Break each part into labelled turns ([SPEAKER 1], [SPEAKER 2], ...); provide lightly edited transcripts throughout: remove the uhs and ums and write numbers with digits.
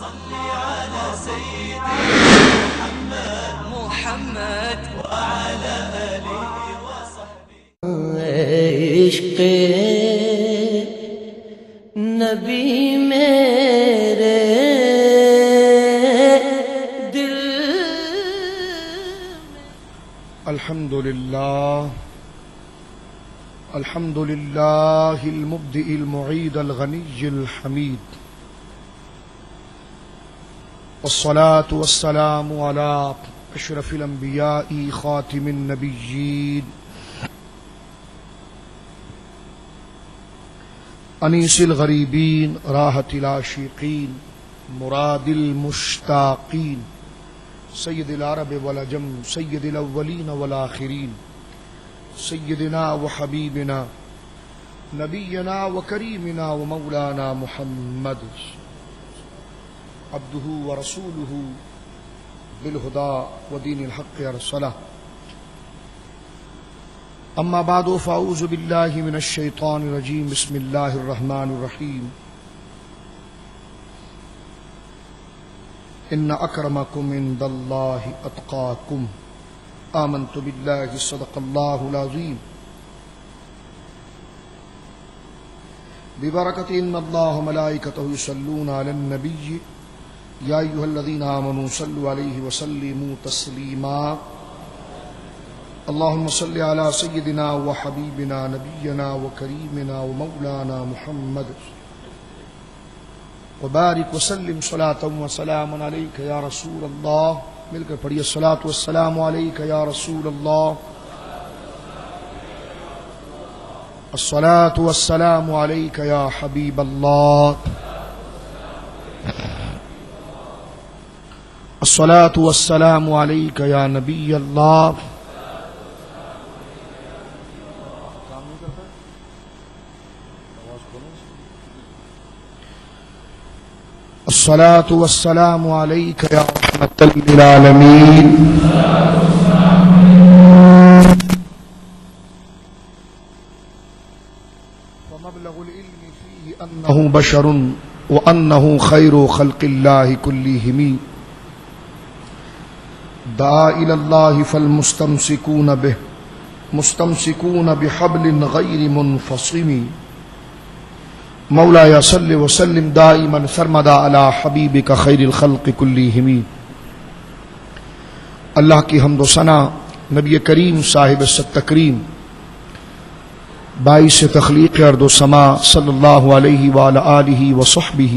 [SPEAKER 1] صل على سيدنا محمد وعلى آله وصحبه
[SPEAKER 2] عشق نبی میرے دل
[SPEAKER 3] الحمد لله المبدئ المعيد الغني الحميد والصلاة والسلام على أشرف الأنبياء خاتم النبيين أنيس الغريبين راحة العاشقين مراد المشتاقين سيد العرب والعجم سيد الأولين والآخرين سيدنا وحبيبنا نبينا وكريمنا ومولانا محمد عبده ورسوله بالهدى ودين الحق أرسله أما بعد فأعوذ بالله من الشيطان الرجيم بسم الله الرحمن الرحيم إن أكرمكم عند الله أتقاكم آمنت بالله صدق الله العظيم ببركة إن الله ملائكته يصلون على النبي يا أيها الذين آمنوا صلوا عليه وسلموا تسليما اللهم صل على سيدنا وحبيبنا نبينا وكريمنا ومولانا محمد وبارك وسلم صلاة وسلام عليك يا رسول الله مل کر پڑھیے الصلاۃ والسلام علیک یا رسول اللہ الصلاۃ والسلام علیک یا حبیب اللہ الصلاۃ والسلام علیک یا نبی اللہ الصلاۃ والسلام علیک یا رحمۃ للعالمین ومبلغ العلم فيه انه بشر وانه خير خلق الله كلهم دعا الى الله فالمستمسكون به مستمسكون بحبل غير منفصم مولایا صلی وسلم دائما سرمدا علی حبیبک خیر الخلق کلہم اللہ کی حمد و ثنا نبی کریم صاحب التکریم باعث تخلیق ارض و سما صلی اللہ علیہ وعلی آلہ وصحبہ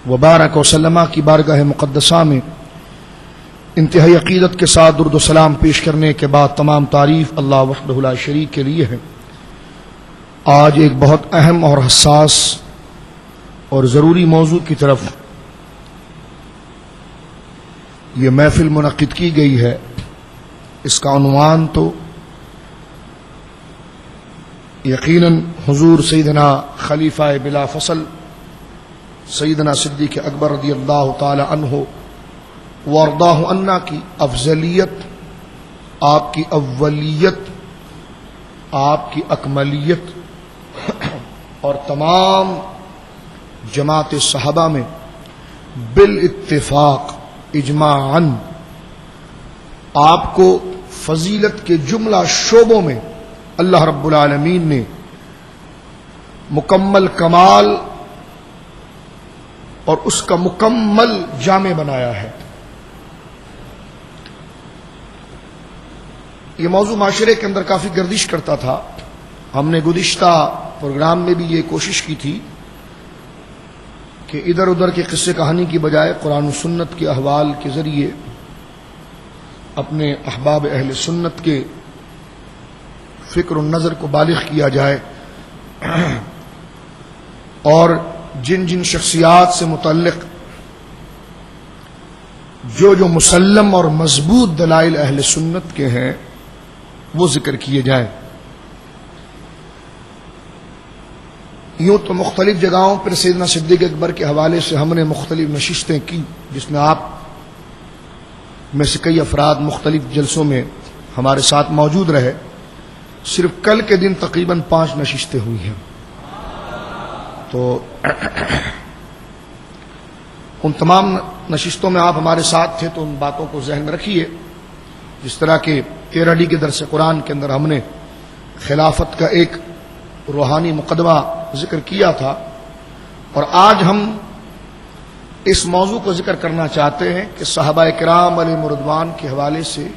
[SPEAKER 3] وبارک وسلم کی بارگاہ مقدسہ میں انتہائی عقیدت کے ساتھ درود و سلام پیش کرنے کے بعد تمام تعریف اللہ وحدہ لا شریک کے لیے ہے۔ آج ایک بہت اہم اور حساس اور ضروری موضوع کی طرف یہ محفل منعقد کی گئی ہے۔ اس کا عنوان تو یقیناً حضور سیدنا خلیفہ بلا فصل سیدنا صدیق اکبر رضی اللہ تعالی عنہ وارضاہ عنہ کی افضلیت، آپ کی اولیت، آپ کی اکملیت اور تمام جماعت صحابہ میں بالاتفاق اجماعاً آپ کو فضیلت کے جملہ شعبوں میں اللہ رب العالمین نے مکمل کمال اور اس کا مکمل جامع بنایا ہے۔ یہ موضوع معاشرے کے اندر کافی گردش کرتا تھا۔ ہم نے گزشتہ پروگرام میں بھی یہ کوشش کی تھی کہ ادھر ادھر کے قصے کہانی کی بجائے قرآن و سنت کے احوال کے ذریعے اپنے احباب اہل سنت کے فکر و نظر کو بالغ کیا جائے اور جن جن شخصیات سے متعلق جو مسلم اور مضبوط دلائل اہل سنت کے ہیں وہ ذکر کیے جائیں۔ یوں تو مختلف جگہوں پر سیدنا صدیق اکبر کے حوالے سے ہم نے مختلف نشستیں کی، جس میں آپ میں سے کئی افراد مختلف جلسوں میں ہمارے ساتھ موجود رہے۔ صرف کل کے دن تقریباً 5 نشستیں ہوئی ہیں۔ تو ان تمام نشستوں میں آپ ہمارے ساتھ تھے تو ان باتوں کو ذہن میں رکھیے. جس طرح کہ 13 کے درس قرآن کے اندر ہم نے خلافت کا ایک روحانی مقدمہ ذکر کیا تھا، اور آج ہم اس موضوع کو ذکر کرنا چاہتے ہیں کہ صحابہ کرام علیہم رضوان کے حوالے سے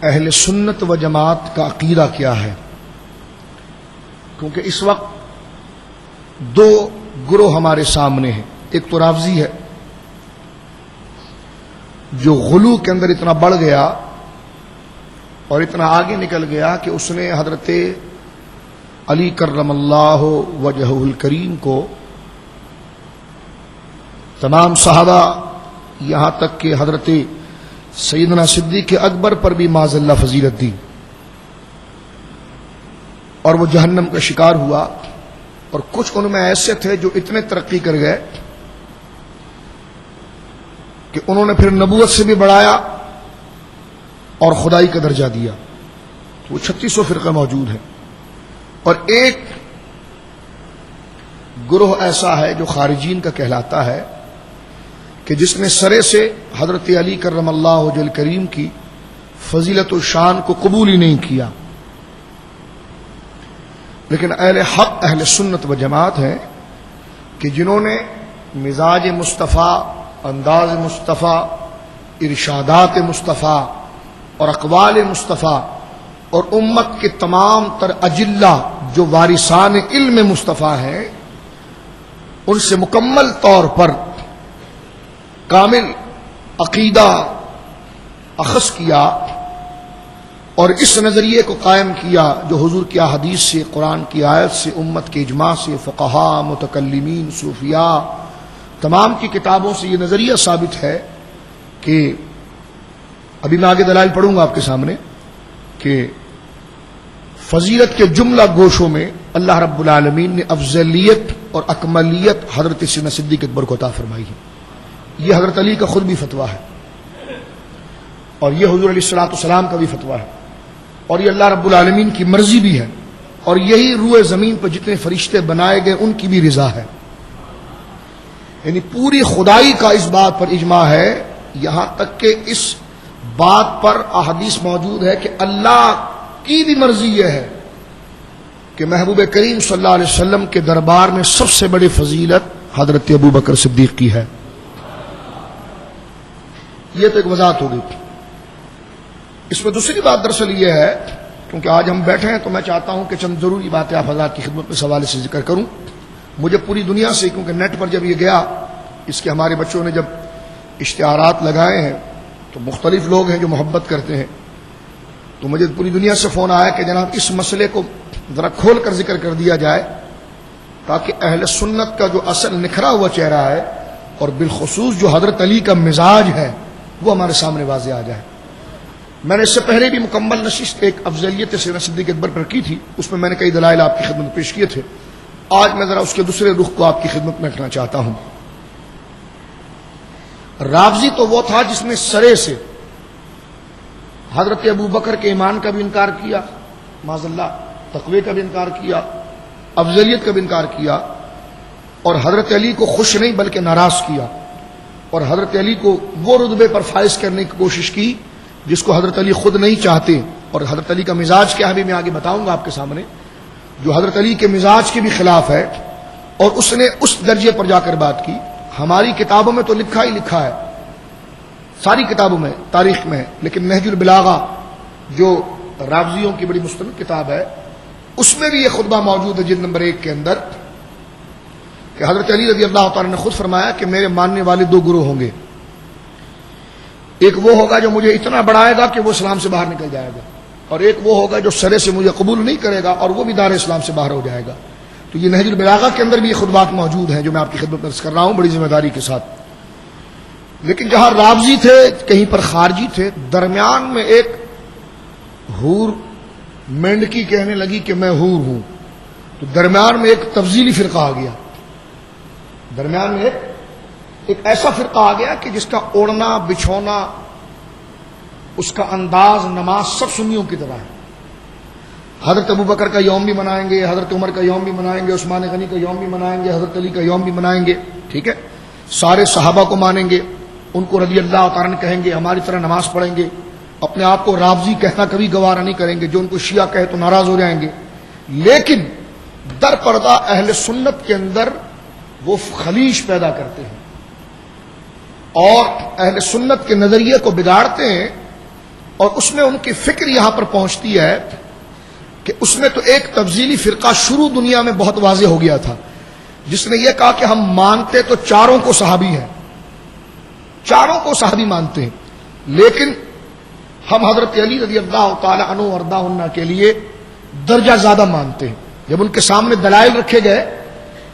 [SPEAKER 3] اہل سنت و جماعت کا عقیدہ کیا ہے. کیونکہ اس وقت دو گروہ ہمارے سامنے ہیں. ایک تو رافضی ہے جو غلو کے اندر اتنا بڑھ گیا اور اتنا آگے نکل گیا کہ اس نے حضرت علی کرم اللہ وجہہ الکریم کو تمام صحابہ یہاں تک کہ حضرت سیدنا صدیق اکبر پر بھی معاذ اللہ فضیلت دی، اور وہ جہنم کا شکار ہوا. اور کچھ ان میں ایسے تھے جو اتنے ترقی کر گئے کہ انہوں نے پھر نبوت سے بھی بڑھایا اور خدائی کا درجہ دیا. وہ 3600 فرقہ موجود ہیں. اور ایک گروہ ایسا ہے جو خارجین کا کہلاتا ہے کہ جس نے سرے سے حضرت علی کرم اللہ وجہ الکریم کی فضیلت و شان کو قبول ہی نہیں کیا. لیکن اہل حق اہل سنت و جماعت ہیں کہ جنہوں نے مزاج مصطفیٰ، انداز مصطفیٰ، ارشادات مصطفیٰ اور اقوال مصطفیٰ اور امت کے تمام تر اجلہ جو وارثان علم مصطفیٰ ہیں ان سے مکمل طور پر کامل عقیدہ اخذ کیا اور اس نظریے کو قائم کیا جو حضور کی حدیث سے، قرآن کی آیت سے، امت کے اجماع سے، فقہاء، متکلمین، صوفیاء تمام کی کتابوں سے یہ نظریہ ثابت ہے کہ ابھی میں آگے دلائل پڑھوں گا آپ کے سامنے کہ فضیلت کے جملہ گوشوں میں اللہ رب العالمین نے افضلیت اور اکملیت حضرت سیدنا صدیق اکبر کو عطا فرمائی ہے. یہ حضرت علی کا خود بھی فتویٰ ہے اور یہ حضور علیہ الصلوۃ والسلام کا بھی فتویٰ ہے اور یہ اللہ رب العالمین کی مرضی بھی ہے اور یہی روئے زمین پر جتنے فرشتے بنائے گئے ان کی بھی رضا ہے. یعنی پوری خدائی کا اس بات پر اجماع ہے، یہاں تک کہ اس بات پر احادیث موجود ہے کہ اللہ کی بھی مرضی یہ ہے کہ محبوب کریم صلی اللہ علیہ وسلم کے دربار میں سب سے بڑی فضیلت حضرت ابو بکر صدیق کی ہے. یہ تو ایک وضاحت ہوگی. اس میں دوسری بات دراصل یہ ہے کیونکہ آج ہم بیٹھے ہیں تو میں چاہتا ہوں کہ چند ضروری باتیں آپ حضرات کی خدمت میں اس حوالے سے ذکر کروں. مجھے پوری دنیا سے، کیونکہ نیٹ پر جب یہ گیا اس کے ہمارے بچوں نے جب اشتہارات لگائے ہیں تو مختلف لوگ ہیں جو محبت کرتے ہیں، تو مجھے پوری دنیا سے فون آیا کہ جناب اس مسئلے کو ذرا کھول کر ذکر کر دیا جائے تاکہ اہل سنت کا جو اصل نکھرا ہوا چہرہ ہے اور بالخصوص جو حضرت علی کا مزاج ہے وہ ہمارے سامنے واضح آ جائے. میں نے اس سے پہلے بھی مکمل نشست ایک افضلیت سیدنا صدیق اکبر پر کی تھی، اس میں نے کئی دلائل آپ کی خدمت میں پیش کیے تھے. آج میں ذرا اس کے دوسرے رخ کو آپ کی خدمت میں رکھنا چاہتا ہوں. رافضی تو وہ تھا جس نے سرے سے حضرت ابو بکر کے ایمان کا بھی انکار کیا، معاذ اللہ تقوی کا بھی انکار کیا، افضلیت کا بھی انکار کیا، اور حضرت علی کو خوش نہیں بلکہ ناراض کیا اور حضرت علی کو وہ رتبے پر فائز کرنے کی کوشش کی جس کو حضرت علی خود نہیں چاہتے. اور حضرت علی کا مزاج کیا ہے بھی میں آگے بتاؤں گا آپ کے سامنے، جو حضرت علی کے مزاج کے بھی خلاف ہے اور اس نے اس درجے پر جا کر بات کی. ہماری کتابوں میں تو لکھا ہی لکھا ہے، ساری کتابوں میں، تاریخ میں ہے، لیکن نہج البلاغہ جو رافضیوں کی بڑی مستند کتاب ہے اس میں بھی یہ خطبہ موجود ہے جلد نمبر 1 کے اندر کہ حضرت علی رضی اللہ تعالیٰ نے خود فرمایا کہ میرے ماننے والے 2 گروہ ہوں گے. ایک وہ ہوگا جو مجھے اتنا بڑھائے گا کہ وہ اسلام سے باہر نکل جائے گا، اور ایک وہ ہوگا جو سرے سے مجھے قبول نہیں کرے گا اور وہ بھی دار اسلام سے باہر ہو جائے گا. تو یہ نہج البلاغہ کے اندر بھی یہ خطبات موجود ہیں جو میں آپ کی خدمت میں عرض کر رہا ہوں بڑی ذمہ داری کے ساتھ. لیکن جہاں رافضی تھے کہیں پر خارجی تھے، درمیان میں ایک حور مینڈکی کہنے لگی کہ میں حور ہوں، تو درمیان میں ایک تفضیلی فرقہ آ گیا. درمیان میں ایک ایسا فرقہ آ گیا کہ جس کا اوڑھنا بچھونا، اس کا انداز، نماز سب سنیوں کی طرح ہے. حضرت ابو بکر کا یوم بھی منائیں گے، حضرت عمر کا یوم بھی منائیں گے، عثمان غنی کا یوم بھی منائیں گے، حضرت علی کا یوم بھی منائیں گے، ٹھیک ہے. سارے صحابہ کو مانیں گے، ان کو رضی اللہ تعالیٰ عنہ کہیں گے، ہماری طرح نماز پڑھیں گے، اپنے آپ کو رافضی کہنا کبھی گوارا نہیں کریں گے، جو ان کو شیعہ کہے تو ناراض ہو جائیں گے. لیکن در پردہ اہل سنت کے اندر وہ خلیش پیدا کرتے ہیں اور اہل سنت کے نظریے کو بگاڑتے ہیں، اور اس میں ان کی فکر یہاں پر پہنچتی ہے کہ اس میں تو ایک تفضیلی فرقہ شروع دنیا میں بہت واضح ہو گیا تھا، جس نے یہ کہا کہ ہم مانتے تو چاروں کو صحابی ہیں، چاروں کو صحابی مانتے ہیں، لیکن ہم حضرت علی رضی اللہ تعالی عنہ وارضہ عنہ کے لیے درجہ زیادہ مانتے ہیں. جب ان کے سامنے دلائل رکھے گئے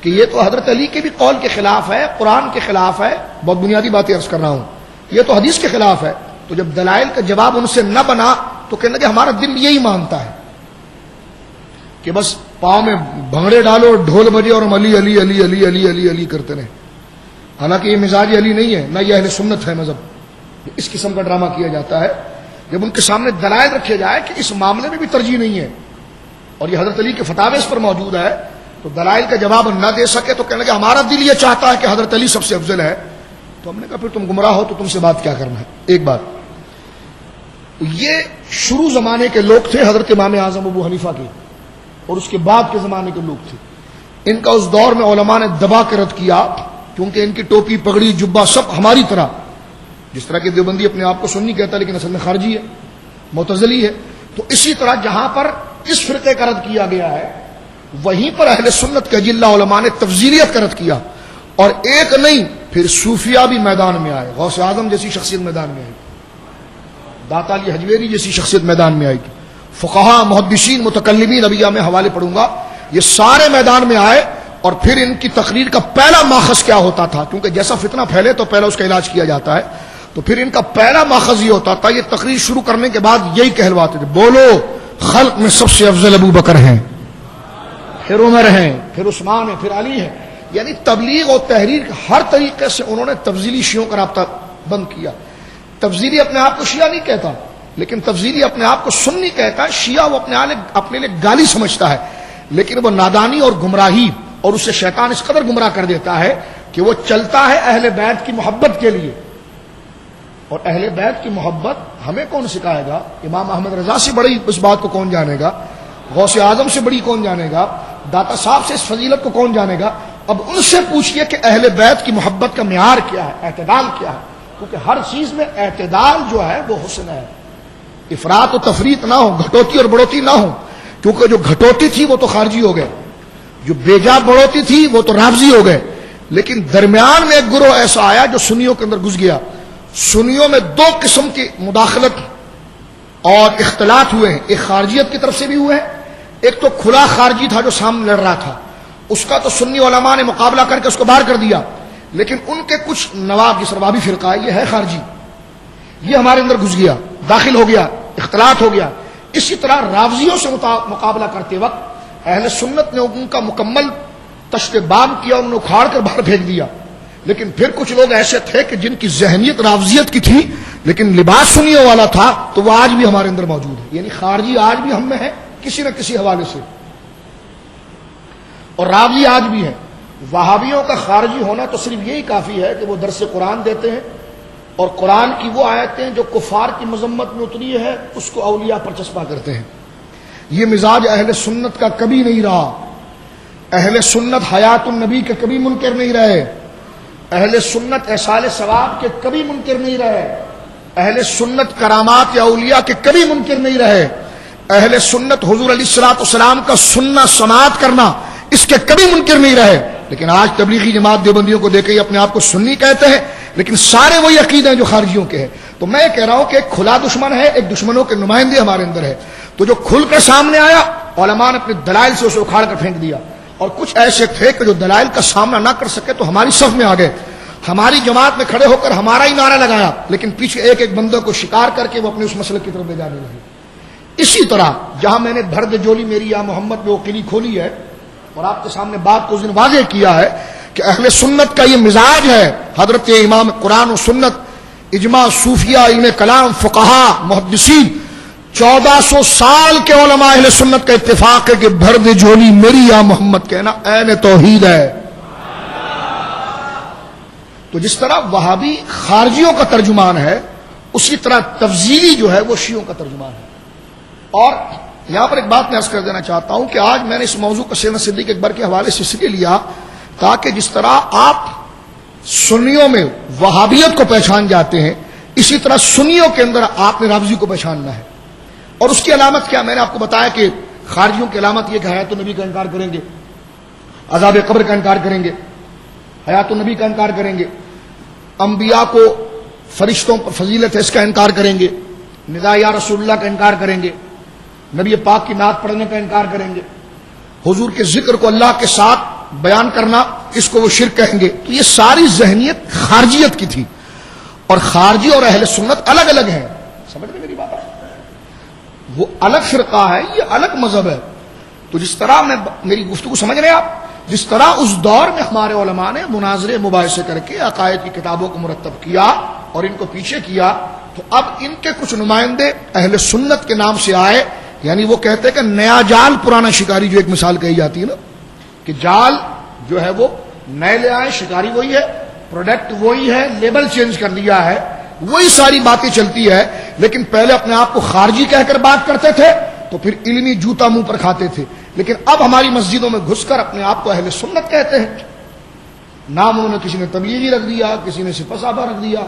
[SPEAKER 3] کہ یہ تو حضرت علی کے بھی قول کے خلاف ہے، قرآن کے خلاف ہے، بہت بنیادی باتیں عرض کر رہا ہوں، یہ تو حدیث کے خلاف ہے، تو جب دلائل کا جواب ان سے نہ بنا تو کہنے لگے ہمارا دل یہی مانتا ہے کہ بس پاؤں میں بھنگڑے ڈالو، ڈھول بجے اور ہم علی علی علی علی علی علی علی کرتے رہیں. حالانکہ یہ مزاج علی نہیں ہے، نہ یہ اہل سنت ہے مذہب. اس قسم کا ڈرامہ کیا جاتا ہے جب ان کے سامنے دلائل رکھے جائے کہ اس معاملے میں بھی ترجیح نہیں ہے اور یہ حضرت علی کے فتاوے اس پر موجود ہے، تو دلائل کا جواب نہ دے سکے تو کہنے لگے ہمارا دل یہ چاہتا ہے کہ حضرت علی سب سے افضل ہے. تو ہم نے کہا پھر تم گمراہ ہو تو تم سے بات کیا کرنا ہے. ایک بات یہ شروع زمانے کے لوگ تھے حضرت امام اعظم ابو حنیفہ کے، اور اس کے بعد کے زمانے کے لوگ تھے. ان کا اس دور میں علماء نے دبا کے رد کیا، کیونکہ ان کی ٹوپی پگڑی جبہ سب ہماری طرح، جس طرح کہ دیوبندی اپنے آپ کو سنی کہتا ہے لیکن اصل میں خارجی ہے، معتزلی ہے. تو اسی طرح جہاں پر اس فرقے کا رد کیا گیا ہے وہیں پر اہل سنت کے اجلہ علماء نے تفضیلیت کا رد کیا، اور ایک نہیں پھر صوفیہ بھی میدان میں آئے. غوث اعظم جیسی شخصیت میدان میں آئی، داتا علی حجویری جیسی شخصیت میدان میں آئی، فقہا، محدثین، متکلمین، ابھی میں حوالے پڑھوں گا، یہ سارے میدان میں آئے. اور پھر ان کی تقریر کا پہلا ماخذ کیا ہوتا تھا، کیونکہ جیسا فتنہ پھیلے تو پہلا اس کا علاج کیا جاتا ہے، تو پھر ان کا پہلا ماخذ یہ ہوتا تھا، یہ تقریر شروع کرنے کے بعد یہی کہلواتے تھے بولو خلق میں سب سے افضل ابو بکر ہیں، پھر عمر ہیں، پھر عثمان ہیں، پھر علی ہیں. یعنی تبلیغ اور تحریر ہر طریقے سے انہوں نے تفضیلی شیعوں کا رابطہ بند کیا. تفضیلی اپنے آپ کو شیعہ نہیں کہتا، لیکن تفضیلی اپنے آپ کو سنی کہتا ہے. شیعہ وہ اپنے لیے گالی سمجھتا ہے، لیکن وہ نادانی اور گمراہی، اور اسے شیطان اس قدر گمراہ کر دیتا ہے کہ وہ چلتا ہے اہل بیت کی محبت کے لیے. اور اہل بیت کی محبت ہمیں کون سکھائے گا؟ امام احمد رضا سے بڑی اس بات کو کون جانے گا؟ غوث اعظم سے بڑی کون جانے گا؟ داتا صاحب سے اس فضیلت کو کون جانے گا؟ اب ان سے پوچھئے کہ اہل بیت کی محبت کا معیار کیا ہے، اعتدال کیا ہے، کیونکہ ہر چیز میں اعتدال جو ہے وہ حسن ہے. افراط و تفریط نہ ہو، گھٹوتی اور بڑھوتی نہ ہو، کیونکہ جو گھٹوتی تھی وہ تو خارجی ہو گئے، جو بیجا بڑھوتی تھی وہ تو رافضی ہو گئے. لیکن درمیان میں ایک گروہ ایسا آیا جو سنیوں کے اندر گھس گیا. سنیوں میں دو قسم کی مداخلت اور اختلاط ہوئے ہیں، ایک خارجیت کی طرف سے بھی ہوئے ہیں، ایک تو کھلا خارجی تھا جو سامنے لڑ رہا تھا، اس کا تو سنی علماء نے مقابلہ کر کے اس کو باہر کر دیا. لیکن ان کے کچھ نواب جس ربابی فرقہ ہے، یہ ہے خارجی، یہ ہمارے اندر گھس گیا، داخل ہو گیا، اختلاط ہو گیا. اسی طرح رافضیوں سے مقابلہ کرتے وقت اہل سنت نے ان کا مکمل تشت بام کیا، انہوں نے اکھاڑ کر باہر پھینک دیا. لیکن پھر کچھ لوگ ایسے تھے کہ جن کی ذہنیت رافضیت کی تھی لیکن لباس سنیوں والا تھا، تو وہ آج بھی ہمارے اندر موجود ہے. یعنی خارجی آج بھی ہم میں ہے کسی نہ کسی حوالے سے، اور رافضی آج بھی ہے. وہابیوں کا خارجی ہونا تو صرف یہی کافی ہے کہ وہ درس قرآن دیتے ہیں اور قرآن کی وہ آیتیں جو کفار کی مذمت میں اتری ہے اس کو اولیاء پر چسپاں کرتے ہیں. یہ مزاج اہل سنت کا کبھی نہیں رہا. اہل سنت حیات النبی کے کبھی منکر نہیں رہے، اہل سنت احصال ثواب کے کبھی منکر نہیں رہے، اہل سنت کرامات یا اولیاء کے کبھی منکر نہیں رہے، اہل سنت حضور علیہ الصلوۃ والسلام کا سننا سماعت کرنا اس کے کبھی منکر نہیں رہے. لیکن آج تبلیغی جماعت دیوبندیوں کو دیکھ کے اپنے آپ کو سنی کہتے ہیں، لیکن سارے وہی عقیدے ہیں جو خارجیوں کے ہیں. تو میں کہہ رہا ہوں کہ ایک کھلا دشمن ہے، ایک دشمنوں کے نمائندے ہمارے اندر ہے. تو جو کھل کر سامنے آیا علماء نے اپنے دلائل سے اسے اکھاڑ کر پھینک دیا، اور کچھ ایسے تھے کہ جو دلائل کا سامنا نہ کر سکے تو ہماری صف میں آ گئے، ہماری جماعت میں کھڑے ہو کر ہمارا ہی نعرہ لگایا، لیکن پیچھے ایک ایک بندوں کو شکار کر کے وہ اپنے اس مسئلے کی طرف لے جانے لگے. اسی طرح جہاں میں نے بھرد جولی میری یا محمد میں وہ قلی کھولی ہے اور آپ کے سامنے بات کو اس دن واضح کیا ہے کہ اہل سنت کا یہ مزاج ہے. حضرت امام قرآن و سنت، اجماع صوفیہ، علم کلام، فقہا، محدثین، 1400 سال کے علماء اہل سنت کا اتفاق ہے کہ بھرد جھولی میری یا محمد کہنا عین توحید ہے. تو جس طرح وہابی خارجیوں کا ترجمان ہے، اسی طرح تفضیلی جو ہے وہ شیعوں کا ترجمان ہے. اور یہاں پر ایک بات میں عرض کر دینا چاہتا ہوں کہ آج میں نے اس موضوع کو سیدنا صدیق اکبر کے حوالے سے اس لیے لیا تاکہ جس طرح آپ سنیوں میں وہابیت کو پہچان جاتے ہیں، اسی طرح سنیوں کے اندر آپ نے رافضی کو پہچاننا ہے. اور اس کی علامت کیا؟ میں نے آپ کو بتایا کہ خارجیوں کی علامت یہ کہ حیات النبی کا انکار کریں گے، عذاب قبر کا انکار کریں گے، حیات النبی کا انکار کریں گے، انبیاء کو فرشتوں پر فضیلت ہے اس کا انکار کریں گے، ندا یا رسول اللہ کا انکار کریں گے، نبی پاک کی نعت پڑھنے کا انکار کریں گے، حضور کے ذکر کو اللہ کے ساتھ بیان کرنا اس کو وہ شرک کہیں گے. تو یہ ساری ذہنیت خارجیت کی تھی، اور خارجی اور اہل سنت الگ الگ ہیں. سمجھ رہے میری بات؟ وہ الگ فرقہ ہے، یہ الگ مذہب ہے. تو جس طرح میں میری گفتگو سمجھ رہے ہیں آپ، جس طرح اس دور میں ہمارے علماء نے مناظرے مباحثے کر کے عقائد کی کتابوں کو مرتب کیا اور ان کو پیچھے کیا، تو اب ان کے کچھ نمائندے اہل سنت کے نام سے آئے. یعنی وہ کہتے ہیں کہ نیا جال پرانا شکاری، جو ایک مثال کہی جاتی ہے نا کہ جال جو ہے وہ نئے لے آئے، شکاری وہی ہے، پروڈکٹ وہی ہے، لیبل چینج کر دیا ہے، وہی ساری باتیں چلتی ہے. لیکن پہلے اپنے آپ کو خارجی کہہ کر بات کرتے تھے تو پھر علمی جوتا منہ پر کھاتے تھے. لیکن اب ہماری مسجدوں میں گھس کر اپنے آپ کو اہل سنت کہتے ہیں. نام انہوں نے کسی نے تبلیغی رکھ دیا، کسی نے صفہ صحابہ رکھ دیا،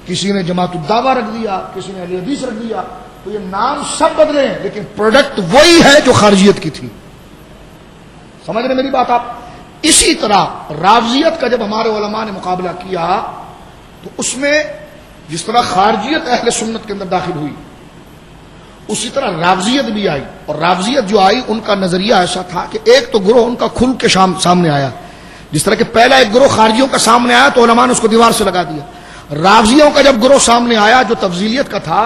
[SPEAKER 3] کسی نے جماعت الدعوہ رکھ دیا، کسی نے اہل حدیث رکھ دیا. تو یہ نام سب بدلے ہیں لیکن پروڈکٹ وہی ہے جو خارجیت کی تھی. سمجھ رہے میری بات آپ؟ اسی طرح رافضیت کا جب ہمارے علماء نے مقابلہ کیا تو اس میں جس طرح خارجیت اہل سنت کے اندر داخل ہوئی، اسی طرح رافضیت بھی آئی. اور رافضیت جو آئی ان کا نظریہ ایسا تھا کہ ایک تو گروہ ان کا کھل کے سامنے آیا. جس طرح کہ پہلا ایک گروہ خارجیوں کا سامنے آیا تو علماء نے اس کو دیوار سے لگا دیا. رافضیوں کا جب گروہ سامنے آیا جو تفضیلیت کا تھا،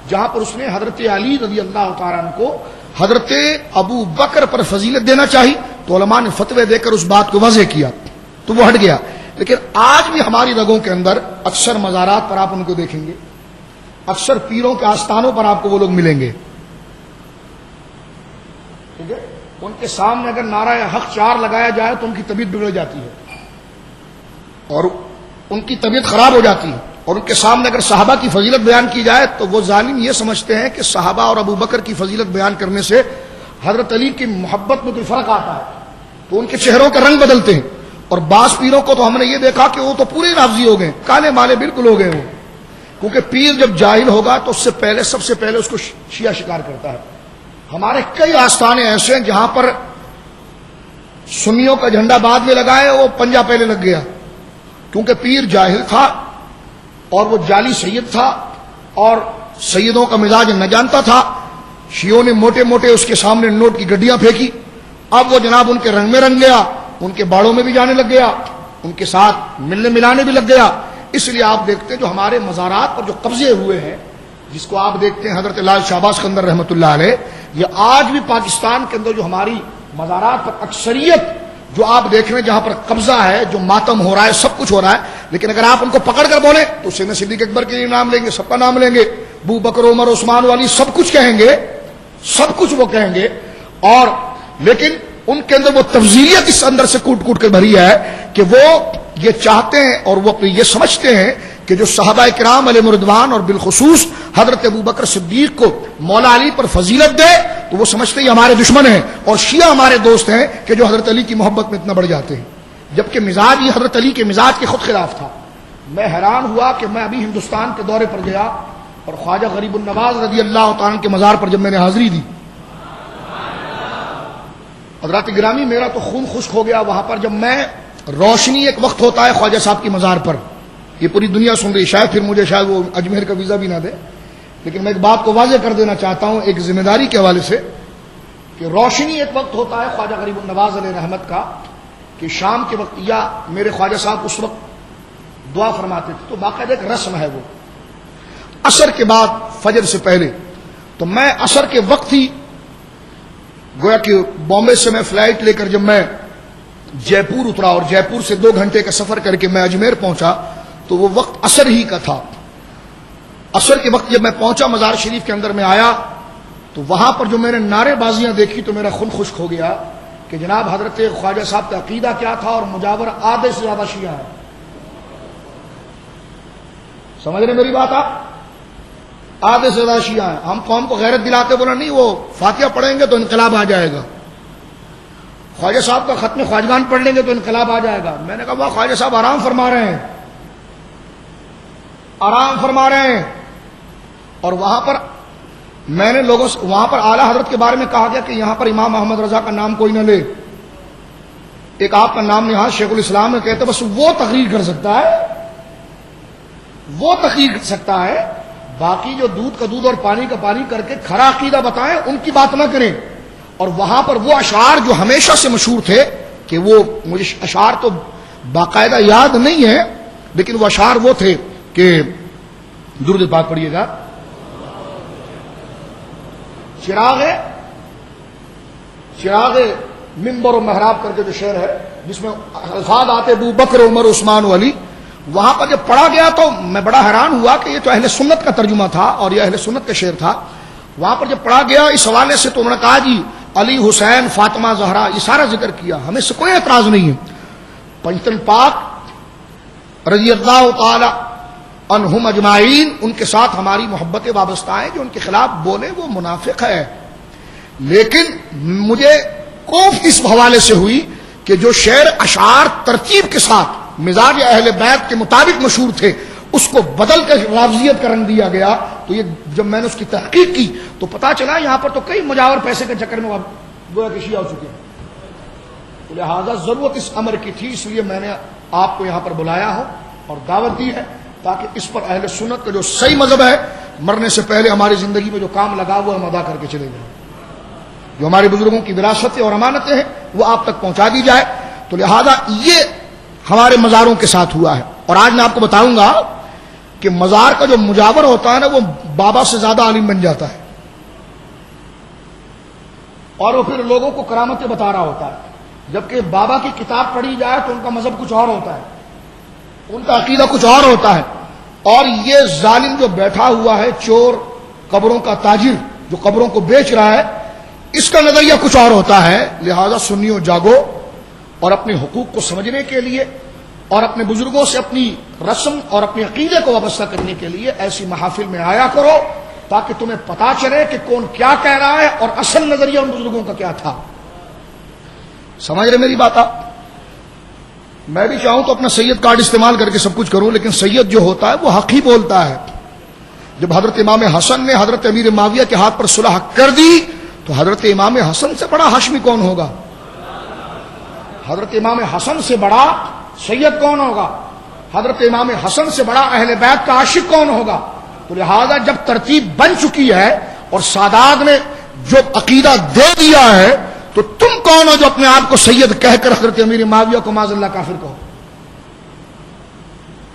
[SPEAKER 3] جہاں پر اس نے حضرت علی رضی اللہ تعالیٰ عنہ کو حضرت ابو بکر پر فضیلت دینا چاہی، تو علماء نے فتوے دے کر اس بات کو واضح کیا تو وہ ہٹ گیا. لیکن آج بھی ہماری رگوں کے اندر اکثر مزارات پر آپ ان کو دیکھیں گے، اکثر پیروں کے آستانوں پر آپ کو وہ لوگ ملیں گے. ٹھیک ہے، ان کے سامنے اگر نعرہ حق 4 لگایا جائے تو ان کی طبیعت بگڑ جاتی ہے اور ان کی طبیعت خراب ہو جاتی ہے. اور ان کے سامنے اگر صحابہ کی فضیلت بیان کی جائے تو وہ ظالم یہ سمجھتے ہیں کہ صحابہ اور ابو بکر کی فضیلت بیان کرنے سے حضرت علی کی محبت میں کوئی فرق آتا ہے، تو ان کے چہروں کا رنگ بدلتے ہیں. اور بعض پیروں کو تو ہم نے یہ دیکھا کہ وہ تو پورے رافضی ہو گئے، کالے مالے بالکل ہو گئے وہ. کیونکہ پیر جب جاہل ہوگا تو اس سے پہلے سب سے پہلے اس کو شیعہ شکار کرتا ہے. ہمارے کئی آستانے ایسے ہیں جہاں پر سنیوں کا جھنڈا بعد میں لگائے، وہ پنجہ پہلے لگ گیا، کیونکہ پیر جاہل تھا اور وہ جعلی سید تھا اور سیدوں کا مزاج نہ جانتا تھا. شیعوں نے موٹے موٹے اس کے سامنے نوٹ کی گڈیاں پھینکی. اب وہ جناب ان کے رنگ میں رنگ گیا، ان کے باڑوں میں بھی جانے لگ گیا، ان کے ساتھ ملنے ملانے بھی لگ گیا. اس لیے آپ دیکھتے ہیں جو ہمارے مزارات پر جو قبضے ہوئے ہیں، جس کو آپ دیکھتے ہیں حضرت لال شہباز قندر رحمۃ اللہ علیہ، یہ آج بھی پاکستان کے اندر جو ہماری مزارات پر اکثریت جو آپ دیکھ رہے ہیں جہاں پر قبضہ ہے، جو ماتم ہو رہا ہے، سب کچھ ہو رہا ہے. لیکن اگر آپ ان کو پکڑ کر بولیں تو سیدنا صدیق اکبر کے نام لیں گے، سب کا نام لیں گے، ابو بکر عمر عثمان والی سب کچھ کہیں گے، سب کچھ وہ کہیں گے. اور لیکن ان کے اندر وہ تفضیلیت اس اندر سے کوٹ کوٹ کر بھری ہے کہ وہ یہ چاہتے ہیں اور وہ یہ سمجھتے ہیں کہ جو صحابہ کرام علیہ رضوان اور بالخصوص حضرت ابو بکر صدیق کو مولا علی پر فضیلت دے تو وہ سمجھتے ہیں یہ ہمارے دشمن ہیں، اور شیعہ ہمارے دوست ہیں کہ جو حضرت علی کی محبت میں اتنا بڑھ جاتے ہیں. جبکہ مزاج یہ حضرت علی کے مزاج کے خود خلاف تھا. میں حیران ہوا کہ میں ابھی ہندوستان کے دورے پر گیا اور خواجہ غریب النواز رضی اللہ تعالیٰ کے مزار پر جب میں نے حاضری دی، حضرات گرامی میرا تو خون خشک ہو گیا وہاں پر. جب میں روشنی ایک وقت ہوتا ہے خواجہ صاحب کی مزار پر، یہ پوری دنیا سن رہی، شاید پھر مجھے شاید وہ اجمیر کا ویزا بھی نہ دے، لیکن میں ایک بات کو واضح کر دینا چاہتا ہوں ایک ذمہ داری کے حوالے سے کہ روشنی ایک وقت ہوتا ہے خواجہ غریب النواز علیہ رحمت کا کہ شام کے وقت یا میرے خواجہ صاحب اس وقت دعا فرماتے تھے، تو باقاعدہ ایک رسم ہے وہ عصر کے بعد فجر سے پہلے. تو میں عصر کے وقت ہی گویا کہ بامبے سے میں فلائٹ لے کر جب میں جے پور اترا اور جے پور سے 2 گھنٹے کا سفر کر کے میں اجمیر پہنچا تو وہ وقت عصر ہی کا تھا. عصر کے وقت جب میں پہنچا مزار شریف کے اندر میں آیا تو وہاں پر جو میں نے نعرے بازیاں دیکھی تو میرا خون خشک ہو گیا کہ جناب حضرت خواجہ صاحب کا عقیدہ کیا تھا اور مجاور آدھے سے زیادہ شیعہ ہے. سمجھ رہے میری بات آپ؟ آدھے سے زیادہ شیعہ ہیں. ہم قوم کو غیرت دلاتے بولا نہیں وہ فاتحہ پڑھیں گے تو انقلاب آ جائے گا، خواجہ صاحب کا ختم خواجگان پڑھ لیں گے تو انقلاب آ جائے گا. میں نے کہا وہ خواجہ صاحب آرام فرما رہے ہیں، آرام فرما رہے ہیں. اور وہاں پر میں نے لوگوں سے وہاں پر اعلیٰ حضرت کے بارے میں کہا گیا کہ یہاں پر امام احمد رضا کا نام کوئی نہ لے. ایک آپ کا نام یہاں شیخ الاسلام میں کہتے بس وہ تقریر کر سکتا ہے، وہ تقریر کر سکتا ہے، باقی جو دودھ کا دودھ اور پانی کا پانی کر کے کھرا عقیدہ بتائیں ان کی بات نہ کریں. اور وہاں پر وہ اشعار جو ہمیشہ سے مشہور تھے کہ وہ مجھے اشعار تو باقاعدہ یاد نہیں ہے لیکن وہ اشعار وہ تھے کہ درود پاک پڑھیے گا. چراغ منبر و محراب کر کے جو شعر ہے جس میں الفاظ آتے ابو بکر عمر عثمان و علی، وہاں پر جب پڑھا گیا تو میں بڑا حیران ہوا کہ یہ تو اہل سنت کا ترجمہ تھا اور یہ اہل سنت کا شعر تھا. وہاں پر جب پڑھا گیا اس حوالے سے تو انہوں نے کہا جی علی حسین فاطمہ زہرا یہ سارا ذکر کیا، ہمیں سے کوئی اعتراض نہیں ہے. پنجتن پاک رضی اللہ تعالی عنہم اجمعین ان کے ساتھ ہماری محبت وابستہ ہے، جو ان کے خلاف بولے وہ منافق ہے. لیکن مجھے کوف اس حوالے سے ہوئی کہ جو شعر اشعار ترتیب کے ساتھ مزاج اہل بیت کے مطابق مشہور تھے اس کو بدل کر لفظیت کا رنگ دیا گیا. تو یہ جب میں نے اس کی تحقیق کی تو پتا چلا یہاں پر تو کئی مجاور پیسے کے چکر میں گویا کہ شیعہ ہو چکے ہیں. تو لہٰذا ضرورت اس امر کی تھی، اس لیے میں نے آپ کو یہاں پر بلایا ہو اور دعوت دی ہے تاکہ اس پر اہل سنت کا جو صحیح مذہب ہے مرنے سے پہلے ہماری زندگی میں جو کام لگا وہ ہم ادا کر کے چلے جائیں. جو ہمارے بزرگوں کی وراثتیں اور امانتیں ہیں وہ آپ تک پہنچا دی جائے. تو لہذا یہ ہمارے مزاروں کے ساتھ ہوا ہے. اور آج میں آپ کو بتاؤں گا کہ مزار کا جو مجاور ہوتا ہے نا وہ بابا سے زیادہ عالم بن جاتا ہے اور وہ پھر لوگوں کو کرامتیں بتا رہا ہوتا ہے، جبکہ بابا کی کتاب پڑھی جائے تو ان کا مذہب کچھ اور ہوتا ہے، ان کا عقیدہ کچھ اور ہوتا ہے. اور یہ ظالم جو بیٹھا ہوا ہے چور قبروں کا تاجر جو قبروں کو بیچ رہا ہے اس کا نظریہ کچھ اور ہوتا ہے. لہذا سنیوں جاگو اور اپنے حقوق کو سمجھنے کے لیے اور اپنے بزرگوں سے اپنی رسم اور اپنے عقیدے کو وابستہ کرنے کے لیے ایسی محافل میں آیا کرو تاکہ تمہیں پتا چلے کہ کون کیا کہہ رہا ہے اور اصل نظریہ ان بزرگوں کا کیا تھا. سمجھ رہے میری بات آپ؟ میں بھی چاہوں تو اپنا سید کارڈ استعمال کر کے سب کچھ کروں لیکن سید جو ہوتا ہے وہ حق ہی بولتا ہے. جب حضرت امام حسن نے حضرت امیر معاویہ کے ہاتھ پر صلح کر دی تو حضرت امام حسن سے بڑا ہاشمی کون ہوگا؟ حضرت امام حسن سے بڑا سید کون ہوگا؟ حضرت امام حسن سے بڑا اہل بیت کا عاشق کون ہوگا؟ تو لہذا جب ترتیب بن چکی ہے اور سادات نے جو عقیدہ دے دیا ہے تو تم کون ہو جو اپنے آپ کو سید کہہ کر حضرت امیر معاویہ کو معاذ اللہ کافر کہو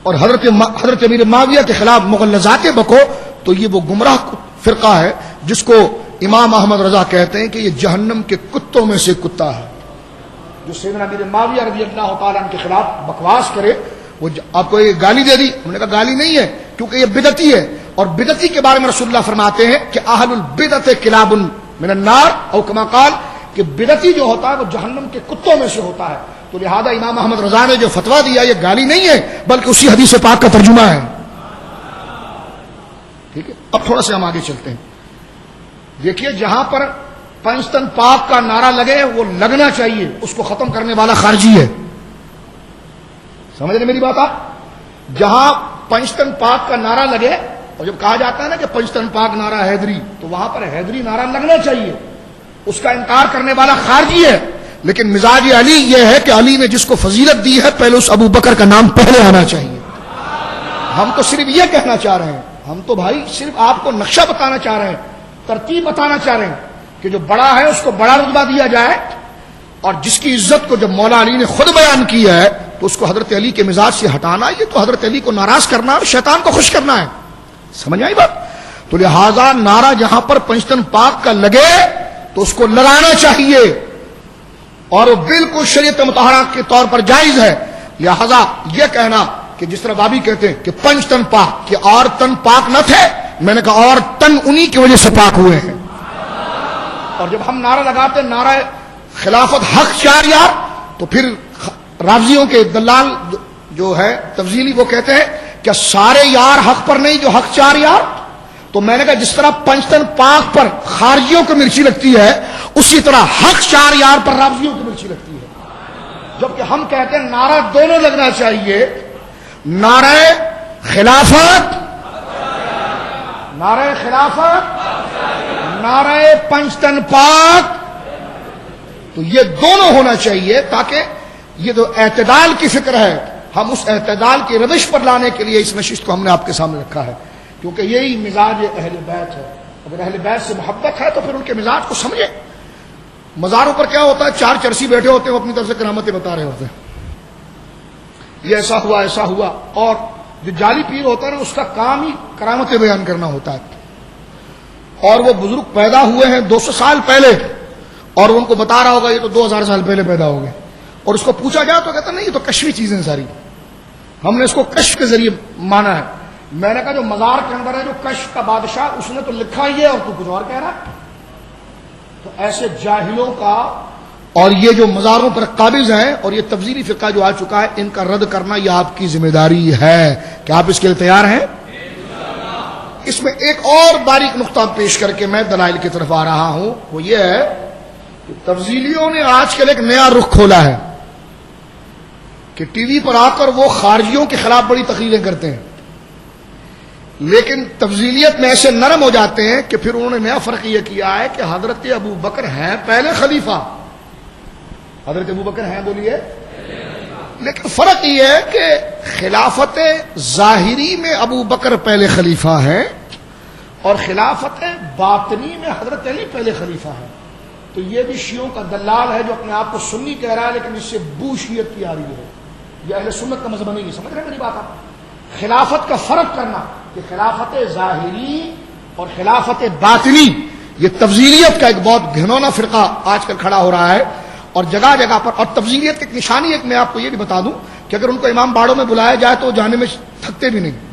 [SPEAKER 3] اور حضرت امیر معاویہ کے خلاف مغلظاتیں بکو؟ تو یہ وہ گمراہ فرقہ ہے جس کو امام احمد رضا کہتے ہیں کہ یہ جہنم کے کتوں میں سے کتا ہے جو سیدنا امیر معاویہ رضی اللہ تعالیٰ عنہ کے خلاف بکواس کرے. وہ آپ کو یہ گالی دے دی، انہوں نے کہا گالی نہیں ہے کیونکہ یہ بدعتی ہے اور بدعتی کے بارے میں رسول اللہ فرماتے ہیں کہ اہل البدعۃ کلاب من النار او کما قال کہ بدعتی جو ہوتا ہے وہ جہنم کے کتوں میں سے ہوتا ہے. تو لہذا امام احمد رضا نے جو فتویٰ دیا یہ گالی نہیں ہے بلکہ اسی حدیث پاک کا ترجمہ ہے. ٹھیک ہے، اب تھوڑا سے ہم آگے چلتے ہیں. دیکھیے جہاں پر پنجتن پاک کا نعرہ لگے وہ لگنا چاہیے، اس کو ختم کرنے والا خارجی ہے. سمجھ رہے میری بات آپ؟ جہاں پنجتن پاک کا نعرہ لگے اور جب کہا جاتا ہے نا کہ پنجتن پاک نعرہ حیدری تو وہاں پر حیدری نعرہ لگنا چاہیے، اس کا انکار کرنے والا خارجی ہے. لیکن مزاج علی یہ ہے کہ علی نے جس کو فضیلت دی ہے پہلے اس ابو بکر کا نام پہلے آنا چاہیے. ہم تو صرف یہ کہنا چاہ رہے ہیں، ہم تو بھائی صرف آپ کو نقشہ بتانا چاہ رہے ہیں، ترتیب بتانا چاہ رہے ہیں کہ جو بڑا ہے اس کو بڑا رتبہ دیا جائے اور جس کی عزت کو جب مولا علی نے خود بیان کیا ہے تو اس کو حضرت علی کے مزاج سے ہٹانا یہ تو حضرت علی کو ناراض کرنا اور شیطان کو خوش کرنا ہے. سمجھ آئی بات؟ تو لہذا نعرہ جہاں پر پنجتن پاک کا لگے تو اس کو لگانا چاہیے اور وہ بالکل شریعت مطہرہ کے طور پر جائز ہے. لہذا یہ کہنا کہ جس طرح بابی کہتے ہیں کہ پنجتن پاک کہ اور تن پاک نہ تھے، میں نے کہا اور تن انہی کی وجہ سے پاک ہوئے ہیں. اور جب ہم نعرہ لگاتے ہیں نعرہ خلافت حق چار یار تو پھر رافضیوں کے دلال جو ہے تفضیلی وہ کہتے ہیں کیا سارے یار حق پر نہیں جو حق چار یار؟ تو میں نے کہا جس طرح پنجتن پاک پر خارجیوں کو مرچی لگتی ہے اسی طرح حق چار یار پر رافضیوں کو مرچی لگتی ہے. جبکہ ہم کہتے ہیں نعرہ دونوں لگنا چاہیے، نعرہ خلافت، نعرہ خلافت، نعرہ پنجتن پاک، تو یہ دونوں ہونا چاہیے تاکہ یہ جو اعتدال کی فکر ہے ہم اس اعتدال کی روش پر لانے کے لیے اس نشست کو ہم نے آپ کے سامنے رکھا ہے، کیونکہ یہی مزاج اہل بیت ہے. اگر اہل بیت سے محبت ہے تو پھر ان کے مزاج کو سمجھیں. مزاروں پر کیا ہوتا ہے، چار چرسی بیٹھے ہوتے ہیں، وہ اپنی طرف سے کرامتیں بتا رہے ہوتے ہیں، یہ ایسا ہوا ایسا ہوا، اور جو جعلی پیر ہوتا ہے نا اس کا کام ہی کرامتیں بیان کرنا ہوتا ہے. اور وہ بزرگ پیدا ہوئے ہیں 200 سال پہلے اور ان کو بتا رہا ہوگا یہ تو 2000 سال پہلے پیدا ہو گئے، اور اس کو پوچھا جائے تو کہتا نہیں یہ تو کشفی چیزیں ساری، ہم نے اس کو کشف کے ذریعے مانا ہے. میں نے کہا جو مزار کے اندر ہے جو کشف کا بادشاہ اس نے تو لکھا ہی ہے اور تو کچھ اور کہہ رہا ہے. تو ایسے جاہلوں کا اور یہ جو مزاروں پر قابض ہیں اور یہ تفضیلی فقہ جو آ چکا ہے ان کا رد کرنا یہ آپ کی ذمہ داری ہے. کیا آپ اس کے لیے تیار ہیں؟ اس میں ایک اور باریک نقطہ پیش کر کے میں دلائل کی طرف آ رہا ہوں، وہ یہ ہے کہ تفضیلیوں نے آج کل ایک نیا رخ کھولا ہے کہ ٹی وی پر آ کر وہ خارجیوں کے خلاف بڑی تقریریں کرتے ہیں، لیکن تفضیلیت میں ایسے نرم ہو جاتے ہیں کہ پھر انہوں نے نیا فرق یہ کیا ہے کہ حضرت ابو بکر ہیں پہلے خلیفہ، حضرت ابو بکر ہیں بولیے، لیکن فرق یہ ہے کہ خلافت ظاہری میں ابو بکر پہلے خلیفہ ہیں اور خلافت باطنی میں حضرت علی پہلے خلیفہ ہیں. تو یہ بھی شیعوں کا دلال ہے جو اپنے آپ کو سنی کہہ رہا ہے لیکن اس سے بو شیعت کی آ رہی ہے. یہ اہل سنت کا مذہب نہیں ہے. سمجھ رہے ہیں میری بات آپ؟ خلافت کا فرق کرنا کہ خلافت ظاہری اور خلافت باطنی، یہ تفضیلیت کا ایک بہت گھنونا فرقہ آج کل کھڑا ہو رہا ہے اور جگہ جگہ پر. اور تفضیلیت کی ایک نشانی ایک میں آپ کو یہ بھی بتا دوں کہ اگر ان کو امام باڑوں میں بلایا جائے تو جانے میں تھکتے بھی نہیں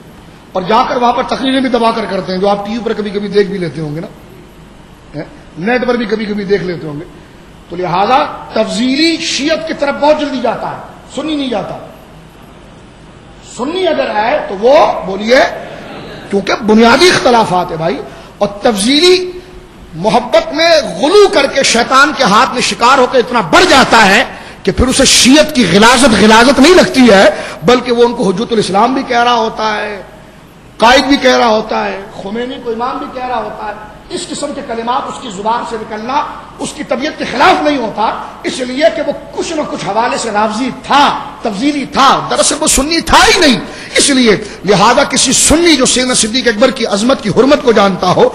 [SPEAKER 3] اور جا کر وہاں پر تقریریں بھی دبا کر کرتے ہیں جو آپ ٹی وی پر کبھی کبھی دیکھ بھی لیتے ہوں گے نا، نیٹ پر بھی کبھی کبھی دیکھ لیتے ہوں گے. تو لہذا تفضیلی شیعت کی طرف بہت جلدی جاتا ہے، سنی نہیں جاتا. سنی اگر ہے تو وہ بولیے کیونکہ بنیادی اختلافات ہے بھائی. اور تفضیلی محبت میں غلو کر کے شیطان کے ہاتھ میں شکار ہو کے اتنا بڑھ جاتا ہے کہ پھر اسے شیعت کی غلاظت نہیں لگتی ہے بلکہ وہ ان کو حجت الاسلام بھی کہہ رہا ہوتا ہے، قائد بھی کہہ رہا ہوتا ہے، خمینی کو امام بھی کہہ رہا ہوتا ہے. اس قسم کے کلمات اس کی زبان سے نکلنا اس کی طبیعت کے خلاف نہیں ہوتا، اس لیے کہ وہ کچھ نہ کچھ حوالے سے رافضی تھا، تفضیلی تھا، دراصل وہ سنی تھا ہی نہیں. اس لیے لہذا کسی سنی جو سیدنا صدیق اکبر کی عظمت کی حرمت کو جانتا ہو،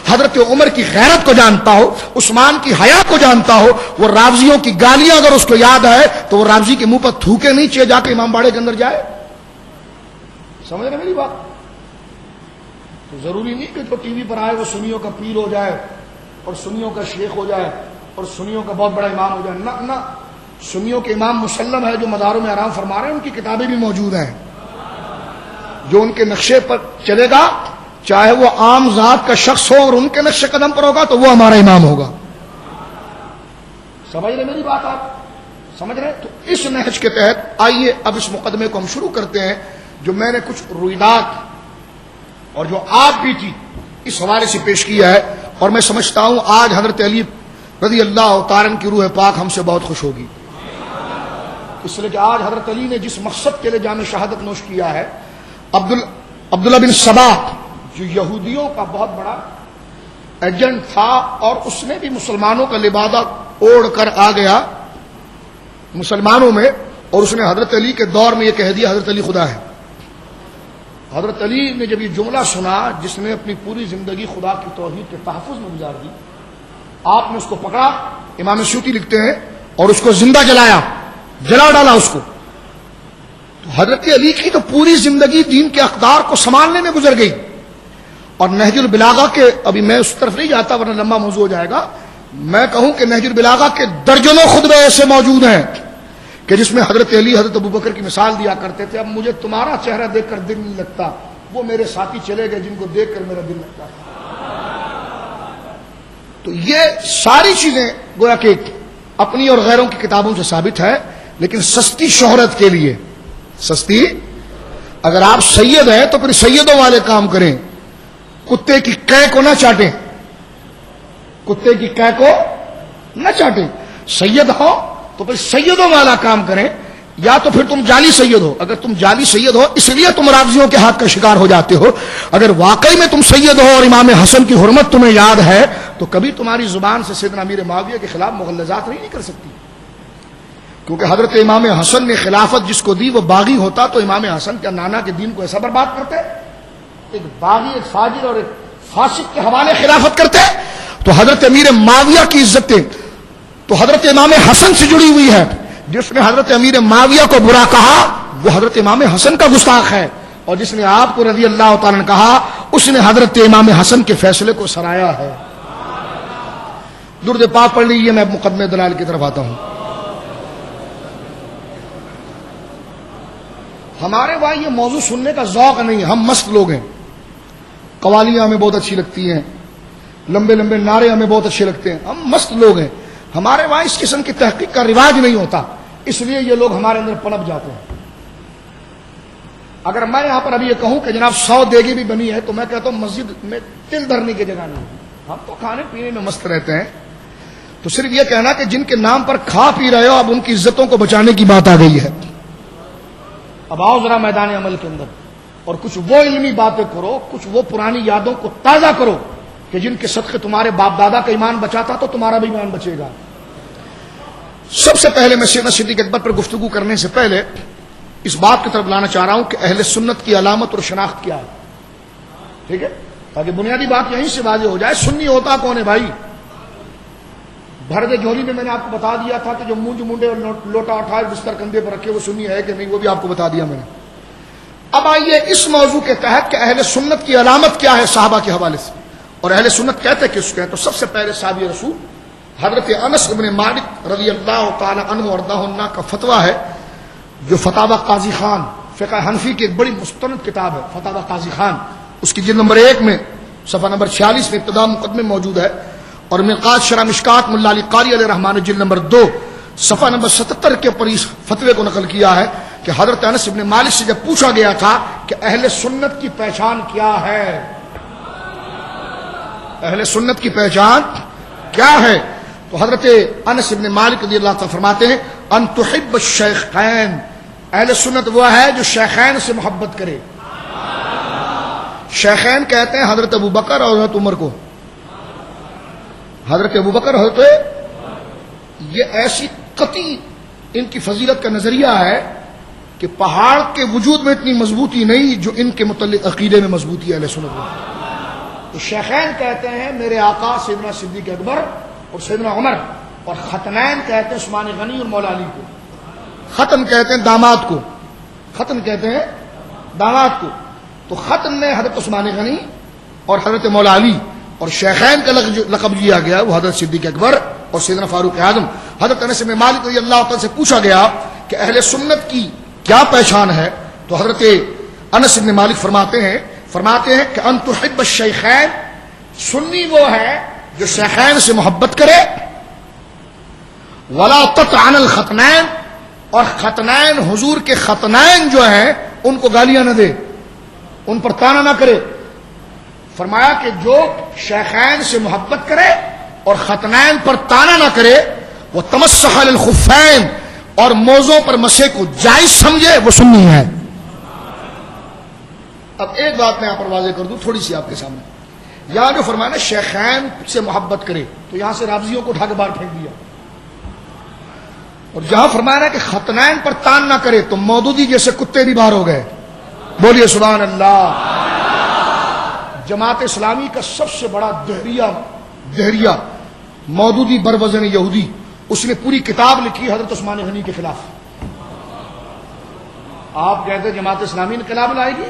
[SPEAKER 3] حضرت عمر کی غیرت کو جانتا ہو، عثمان کی حیا کو جانتا ہو، وہ رافضیوں کی گالیاں اگر اس کو یاد ہے تو وہ رافضی کے منہ پر تھوکے نہیں چاہیے جا کے امام باڑے کے اندر جائے. سمجھ رہے میری بات؟ ضروری نہیں کہ جو ٹی وی پر آئے وہ سنیوں کا پیر ہو جائے اور سنیوں کا شیخ ہو جائے اور سنیوں کا بہت بڑا امام ہو جائے. نہ، سنیوں کے امام مسلم ہے جو مزاروں میں آرام فرما رہے ہیں، ان کی کتابیں بھی موجود ہیں. جو ان کے نقشے پر چلے گا چاہے وہ عام ذات کا شخص ہو اور ان کے نقش قدم پر ہوگا تو وہ ہمارا امام ہوگا. سمجھ رہے میری بات؟ آپ سمجھ رہے؟ تو اس نہج کے تحت آئیے اب اس مقدمے کو ہم شروع کرتے ہیں جو میں نے کچھ رویدات اور جو آپ بھی تھی اس حوالے سے پیش کیا ہے. اور میں سمجھتا ہوں آج حضرت علی رضی اللہ تعالیٰ عنہ کی روح پاک ہم سے بہت خوش ہوگی، اس لیے کہ آج حضرت علی نے جس مقصد کے لیے جام شہادت نوش کیا ہے. عبداللہ بن سبا جو یہودیوں کا بہت بڑا ایجنٹ تھا اور اس نے بھی مسلمانوں کا لبادہ اوڑھ کر آ گیا مسلمانوں میں، اور اس نے حضرت علی کے دور میں یہ کہہ دیا حضرت علی خدا ہے. حضرت علی نے جب یہ جملہ سنا، جس نے اپنی پوری زندگی خدا کی توحید کے تحفظ میں گزار دی، آپ نے اس کو پکڑا، امام سیوطی لکھتے ہیں، اور اس کو زندہ جلا ڈالا اس کو. تو حضرت علی کی تو پوری زندگی دین کے اقدار کو سنبھالنے میں گزر گئی. اور نہج البلاغہ کے، ابھی میں اس طرف نہیں جاتا ورنہ لمبا موضوع ہو جائے گا، میں کہوں کہ نہج البلاغہ کے درجنوں خطبے ایسے موجود ہیں کہ جس میں حضرت علی حضرت ابوبکر کی مثال دیا کرتے تھے. اب مجھے تمہارا چہرہ دیکھ کر دل نہیں لگتا، وہ میرے ساتھی چلے گئے جن کو دیکھ کر میرا دل لگتا ہے. تو یہ ساری چیزیں گویا کہ اپنی اور غیروں کی کتابوں سے ثابت ہے، لیکن سستی شہرت کے لیے، سستی اگر آپ سید ہیں تو پھر سیدوں والے کام کریں، کتے کی قے کو نہ چاٹیں، کتے کی قے کو نہ چاٹیں. سید ہو تو پھر سیدوں والا کام کریں، یا تو پھر تم جعلی سید ہو. اگر تم جعلی سید ہو اس لیے تم رافضیوں کے ہاتھ کا شکار ہو جاتے ہو، اگر واقعی میں تم سید ہو اور امام حسن کی حرمت تمہیں یاد ہے تو کبھی تمہاری زبان سے سیدنا امیر معاویہ کے خلاف مغلظات نہیں کر سکتی، کیونکہ حضرت امام حسن نے خلافت جس کو دی وہ باغی ہوتا تو امام حسن کیا نانا کے دین کو ایسا برباد کرتے؟ ایک باغی، ایک فاجر اور ایک فاسق کے حوالے خلافت کرتے؟ تو حضرت امیر معاویہ کی عزتیں تو حضرت امام حسن سے جڑی ہوئی ہے. جس نے حضرت امیر معاویہ کو برا کہا وہ حضرت امام حسن کا گستاخ ہے، اور جس نے آپ کو رضی اللہ تعالیٰ نے کہا اس نے حضرت امام حسن کے فیصلے کو سرایا ہے. درود پاک پڑھ لیجیے، میں مقدمے دلائل کی طرف آتا ہوں. ہمارے وہاں یہ موضوع سننے کا ذوق نہیں ہے، ہم مست لوگ ہیں. قوالیاں ہمیں بہت اچھی لگتی ہیں، لمبے لمبے نعرے ہمیں بہت اچھے لگتے ہیں، ہم مست لوگ ہیں. ہمارے وہاں اس قسم کی تحقیق کا رواج نہیں ہوتا، اس لیے یہ لوگ ہمارے اندر پنپ جاتے ہیں. اگر میں یہاں پر ابھی یہ کہوں کہ جناب 100 دیگیں بھی بنی ہے تو میں کہتا ہوں مسجد میں تل دھرنے کی جگہ نہیں. ہم تو کھانے پینے میں مست رہتے ہیں. تو صرف یہ کہنا کہ جن کے نام پر کھا پی رہے ہو اب ان کی عزتوں کو بچانے کی بات آ گئی ہے. اب آؤ ذرا میدان عمل کے اندر اور کچھ وہ علمی باتیں کرو، کچھ وہ پرانی یادوں کو تازہ کرو کہ جن کے صدقے تمہارے باپ دادا کا ایمان بچا تھا تو تمہارا بھی ایمان بچے گا. سب سے پہلے میں سیدنا صدیق اکبر پر گفتگو کرنے سے پہلے اس بات کی طرف لانا چاہ رہا ہوں کہ اہل سنت کی علامت اور شناخت کیا ہے. ٹھیک ہے، تاکہ بنیادی بات یہیں سے واضح ہو جائے. سنی ہوتا کون ہے بھائی؟ بھر دے جھولی میں نے آپ کو بتا دیا تھا کہ جو مونج مونڈے اور لوٹا اٹھائے بستر کندھے پر رکھے وہ سنی ہے کہ نہیں، وہ بھی آپ کو بتا دیا میں نے. اب آئیے اس موضوع کے تحت کہ اہل سنت کی علامت کیا ہے صحابہ کے حوالے سے، اور اہل سنت کہتے کس کو ہیں. تو سب سے پہلے صحابی رسول حضرت انس بن مالک رضی اللہ تعالی عنہ وارضاہ عنہ کا فتویٰ ہے جو فتاوی قاضی خان، فقہ حنفی کی ایک بڑی مستند کتاب ہے فتاوی قاضی خان. اس کی جلد نمبر 1 میں صفحہ نمبر 46 میں ابتدا مقدمے موجود ہے، اور مرقات شرح مشکات ملا علی قاری علیہ رحمان جلد نمبر 2 صفحہ نمبر 77 کے اوپر اس فتوے کو نقل کیا ہے کہ حضرت انس بن مالک سے جب پوچھا گیا تھا کہ اہل سنت کی پہچان کیا ہے، اہل سنت کی پہچان کیا ہے، تو حضرت انس بن مالک رضی اللہ تعالیٰ فرماتے ہیں ان تحب الشیخین، اہل سنت وہ ہے جو شیخین سے محبت کرے. شیخین کہتے ہیں حضرت ابو بکر اور حضرت عمر کو. حضرت ابو بکر حضرت، یہ ایسی قطعی ان کی فضیلت کا نظریہ ہے کہ پہاڑ کے وجود میں اتنی مضبوطی نہیں جو ان کے متعلق عقیدے میں مضبوطی ہے اہل سنت میں. تو شیخین کہتے ہیں میرے آقا سیدنا صدیق اکبر اور سیدنا عمر، اور ختنین کہتے ہیں عثمان غنی اور مولا علی کو. ختن کہتے ہیں داماد کو، ختن کہتے ہیں داماد کو. تو ختن میں حضرت عثمان غنی اور حضرت مولا علی، اور شیخین کا لقب لیا گیا وہ حضرت صدیق اکبر اور سیدنا فاروق اعظم. حضرت انس بن مالک رضی اللہ تعالیٰ سے پوچھا گیا کہ اہل سنت کی کیا پہچان ہے، تو حضرت انس بن مالک فرماتے ہیں کہ ان تحب الشیخین، سنی وہ ہے جو شیخین سے محبت کرے، ولا تطعن الختنین، اور ختنین حضور کے ختنین جو ہیں ان کو گالیاں نہ دے، ان پر تانا نہ کرے. فرمایا کہ جو شیخین سے محبت کرے اور ختنین پر تانا نہ کرے، وہ تمسح للخفین، اور موزوں پر مسے کو جائز سمجھے، وہ سنی ہے. اب ایک بات میں یہاں پر واضح کر دوں تھوڑی سی آپ کے سامنے. یہاں جو فرمایا نا شیخین سے محبت کرے، تو یہاں سے رافضیوں کو اٹھا کے باہر پھینک دیا. اور جہاں فرمایا نا کہ ختنین پر تان نہ کرے، تو مودودی جیسے کتے بھی باہر ہو گئے. بولیے سبحان اللہ. جماعت اسلامی کا سب سے بڑا دہریہ مودودی بروزن یہودی، اس نے پوری کتاب لکھی حضرت عثمان غنی کے خلاف. آپ کہتے ہیں جماعت اسلامی انقلاب لائے گی،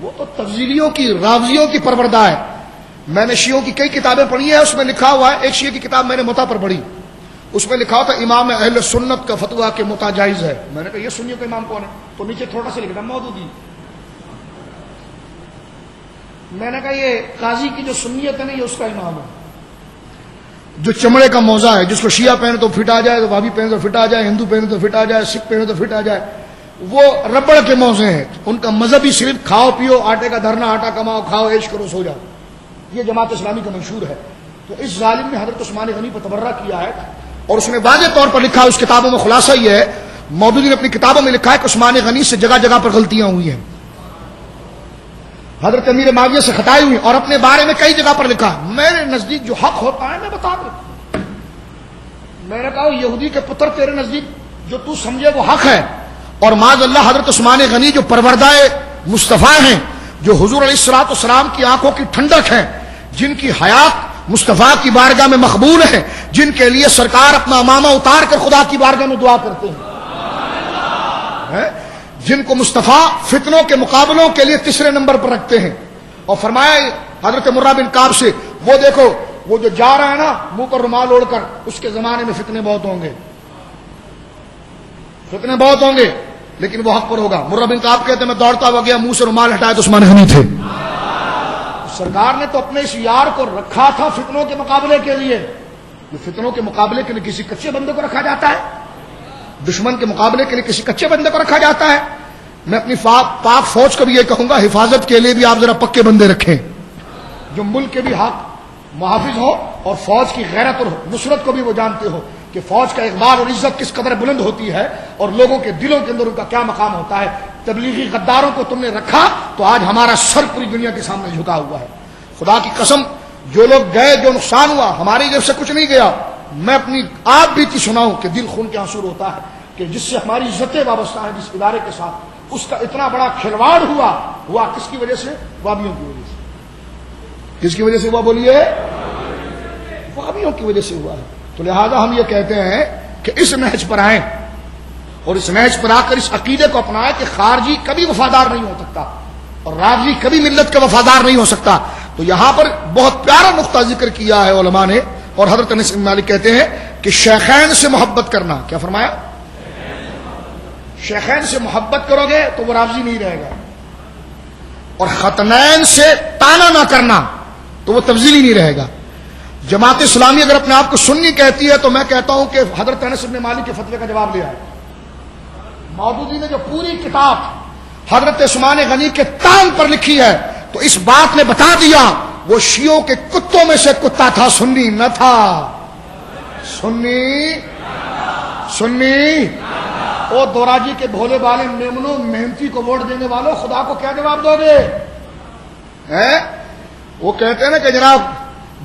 [SPEAKER 3] وہ تو تفضیلیوں کی، رافضیوں کی پروردہ ہے. میں نے شیعوں کی کئی کتابیں پڑھی ہیں، اس میں لکھا ہوا ہے، ایک شیعہ کی کتاب میں نے متا پر پڑھی، اس میں لکھا تھا امام اہل سنت کا فتویٰ کہ متا جائز ہے. میں نے کہا یہ سنیوں کا امام کون ہے؟ تو نیچے تھوڑا سا لکھا مودودی. میں نے کہا یہ قاضی کی جو سنیت ہے نا یہ اس کا امام ہے. جو چمڑے کا موزہ ہے، جس کو شیعہ پہنے تو فٹ آ جائے، تو بھابی پہنے تو فٹ آ جائے، ہندو پہنے تو فٹ آ جائے، سکھ پہنے تو فٹ آ جائے، وہ ربڑ کے موزے ہیں، ان کا مذہب ہی صرف کھاؤ پیو، آٹے کا دھرنا، آٹا کماؤ، کھاؤ، عیش کرو، سو جاؤ. یہ جماعت اسلامی کا منشور ہے. تو اس ظالم نے حضرت عثمان غنی پر تبرہ کیا ہے، اور اس نے واضح طور پر لکھا ہے، اس کتابوں میں خلاصہ یہ ہے، مودودی نے اپنی کتابوں میں لکھا ہے کہ عثمان غنی سے جگہ جگہ پر غلطیاں ہوئی ہیں، حضرت امیر معاویہ سے خطائیں ہوئی، اور اپنے بارے میں کئی جگہ پر لکھا. میرے نزدیک جو حق ہوتا ہے میں بتا دوں. میں نے کہا یہودی کے پتر، تیرے نزدیک جو تو سمجھے وہ حق ہے، اور معاذ اللہ حضرت عثمان غنی جو پروردہ مصطفیٰ ہیں، جو حضور علیہ الصلوۃ والسلام کی آنکھوں کی ٹھنڈک ہیں، جن کی حیات مصطفیٰ کی بارگاہ میں مقبول ہے، جن کے لیے سرکار اپنا امامہ اتار کر خدا کی بارگاہ میں دعا کرتے ہیں، جن کو مصطفیٰ فتنوں کے مقابلوں کے لیے تیسرے نمبر پر رکھتے ہیں. اور فرمایا حضرت مرہ بن کعب سے، وہ دیکھو وہ جو جا رہا ہے نا منہ پر رومال اوڑھ کر، اس کے زمانے میں فتنے بہت ہوں گے، فتنے بہت ہوں گے، لیکن وہ حق پر ہوگا. مرہ بن کعب کہتے ہیں میں دوڑتا ہوا گیا، منہ سے رومال ہٹایا تو عثمان غنی تھے. سرکار نے تو اپنے اس یار کو رکھا تھا فتنوں کے مقابلے کے لیے. یہ فتنوں کے مقابلے کے لیے کسی کچے بندے کو رکھا جاتا ہے؟ دشمن کے مقابلے کے لیے کسی کچے بندے کو رکھا جاتا ہے؟ میں اپنی پاک فوج کو بھی یہ کہوں گا، حفاظت کے لیے بھی آپ ذرا پکے بندے رکھیں، جو ملک کے بھی حق محافظ ہو، اور فوج کی غیرت اور نصرت کو بھی وہ جانتے ہو کہ فوج کا اقبال اور عزت کس قدر بلند ہوتی ہے، اور لوگوں کے دلوں کے اندر ان کا کیا مقام ہوتا ہے. تبلیغی غداروں کو تم نے رکھا تو آج ہمارا سر پوری دنیا کے سامنے جھکا ہوا ہے. خدا کی قسم، جو لوگ گئے، جو نقصان ہوا، ہماری جیب سے کچھ نہیں گیا. میں اپنی آپ بیتی سناؤں کہ دل خون کے آنسو ہوتا ہے کہ جس سے ہماری عزتیں وابستہ ہیں، جس ادارے کے ساتھ، اس کا اتنا بڑا کھلواڑ ہوا کس کی وجہ سے؟ وابیوں کی وجہ سے. کس کی وجہ سے ہوا بولیے؟ وابیوں کی وجہ سے ہوا ہے. تو لہذا ہم یہ کہتے ہیں کہ اس نہج پر آئیں، اور اس نہج پر آ کر اس عقیدے کو اپنائیں کہ خارجی کبھی وفادار نہیں ہو سکتا، اور رافضی کبھی ملت کا وفادار نہیں ہو سکتا. تو یہاں پر بہت پیارا نقطہ ذکر کیا ہے علماء نے، اور حضرت انس بن مالک کہتے ہیں کہ شیخین سے محبت کرنا. کیا فرمایا؟ شیخین سے محبت کرو گے تو وہ رافضی نہیں رہے گا، اور ختنین سے تانا نہ کرنا تو وہ تفضیلی نہیں رہے گا. جماعت اسلامی اگر اپنے آپ کو سنی کہتی ہے تو میں کہتا ہوں کہ حضرت انس بن مالک کے فتوے کا جواب لیا ہے. مودودی نے جو پوری کتاب حضرت عثمان غنی کے تان پر لکھی ہے، تو اس بات نے بتا دیا وہ شیعوں کے کتوں میں سے کتا تھا، سنی نہ تھا. سنی او دوراجی کے بھولے والے میمنوں، محنتی کو ووٹ دینے والوں، خدا کو کیا جواب دو گے؟ وہ کہتے ہیں نا کہ جناب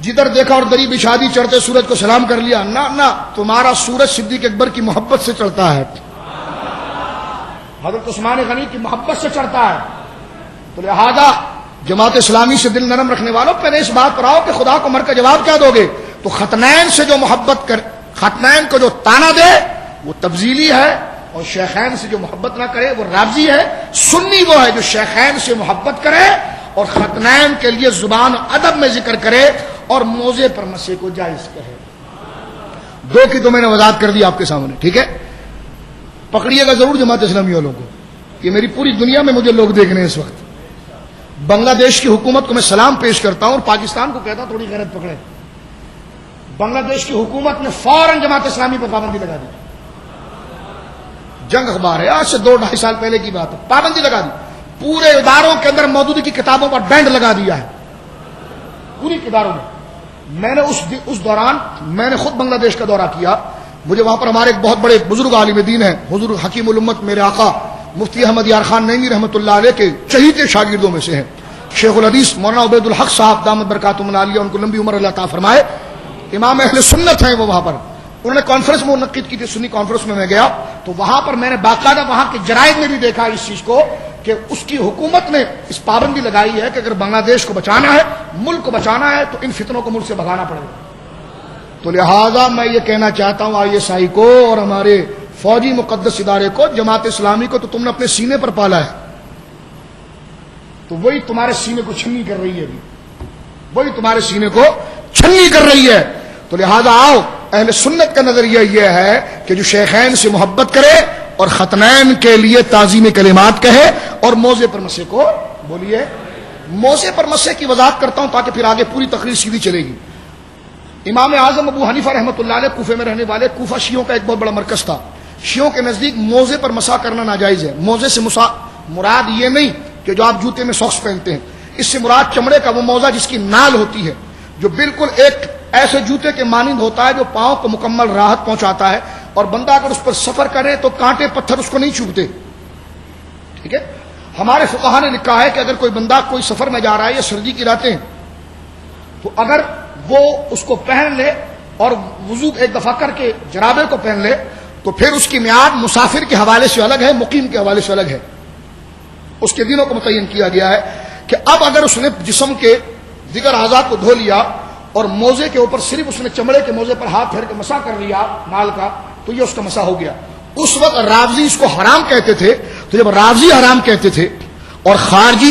[SPEAKER 3] جدھر دیکھا اور دری بچھادی چڑھتے سورج کو سلام کر لیا. نہ تمہارا سورج صدیق اکبر کی محبت سے چڑھتا ہے، حضرت عثمان غنی کی محبت سے چڑھتا ہے. تو لہذا جماعت اسلامی سے دل نرم رکھنے والوں، پہلے اس بات پر آؤ کہ خدا کو مر کا جواب کیا دو گے؟ تو ختنین سے جو محبت کر، ختنین کو جو تانا دے وہ تبذیلی ہے، اور شیخین سے جو محبت نہ کرے وہ رافضی ہے. سنی وہ ہے جو شیخین سے محبت کرے اور ختنین کے لیے زبان ادب میں ذکر کرے اور موزے پر مسے کو جائز کہے. دو کی تو میں نے وضاحت کر دی آپ کے سامنے، ٹھیک ہے؟ پکڑیے گا ضرور جماعت اسلامی والوں کو. یہ میری پوری دنیا میں مجھے لوگ دیکھ رہے ہیں اس وقت. بنگلہ دیش کی حکومت کو میں سلام پیش کرتا ہوں، اور پاکستان کو کہتا ہوں تھوڑی غیرت پکڑے. بنگلہ دیش کی حکومت نے فوراً جماعت اسلامی پر پابندی لگا دی. جنگ اخبار ہے، آج سے 2-2.5 سال پہلے کی بات ہے، پابندی لگا دی. پورے اداروں کے اندر مودودی کی کتابوں پر بینڈ لگا دیا ہے، پوری اداروں میں. میں نے اس دوران میں نے خود بنگلہ دیش کا دورہ کیا. مجھے وہاں پر ہمارے ایک بہت بڑے بزرگ عالم دین ہیں، حضور حکیم الامت میرے آقا مفتی احمد یار خان نعیمی رحمۃ اللہ علیہ کے چہیتے شاگردوں میں سے ہیں، شیخ الحدیث مولانا عبید الحق صاحب دامت برکاتہم العالیہ، ان کو لمبی عمر اللہ تعالیٰ فرمائے. امام اہل سنت ہیں وہ. وہاں پر انہوں نے کانفرنس میں منعقد کی تھی، سنی کانفرنس میں گیا تو وہاں پر میں نے باقاعدہ وہاں کے جرائد میں بھی دیکھا اس چیز کو کہ اس کی حکومت نے اس پابندی لگائی ہے کہ اگر بنگلہ دیش کو بچانا ہے، ملک کو بچانا ہے، تو ان فتنوں کو ملک سے بھگانا پڑے گا. تو لہذا میں یہ کہنا چاہتا ہوں آئی ایس آئی کو اور ہمارے فوجی مقدس ادارے کو، جماعت اسلامی کو تو تم نے اپنے سینے پر پالا ہے، تو وہی تمہارے سینے کو چھنی کر رہی ہے، ابھی وہی تمہارے سینے کو چھنی کر رہی ہے. تو لہذا آؤ، اہل سنت کا نظریہ یہ ہے کہ جو شیخین سے محبت کرے اور ختنین کے لیے تعظیم کلمات کہے اور موزے پر مسے کو بولیے. موزے پر مسے کی وضاحت کرتا ہوں تاکہ پھر آگے پوری تقریر سیدھی چلے گی. امام اعظم ابو حنیفہ رحمۃ اللہ علیہ کوفے میں رہنے والے، کوفہ شیعوں کا ایک بہت بڑا مرکز تھا. شیعوں کے نزدیک موزے پر مسح کرنا ناجائز ہے. موزے سے مراد یہ نہیں کہ جو آپ جوتے میں ساکس پہنتے ہیں، اس سے مراد چمڑے کا وہ موزہ جس کی نال ہوتی ہے، جو بالکل ایک ایسے جوتے کے مانند ہوتا ہے جو پاؤں کو مکمل راحت پہنچاتا ہے، اور بندہ اگر اس پر سفر کرے تو کانٹے پتھر اس کو نہیں چبھتے. ٹھیک ہے. ہمارے فقہا نے لکھا ہے کہ اگر کوئی بندہ کوئی سفر میں جا رہا ہے یا سردی کی راتیں ہیں، تو اگر وہ اس کو پہن لے اور وضو ایک دفعہ کر کے جرابے کو پہن لے تو پھر اس کی میعاد مسافر کے حوالے سے الگ ہے، مقیم کے حوالے سے الگ ہے. اس کے دنوں کو متعین کیا گیا ہے کہ اب اگر اس نے جسم کے دیگر اعضاء کو دھو لیا اور موزے کے اوپر صرف اس نے چمڑے کے موزے پر ہاتھ پھیر کے مسح کر لیا نال کا، تو یہ اس کا مسح ہو گیا. اس وقت رافضی اس کو حرام کہتے تھے. تو جب رافضی حرام کہتے تھے اور خارجی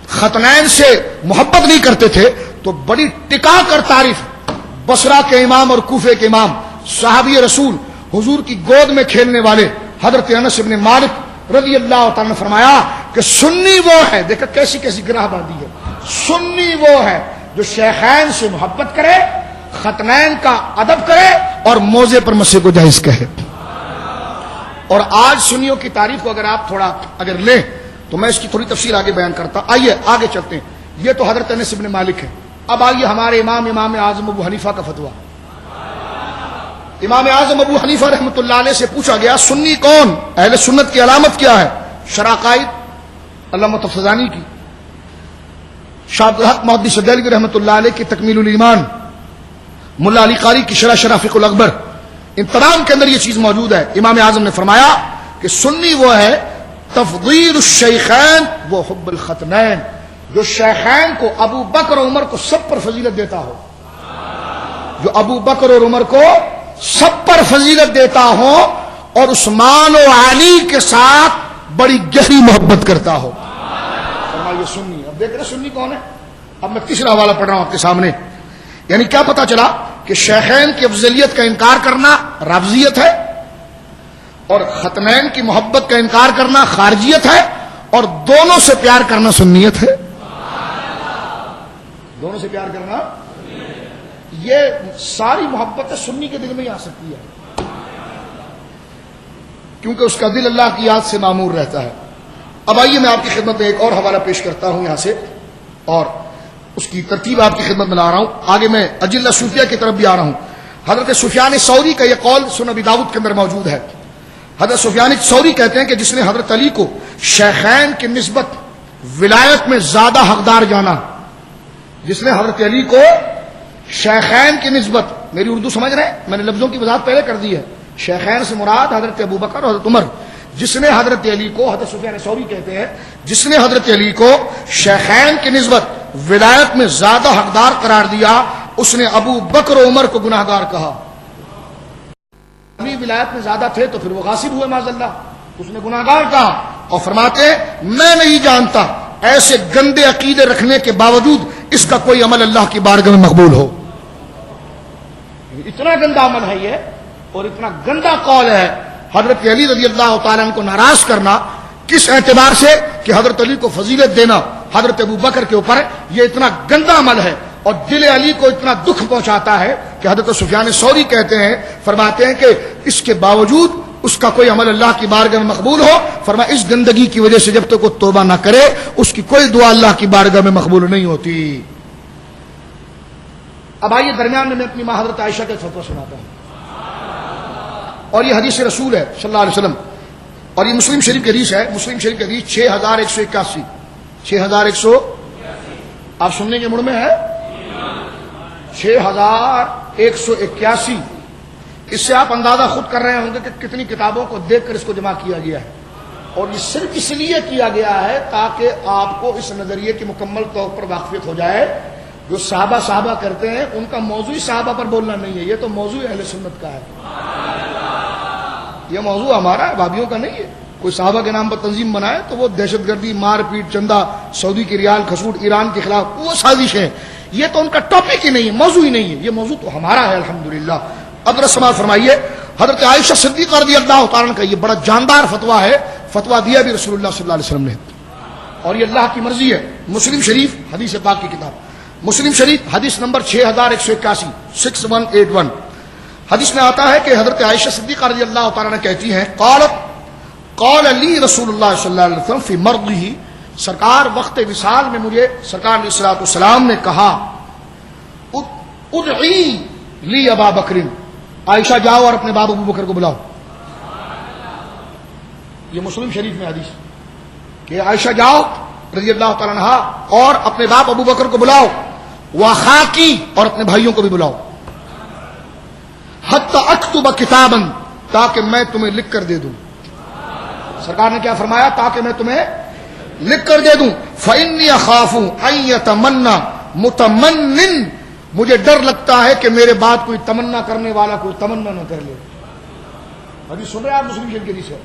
[SPEAKER 3] ختنین سے محبت نہیں کرتے تھے تو بڑی ٹکا کر تعریف بصرہ کے امام اور کوفے کے امام صحابی رسول حضور کی گود میں کھیلنے والے حضرت انس بن مالک رضی اللہ تعالیٰ نے فرمایا کہ سنی وہ ہے، دیکھا کیسی کیسی گراہ باندھی ہے، سنی وہ ہے جو شیخین سے محبت کرے، ختنین کا ادب کرے اور موزے پر مسح کو جائز کہے. اور آج سنیوں کی تعریف کو اگر آپ تھوڑا لیں تو میں اس کی تھوڑی تفصیل آگے بیان کرتا. آئیے آگے چلتے ہیں. یہ تو حضرت انس بن مالک ہے. اب آئیے ہمارے امام اعظم ابو حنیفہ کا فتویٰ. امام اعظم ابو حنیفہ رحمۃ اللہ علیہ سے پوچھا گیا سنی کون، اہل سنت کی علامت کیا ہے؟ شرائع علامہ تفزانی کی، شاہ عبدالحق محدث دہلوی رحمۃ اللہ علیہ کی تکمیل الایمان، ملا علی قاری کی شرح فقہ الاکبر، ان تمام کے اندر یہ چیز موجود ہے. امام اعظم نے فرمایا کہ سنی وہ ہے تفضیل الشیخین و حب الختنین، جو شیخین کو ابو بکر اور عمر کو سب پر فضیلت دیتا ہو، جو ابو بکر اور عمر کو سب پر فضیلت دیتا ہو اور عثمان و علی کے ساتھ بڑی گہری محبت کرتا ہو. فرمایا یہ سنی. اب دیکھ رہے سنی کون ہے؟ اب میں تیسرا حوالہ پڑھ رہا ہوں آپ کے سامنے. یعنی کیا پتا چلا کہ شیخین کی افضلیت کا انکار کرنا رافضیت ہے اور ختنین کی محبت کا انکار کرنا خارجیت ہے اور دونوں سے پیار کرنا سنیت ہے. دونوں سے پیار کرنا، یہ ساری محبت سنی کے دل میں ہی آ سکتی ہے کیونکہ اس کا دل اللہ کی یاد سے معمور رہتا ہے. اب آئیے میں آپ کی خدمت میں ایک اور حوالہ پیش کرتا ہوں یہاں سے، اور اس کی ترتیب آپ کی خدمت میں لا رہا ہوں. آگے میں اجلہ صوفیہ کی طرف بھی آ رہا ہوں. حضرت سفیان ثوری کا یہ قول سنن ابی داؤد کے اندر موجود ہے. حضرت سفیان ثوری کہتے ہیں کہ جس نے حضرت علی کو شیخین کی نسبت ولایت میں زیادہ حقدار جانا، جس نے حضرت علی کو شیخین کی نسبت، میری اردو سمجھ رہے ہیں، میں نے لفظوں کی وضاحت پہلے کر دی ہے، شیخین سے مراد حضرت ابو بکر اور حضرت عمر، جس نے حضرت علی کو، حضرت سفیان ثوری کہتے ہیں جس نے حضرت علی کو شیخین کی نسبت ولایت میں زیادہ حقدار قرار دیا، اس نے ابو بکر و عمر کو گناہ گار کہا. علی ولایت میں زیادہ تھے تو پھر وہ غاصب ہوئے معاذ اللہ، اس نے گناہ گار کہا. اور فرماتے ہیں میں نہیں جانتا ایسے گندے عقیدے رکھنے کے باوجود اس کا کوئی عمل اللہ کی بارگاہ میں مقبول ہو. اتنا گندا عمل ہے یہ اور اتنا گندا قول ہے. حضرت علی رضی اللہ تعالیٰ عنہ کو ناراض کرنا کس اعتبار سے کہ حضرت علی کو فضیلت دینا حضرت ابو بکر کے اوپر، یہ اتنا گندا عمل ہے اور دل علی کو اتنا دکھ پہنچاتا ہے کہ حضرت سفیان ثوری کہتے ہیں، فرماتے ہیں کہ اس کے باوجود اس کا کوئی عمل اللہ کی بارگاہ میں مقبول ہو. فرمایا اس گندگی کی وجہ سے جب تک وہ توبہ نہ کرے اس کی کوئی دعا اللہ کی بارگاہ میں مقبول نہیں ہوتی. اب آئیے درمیان میں اپنی ماں حضرت عائشہ کا فتویٰ سناتا ہوں، اور یہ حدیث رسول ہے صلی اللہ علیہ وسلم، اور یہ مسلم شریف کی حدیث ہے. مسلم شریف کی حدیث 6181، 6100 آپ سننے کے موڈ میں ہے 6181. اس سے آپ اندازہ خود کر رہے ہوں گے کہ کتنی کتابوں کو دیکھ کر اس کو جمع کیا گیا ہے. اور یہ صرف اس لیے کیا گیا ہے تاکہ آپ کو اس نظریے کی مکمل طور پر واقفیت ہو جائے جو صحابہ کرتے ہیں ان کا موضوع صحابہ پر بولنا نہیں ہے، یہ تو موضوع اہل سنت کا ہے. یہ موضوع ہمارا ہے، بھابھیوں کا نہیں ہے. کوئی صحابہ کے نام پر تنظیم بنائے تو وہ دہشت گردی، مار پیٹ، چندہ، سعودی کی ریال کھسوٹ، ایران کے خلاف وہ سازش ہے. یہ تو ان کا ٹاپک ہی نہیں ہے، موضوع ہی نہیں ہے. یہ موضوع تو ہمارا ہے الحمدللہ. اب رسمات فرمائیے حضرت عائشہ صدیقہ رضی اللہ تعالیٰ کا یہ بڑا جاندار فتویٰ ہے. فتویٰ دیا بھی رسول اللہ صلی اللہ علیہ وسلم نے اور یہ اللہ کی مرضی ہے. مسلم شریف حدیث پاک کی کتاب، مسلم شریف حدیث نمبر 6181، 6181. حدیث میں آتا ہے کہ حضرت عائشہ صدیقہ رضی اللہ تعالیٰ نے کہتی ہیں قال لی رسول اللہ صلی اللہ علیہ وسلم فی مرضہ، سرکار وقت وصال میں مجھے سرکار علیہ الصلوۃ والسلام نے کہا ادعی لی ابا بکر، عائشہ جاؤ اور اپنے باپ ابو بکر کو بلاؤ. یہ مسلم شریف میں حدیث کہ عائشہ جاؤ رضی اللہ تعالیٰ عنہا اور اپنے باپ ابو بکر کو بلاؤ، وخاکی اور اپنے بھائیوں کو بھی بلاؤ، حتی اکتب کتابا، تاکہ میں تمہیں لکھ کر دے دوں. سرکار نے کیا فرمایا؟ تاکہ میں تمہیں لکھ کر دے دوں. فإنی اخاف ان یتمنی متمن، مجھے ڈر لگتا ہے کہ میرے بعد کوئی تمنا کرنے والا کوئی تمنا نہ کر لے. ابھی سن رہے آپ مسلم شریف کے حدیث ہے.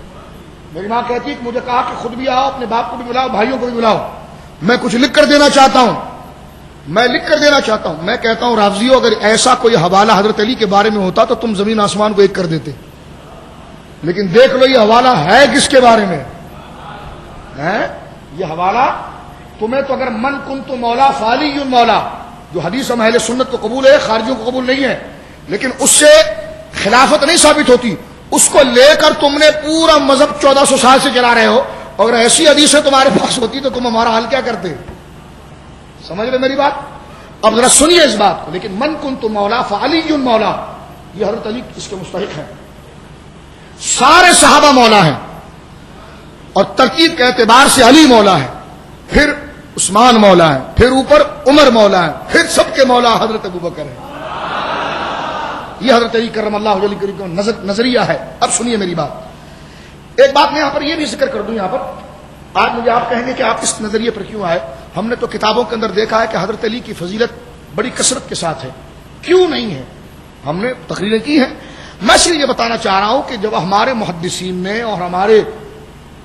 [SPEAKER 3] میری ماں کہتی ہے کہ مجھے کہا کہ خود بھی آؤ، اپنے باپ کو بھی بلاؤ، بھائیوں کو بھی بلاؤ، میں کچھ لکھ کر دینا چاہتا ہوں، میں لکھ کر دینا چاہتا ہوں. میں کہتا ہوں رافضیو، اگر ایسا کوئی حوالہ حضرت علی کے بارے میں ہوتا تو تم زمین آسمان کو ایک کر دیتے. لیکن دیکھ لو یہ حوالہ ہے کس کے بارے میں ہے؟ یہ حوالہ تمہیں تو اگر من کنت مولا فعلی مولا، جو حدیث ہم اہل سنت کو قبول ہے، خارجیوں کو قبول نہیں ہے، لیکن اس سے خلافت نہیں ثابت ہوتی. اس کو لے کر تم نے پورا مذہب 1400 سال سے چلا رہے ہو. اگر ایسی حدیثیں تمہارے پاس ہوتی تو تم ہمارا حل کیا کرتے؟ سمجھ رہے میری بات؟ اب ذرا سنیے اس بات کو. لیکن من کنت مولا فعلی مولا، یہ حضرت علی اس کے مستحق ہیں. سارے صحابہ مولا ہیں، اور ترتیب کے اعتبار سے علی مولا ہے، پھر عثمان مولا ہے، پھر اوپر عمر مولا ہے، پھر سب کے مولا حضرت ابو بکر ہے. یہ حضرت علی کرم اللہ وجہ کا نظریہ ہے. اب سنیے میری بات. ایک بات میں یہاں پر یہ بھی ذکر کر دوں. یہاں پر آج مجھے آپ کہیں گے کہ آپ اس نظریے پر کیوں آئے؟ ہم نے تو کتابوں کے اندر دیکھا ہے کہ حضرت علی کی فضیلت بڑی کثرت کے ساتھ ہے. کیوں نہیں ہے؟ ہم نے تقریریں کی ہیں. میں صرف یہ بتانا چاہ رہا ہوں کہ جب ہمارے محدثین نے اور ہمارے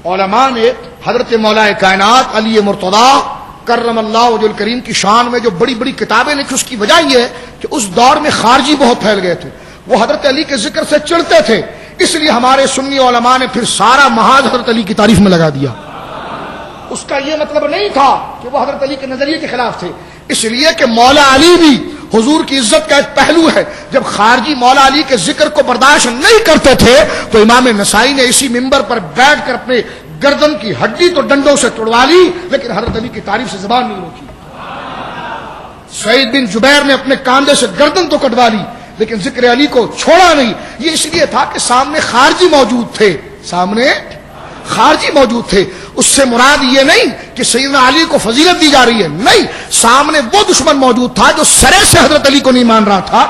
[SPEAKER 3] علماء نے حضرت مولا کائنات علی مرتضیٰ کرم اللہ وجہ الکریم کی شان میں جو بڑی بڑی کتابیں لکھی، اس کی وجہ یہ ہے کہ اس دور میں خارجی بہت پھیل گئے تھے. وہ حضرت علی کے ذکر سے چڑھتے تھے، اس لیے ہمارے سنی علماء نے پھر سارا محاذ حضرت علی کی تعریف میں لگا دیا. اس کا یہ مطلب نہیں تھا کہ وہ حضرت علی کے نظریے کے خلاف تھے، اس لیے کہ مولا علی بھی حضور کی عزت کا ایک پہلو ہے. جب خارجی مولا علی کے ذکر کو برداشت نہیں کرتے تھے تو امام نسائی نے اسی ممبر پر بیٹھ کر اپنے گردن کی ہڈی تو ڈنڈوں سے توڑوا لی، لیکن حضرت علی کی تعریف سے زبان نہیں روکی. سعید بن جبیر نے اپنے کاندھے سے گردن تو کٹوا لی، لیکن ذکر علی کو چھوڑا نہیں. یہ اس لیے تھا کہ سامنے خارجی موجود تھے، سامنے خارجی موجود تھے. اس سے مراد یہ نہیں کہ سیدنا علی کو فضیلت دی جا رہی ہے، نہیں، سامنے وہ دشمن موجود تھا جو سرے سے حضرت علی کو نہیں مان رہا تھا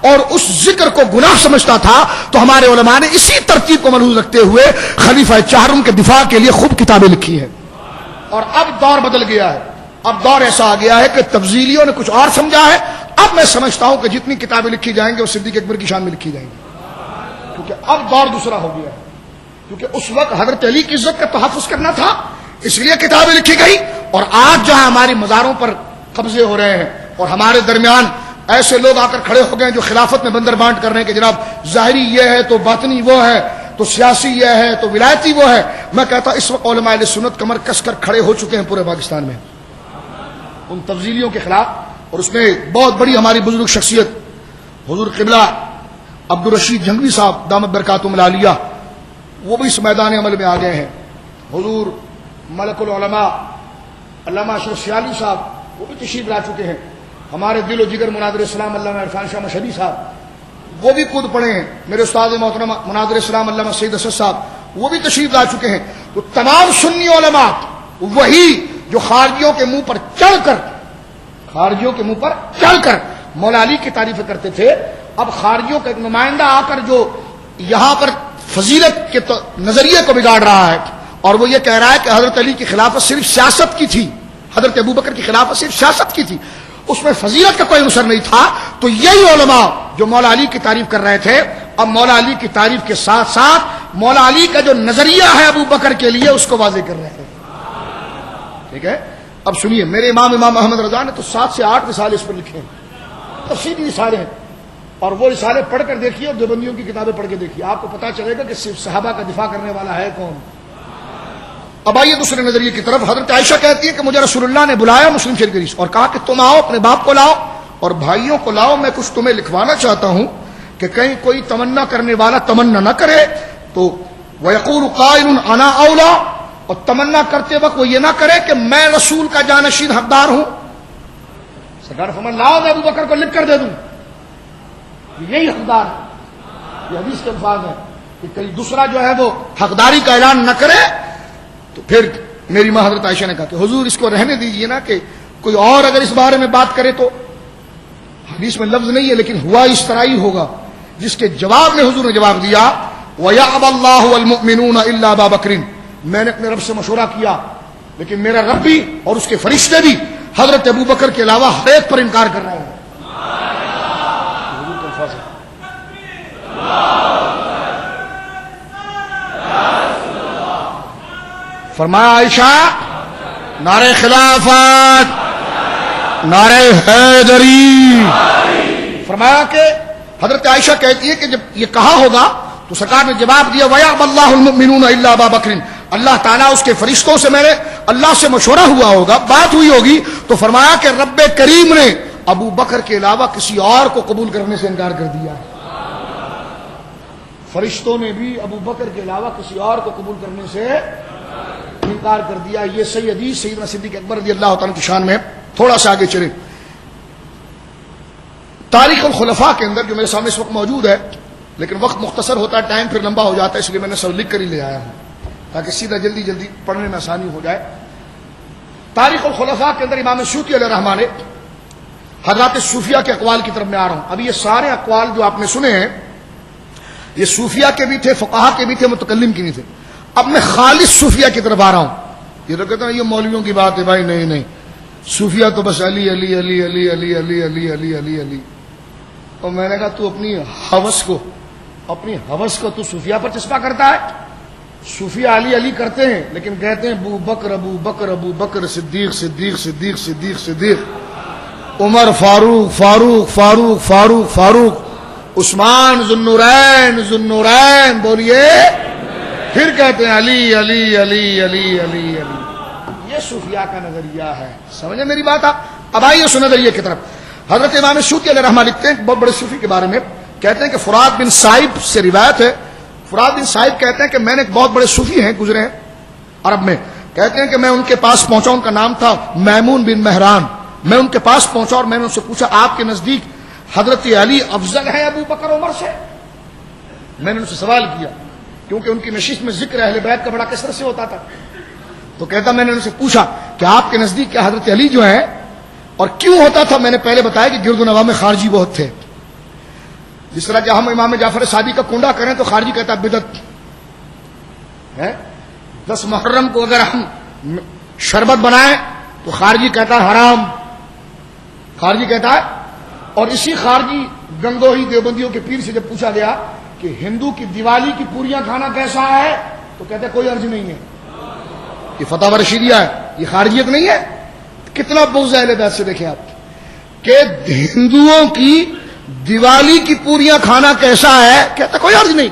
[SPEAKER 3] اور اس ذکر کو گناہ سمجھتا تھا. تو ہمارے علماء نے اسی ترتیب کو ملحوظ رکھتے ہوئے خلیفہ چہارم کے دفاع کے لیے خوب کتابیں لکھی ہیں. اور اب دور بدل گیا ہے. اب دور ایسا آ گیا ہے کہ تبذیلیوں نے کچھ اور سمجھا ہے. اب میں سمجھتا ہوں کہ جتنی کتابیں لکھی جائیں گی وہ صدیق اکبر کی شان میں لکھی جائیں گی، کیونکہ اب دور دوسرا ہو گیا ہے. کیونکہ اس وقت حضرت علی کی عزت کا تحفظ کرنا تھا، اس لیے کتابیں لکھی گئی. اور آج جہاں ہماری مزاروں پر قبضے ہو رہے ہیں اور ہمارے درمیان ایسے لوگ آ کر کھڑے ہو گئے جو خلافت میں بندر بانٹ کر رہے ہیں کہ جناب ظاہری یہ ہے تو باطنی وہ ہے، تو سیاسی یہ ہے تو ولایتی وہ ہے. میں کہتا اس وقت علماء اہل سنت کمر کس کر کھڑے ہو چکے ہیں پورے پاکستان میں ان تبذیلیوں کے خلاف. اور اس میں بہت بڑی ہماری بزرگ شخصیت حضور قبلہ عبدالرشید جھنگوی صاحب دامت برکاتہم العالیہ، وہ بھی اس میدان عمل میں آ گئے ہیں. حضور ملک العلماء علامہ اشرف سیالی صاحب وہ بھی تشریف لا چکے ہیں. ہمارے دل و جگر مناظر اسلام علامہ عرفان شاہ مشہدی صاحب وہ بھی کود پڑے ہیں. میرے استاد محترم مناظر اسلام علامہ سید اسد صاحب وہ بھی تشریف لا چکے ہیں. تو تمام سنی علماء وہی جو خارجیوں کے منہ پر چڑھ کر مولا علی کی تعریفیں کرتے تھے، اب خارجیوں کا ایک نمائندہ آ کر جو یہاں پر فضیلت کے نظریے کو بگاڑ رہا ہے اور وہ یہ کہہ رہا ہے کہ حضرت علی کی خلافت صرف سیاست کی تھی، حضرت ابو بکر کی خلافت صرف سیاست کی تھی، اس میں فضیلت کا کوئی عنصر نہیں تھا. تو یہی علماء جو مولا علی کی تعریف کر رہے تھے اب مولا علی کی تعریف کے ساتھ ساتھ مولا علی کا جو نظریہ ہے ابو بکر کے لیے اس کو واضح کر رہے ہیں. ٹھیک ہے. اب سنیے، میرے امام احمد رضا نے تو 7 سے 8 رسالے اس پر لکھے ہیں، تفصیلی رسالے ہیں. اور وہ رسالے پڑھ کر دیکھیے اور دیوبندیوں کی کتابیں پڑھ کے دیکھیے، آپ کو پتا چلے گا کہ صرف صحابہ کا دفاع کرنے والا ہے کون. اب آئیے دوسرے نظریے کی طرف. حضرت عائشہ کہتی ہے کہ مجھے رسول اللہ نے بلایا مسلم شریف اور کہا کہ تم آؤ، اپنے باپ کو لاؤ اور بھائیوں کو لاؤ، میں کچھ تمہیں لکھوانا چاہتا ہوں. کہ کہیں کوئی تمنا کرنے والا تمنا نہ کرے تو وَيَقُولُ قَائِلٌ أَنَا أَوْلَى، اور تمنا کرتے وقت وہ یہ نہ کرے کہ میں رسول کا جانشین حقدار ہوں. سرکار فرمایا لاؤ میں ابو بکر کو لکھ کر دے دوں، یہی حقدار ہے. یہ حدیث کے الفاظ ہیں کہ کہیں دوسرا جو ہے وہ حقداری کا اعلان نہ کرے. تو پھر میری ماں حضرت عائشہ نے کہا کہ حضور اس کو رہنے دیجئے نا، کہ کوئی اور اگر اس بارے میں بات کرے تو. حدیث میں لفظ نہیں ہے لیکن ہوا اس طرح ہی ہوگا، جس کے جواب میں حضور نے جواب دیا وَيَأْبَى اللَّهُ وَالْمُؤْمِنُونَ إِلَّا أَبَا بَكْرٍ، میں نے اپنے رب سے مشورہ کیا لیکن میرا رب بھی اور اس کے فرشتے بھی حضرت ابو بکر کے علاوہ ہر ایک پر انکار کر رہے ہیں. فرمایا عائشہ نعرہ خلافت، نعرہ حیدری. فرمایا کہ حضرت عائشہ کہتی ہے کہ جب یہ کہا ہوگا تو سرکار نے جواب دیا وَيَأْبَى اللَّهُ الْمُؤْمِنُونَ إِلَّا أَبَا بَكْرٍ، اللہ تعالیٰ اس کے فرشتوں سے، میں نے اللہ سے مشورہ ہوا ہوگا، بات ہوئی ہوگی، تو فرمایا کہ رب کریم نے ابو بکر کے علاوہ کسی اور کو قبول کرنے سے انکار کر دیا. فرشتوں نے بھی ابو بکر کے علاوہ کسی اور کو قبول کرنے سے انکار کر دیا. یہ صحیح حدیث سیدنا صدیق اکبر رضی اللہ تعالیٰ کی شان میں. تھوڑا سا آگے چلیں، تاریخ الخلفاء کے اندر جو میرے سامنے اس وقت موجود ہے، لیکن وقت مختصر ہوتا ہے، ٹائم پھر لمبا ہو جاتا ہے، اس لیے میں نے سب لکھ کر ہی لے آیا ہوں تاکہ سیدھا جلدی جلدی پڑھنے میں آسانی ہو جائے. تاریخ الخلفاء کے اندر امام سیوطی علیہ الرحمہ نے حضرات صوفیہ کے اقوال کی طرف میں آ رہا ہوں. ابھی یہ سارے اقوال جو آپ نے سنے ہیں یہ صوفیہ کے بھی تھے، فقہا کے بھی تھے، متکلم کے نہیں تھے. اب میں خالص صوفیہ کی طرف آ رہا ہوں. یہ تو کہتے ہیں یہ مولویوں کی بات ہے، بھائی نہیں نہیں، صوفیہ تو بس علی علی علی علی علی علی علی علی علی علی. اور میں نے کہا تو اپنی ہوس کو تو صوفیہ پر چسپا کرتا ہے. صوفیہ علی علی کرتے ہیں لیکن کہتے ہیں ابو بکر ابو بکر ابو بکر، صدیق صدیق صدیق صدیق صدیق، عمر فاروق فاروق فاروق فاروق فاروق، عثمان ذوالنورین ذوالنورین، بولیے. پھر کہتے ہیں علی علی علی علی علی علی. یہ صوفیہ کا نظریہ ہے. سمجھے میری بات آپ؟ اب آئیے اس نظریے کی طرف. حضرت امام سیوطی علیہ رحمہ لکھتے ہیں بہت بڑے صوفی کے بارے میں، کہتے ہیں کہ فرات بن صائب سے روایت ہے. فرات بن صائب کہتے ہیں کہ میں نے ایک بہت بڑے صوفی ہیں گزرے ہیں عرب میں، کہتے ہیں کہ میں ان کے پاس پہنچا، ان کا نام تھا میمون بن مہران. میں ان کے پاس پہنچا اور میں نے ان سے پوچھا آپ کے نزدیک حضرت علی افضل ہے ابو بکر عمر سے؟ میں نے ان سے سوال کیا کیونکہ ان کی نشست میں ذکر اہل بیت کا بڑا کثرت سے ہوتا تھا. تو کہتا میں نے ان سے پوچھا کہ آپ کے نزدیک کیا حضرت علی جو ہیں، اور کیوں ہوتا تھا؟ میں نے پہلے بتایا کہ گرد و نواح میں خارجی بہت تھے. جس طرح کہ ہم امام جعفر صادق کا کنڈا کریں تو خارجی کہتا ہے بدعت ہے. 10 محرم کو اگر ہم شربت بنائیں تو خارجی کہتا ہے حرام، خارجی کہتا ہے. اور اسی خارجی گنگوہی دیوبندیوں کے پیر سے جب پوچھا گیا کہ ہندو کی دیوالی کی پوریاں کھانا کیسا ہے تو کہتے کوئی عرض نہیں ہے. یہ فتاوی رشیدیہ ہے، یہ خارجیت نہیں ہے. کتنا بغض ہے اہل بیت سے دیکھیں آپ کہ ہندوؤں کی دیوالی کی پوریاں کھانا کیسا ہے، کہتے کوئی عرض نہیں.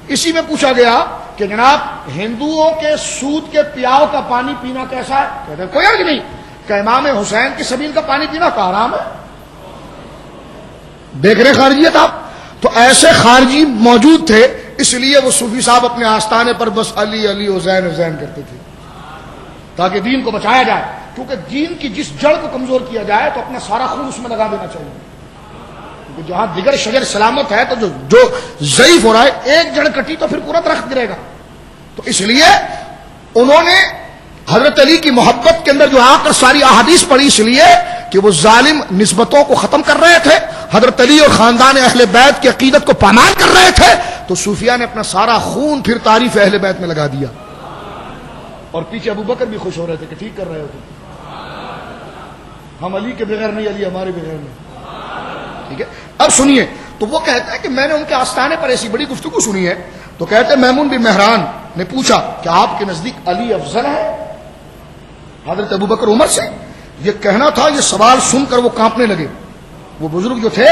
[SPEAKER 3] اسی میں پوچھا گیا کہ جناب ہندوؤں کے سود کے پیاؤ کا پانی پینا کیسا ہے، کہتے کوئی عرض نہیں. کہ امام حسین کی سبیل کا پانی پینا کا حرام ہے. دیکھ رہے خارجیت آپ؟ تو ایسے خارجی موجود تھے، اس لیے وہ صوفی صاحب اپنے آستانے پر بس علی علی حسین حسین کرتے تھے تاکہ دین کو بچایا جائے. کیونکہ دین کی جس جڑ کو کمزور کیا جائے تو اپنا سارا خون اس میں لگا دینا چاہیے. کیونکہ جہاں دیگر شجر سلامت ہے تو جو ضعیف ہو رہا ہے، ایک جڑ کٹی تو پھر پورا درخت گرے گا. تو اس لیے انہوں نے حضرت علی کی محبت کے اندر جو آ کر ساری احادیث پڑھی، اس لیے کہ وہ ظالم نسبتوں کو ختم کر رہے تھے، حضرت علی اور خاندان اہل بیت کی عقیدت کو پامال کر رہے تھے. تو صوفیہ نے اپنا سارا خون پھر تعریف اہل بیت میں لگا دیا. اور پیچھے ابو بکر بھی خوش ہو رہے تھے کہ ٹھیک کر رہے ہوتے، ہم علی کے بغیر نہیں، علی ہمارے بغیر نہیں. ٹھیک ہے. اب سنیے، تو وہ کہتا ہے کہ میں نے ان کے آستانے پر ایسی بڑی گفتگو سنی ہے. تو کہتے ہیں میمون بن مہران نے پوچھا کہ آپ کے نزدیک علی افضل ہے حضرت ابو بکر عمر سے؟ یہ کہنا تھا، یہ سوال سن کر وہ کانپنے لگے. وہ بزرگ جو تھے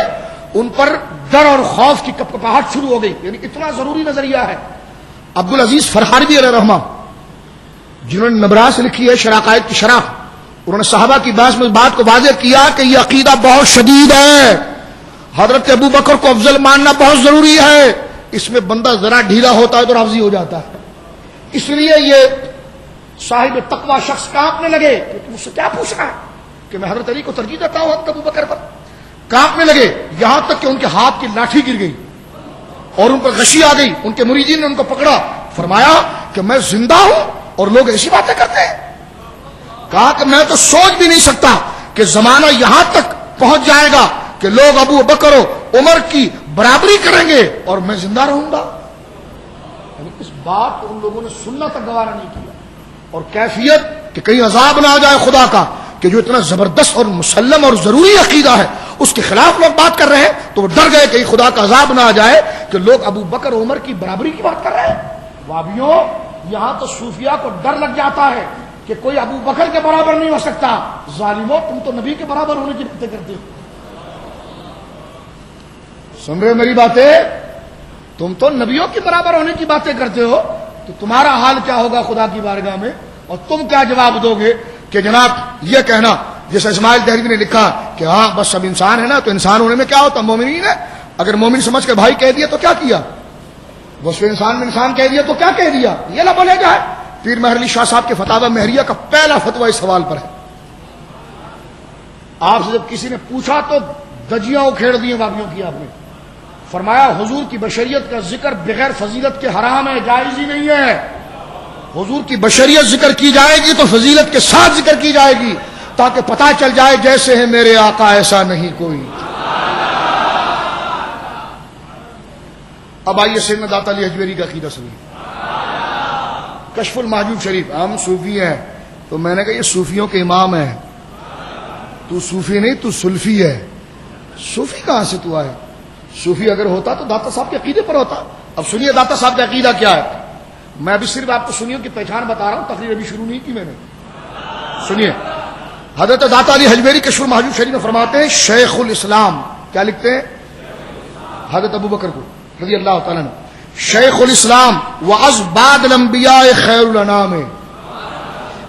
[SPEAKER 3] ان پر ڈر اور خوف کی کپکپاہٹ شروع ہو گئی، یعنی اتنا ضروری نظریہ ہے. عبدالعزیز فرحاروی علیہ رحمہ، جنہوں نے نبراس لکھی ہے شراقائد کی شرح، انہوں نے صحابہ کی بات کو واضح کیا کہ یہ عقیدہ بہت شدید ہے حضرت ابو بکر کو افضل ماننا بہت ضروری ہے. اس میں بندہ ذرا ڈھیلا ہوتا ہے تو راضی ہو جاتا ہے. اس لیے یہ صاحب تقوی شخص کانپنے لگے کہ تم مجھ سے کیا پوچھ رہا ہے کہ میں حضرت علی کو ترجیح دیتا ہوں حضرت ابو بکر پر. کانپنے لگے یہاں تک کہ ان کے ہاتھ کی لاٹھی گر گئی اور ان پر غشی آ گئی. ان کے مریدین نے ان کو پکڑا, فرمایا کہ میں زندہ ہوں اور لوگ ایسی باتیں کرتے ہیں. کہا کہ میں تو سوچ بھی نہیں سکتا کہ زمانہ یہاں تک پہنچ جائے گا کہ لوگ ابو بکر و عمر کی برابری کریں گے اور میں زندہ رہوں گا. یعنی اس بات کو ان لوگوں نے سننا تک گوارا نہیں کیا. اور کیفیت کہ کہیں عذاب نہ آ جائے خدا کا, کہ جو اتنا زبردست اور مسلم اور ضروری عقیدہ ہے اس کے خلاف لوگ بات کر رہے ہیں, تو وہ ڈر گئے کہ خدا کا عذاب نہ آ جائے کہ لوگ ابو بکر و عمر کی برابری کی بات کر رہے ہیں. وابیوں, یہاں تو صوفیاء کو ڈر لگ جاتا ہے کہ کوئی ابو بکر کے برابر نہیں ہو سکتا. ظالموں, تم تو نبی کے برابر ہونے کی باتیں کرتے ہو. سن رہے میری باتیں؟ تم تو نبیوں کے برابر ہونے کی باتیں کرتے ہو, تو تمہارا حال کیا ہوگا خدا کی بارگاہ میں؟ اور تم کیا جواب دو گے کہ جناب یہ کہنا جیسے اسماعیل دہلوی نے لکھا کہ ہاں بس سب انسان ہے نا, تو انسان ہونے میں کیا ہوتا, مومنین ہے. اگر مومن سمجھ کر بھائی کہہ دیا تو کیا کیا, وصف انسان میں انسان کہہ دیا تو کیا کہہ دیا, یہ نہ بولے جائے. پیر مہر علی شاہ صاحب کے فتاوی مہریہ کا پہلا فتویٰ اس سوال پر ہے. آپ سے جب کسی نے پوچھا تو دجیاں اکھیڑ دی وابیوں کی. آپ نے فرمایا حضور کی بشریت کا ذکر بغیر فضیلت کے حرام ہے, جائز ہی نہیں ہے. حضور کی بشریت ذکر کی جائے گی تو فضیلت کے ساتھ ذکر کی جائے گی, تاکہ پتہ چل جائے جیسے ہے میرے آقا ایسا نہیں کوئی. اب آئیے سیدنا داتا علی حجویری کا عقیدہ سنیے. کشف المحجوب شریف. ہم صوفی ہیں, تو میں نے کہا یہ صوفیوں کے امام ہیں. تو صوفی نہیں, تو سلفی ہے. صوفی کہاں سے تو آئے؟ صوفی اگر ہوتا تو داتا صاحب کے عقیدے پر ہوتا. اب سنیے داتا صاحب کا عقیدہ کیا ہے. میں ابھی صرف آپ کو سنیوں کی پہچان بتا رہا ہوں, تقریر ابھی شروع نہیں کی میں نے. سنیے, حضرت داتا علی حجویری کشف المحجوب شریف میں فرماتے ہیں شیخ الاسلام. کیا لکھتے ہیں؟ حضرت ابو بکر کو رضی اللہ تعالیٰ عنہ شیخ الاسلام وازباد الانبیاء خیر الانام.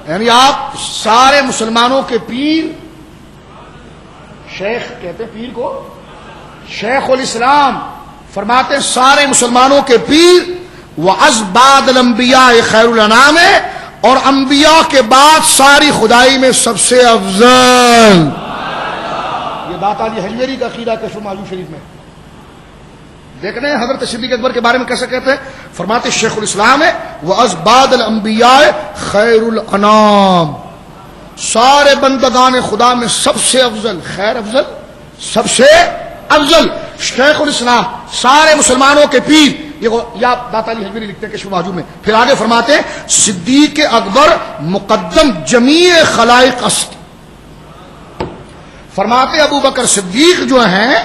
[SPEAKER 3] یعنی آپ سارے مسلمانوں کے پیر, شیخ کہتے ہیں پیر کو, شیخ الاسلام فرماتے ہیں سارے مسلمانوں کے پیر, وازباد الانبیاء خیر الانام, اور انبیاء کے بعد ساری خدائی میں سب سے افضل. یہ داتا علی حجویری کا عقیدہ کشف المحجوب شریف میں. دیکھنے حضرت صدیق اکبر کے بارے میں کیسے کہتے ہیں, فرماتے شیخ الاسلام ہے وازباد الانبیاء خیر الانام, سارے بندگان خدا میں سب سے افضل, خیر افضل, سب سے افضل شیخ الاسلام, سارے مسلمانوں کے پیر. یا داتا علی حجویری لکھتے ہیں کشف المحجوب میں. پھر آگے فرماتے ہیں صدیق اکبر مقدم جمیع خلائق است. فرماتے ابو بکر صدیق جو ہیں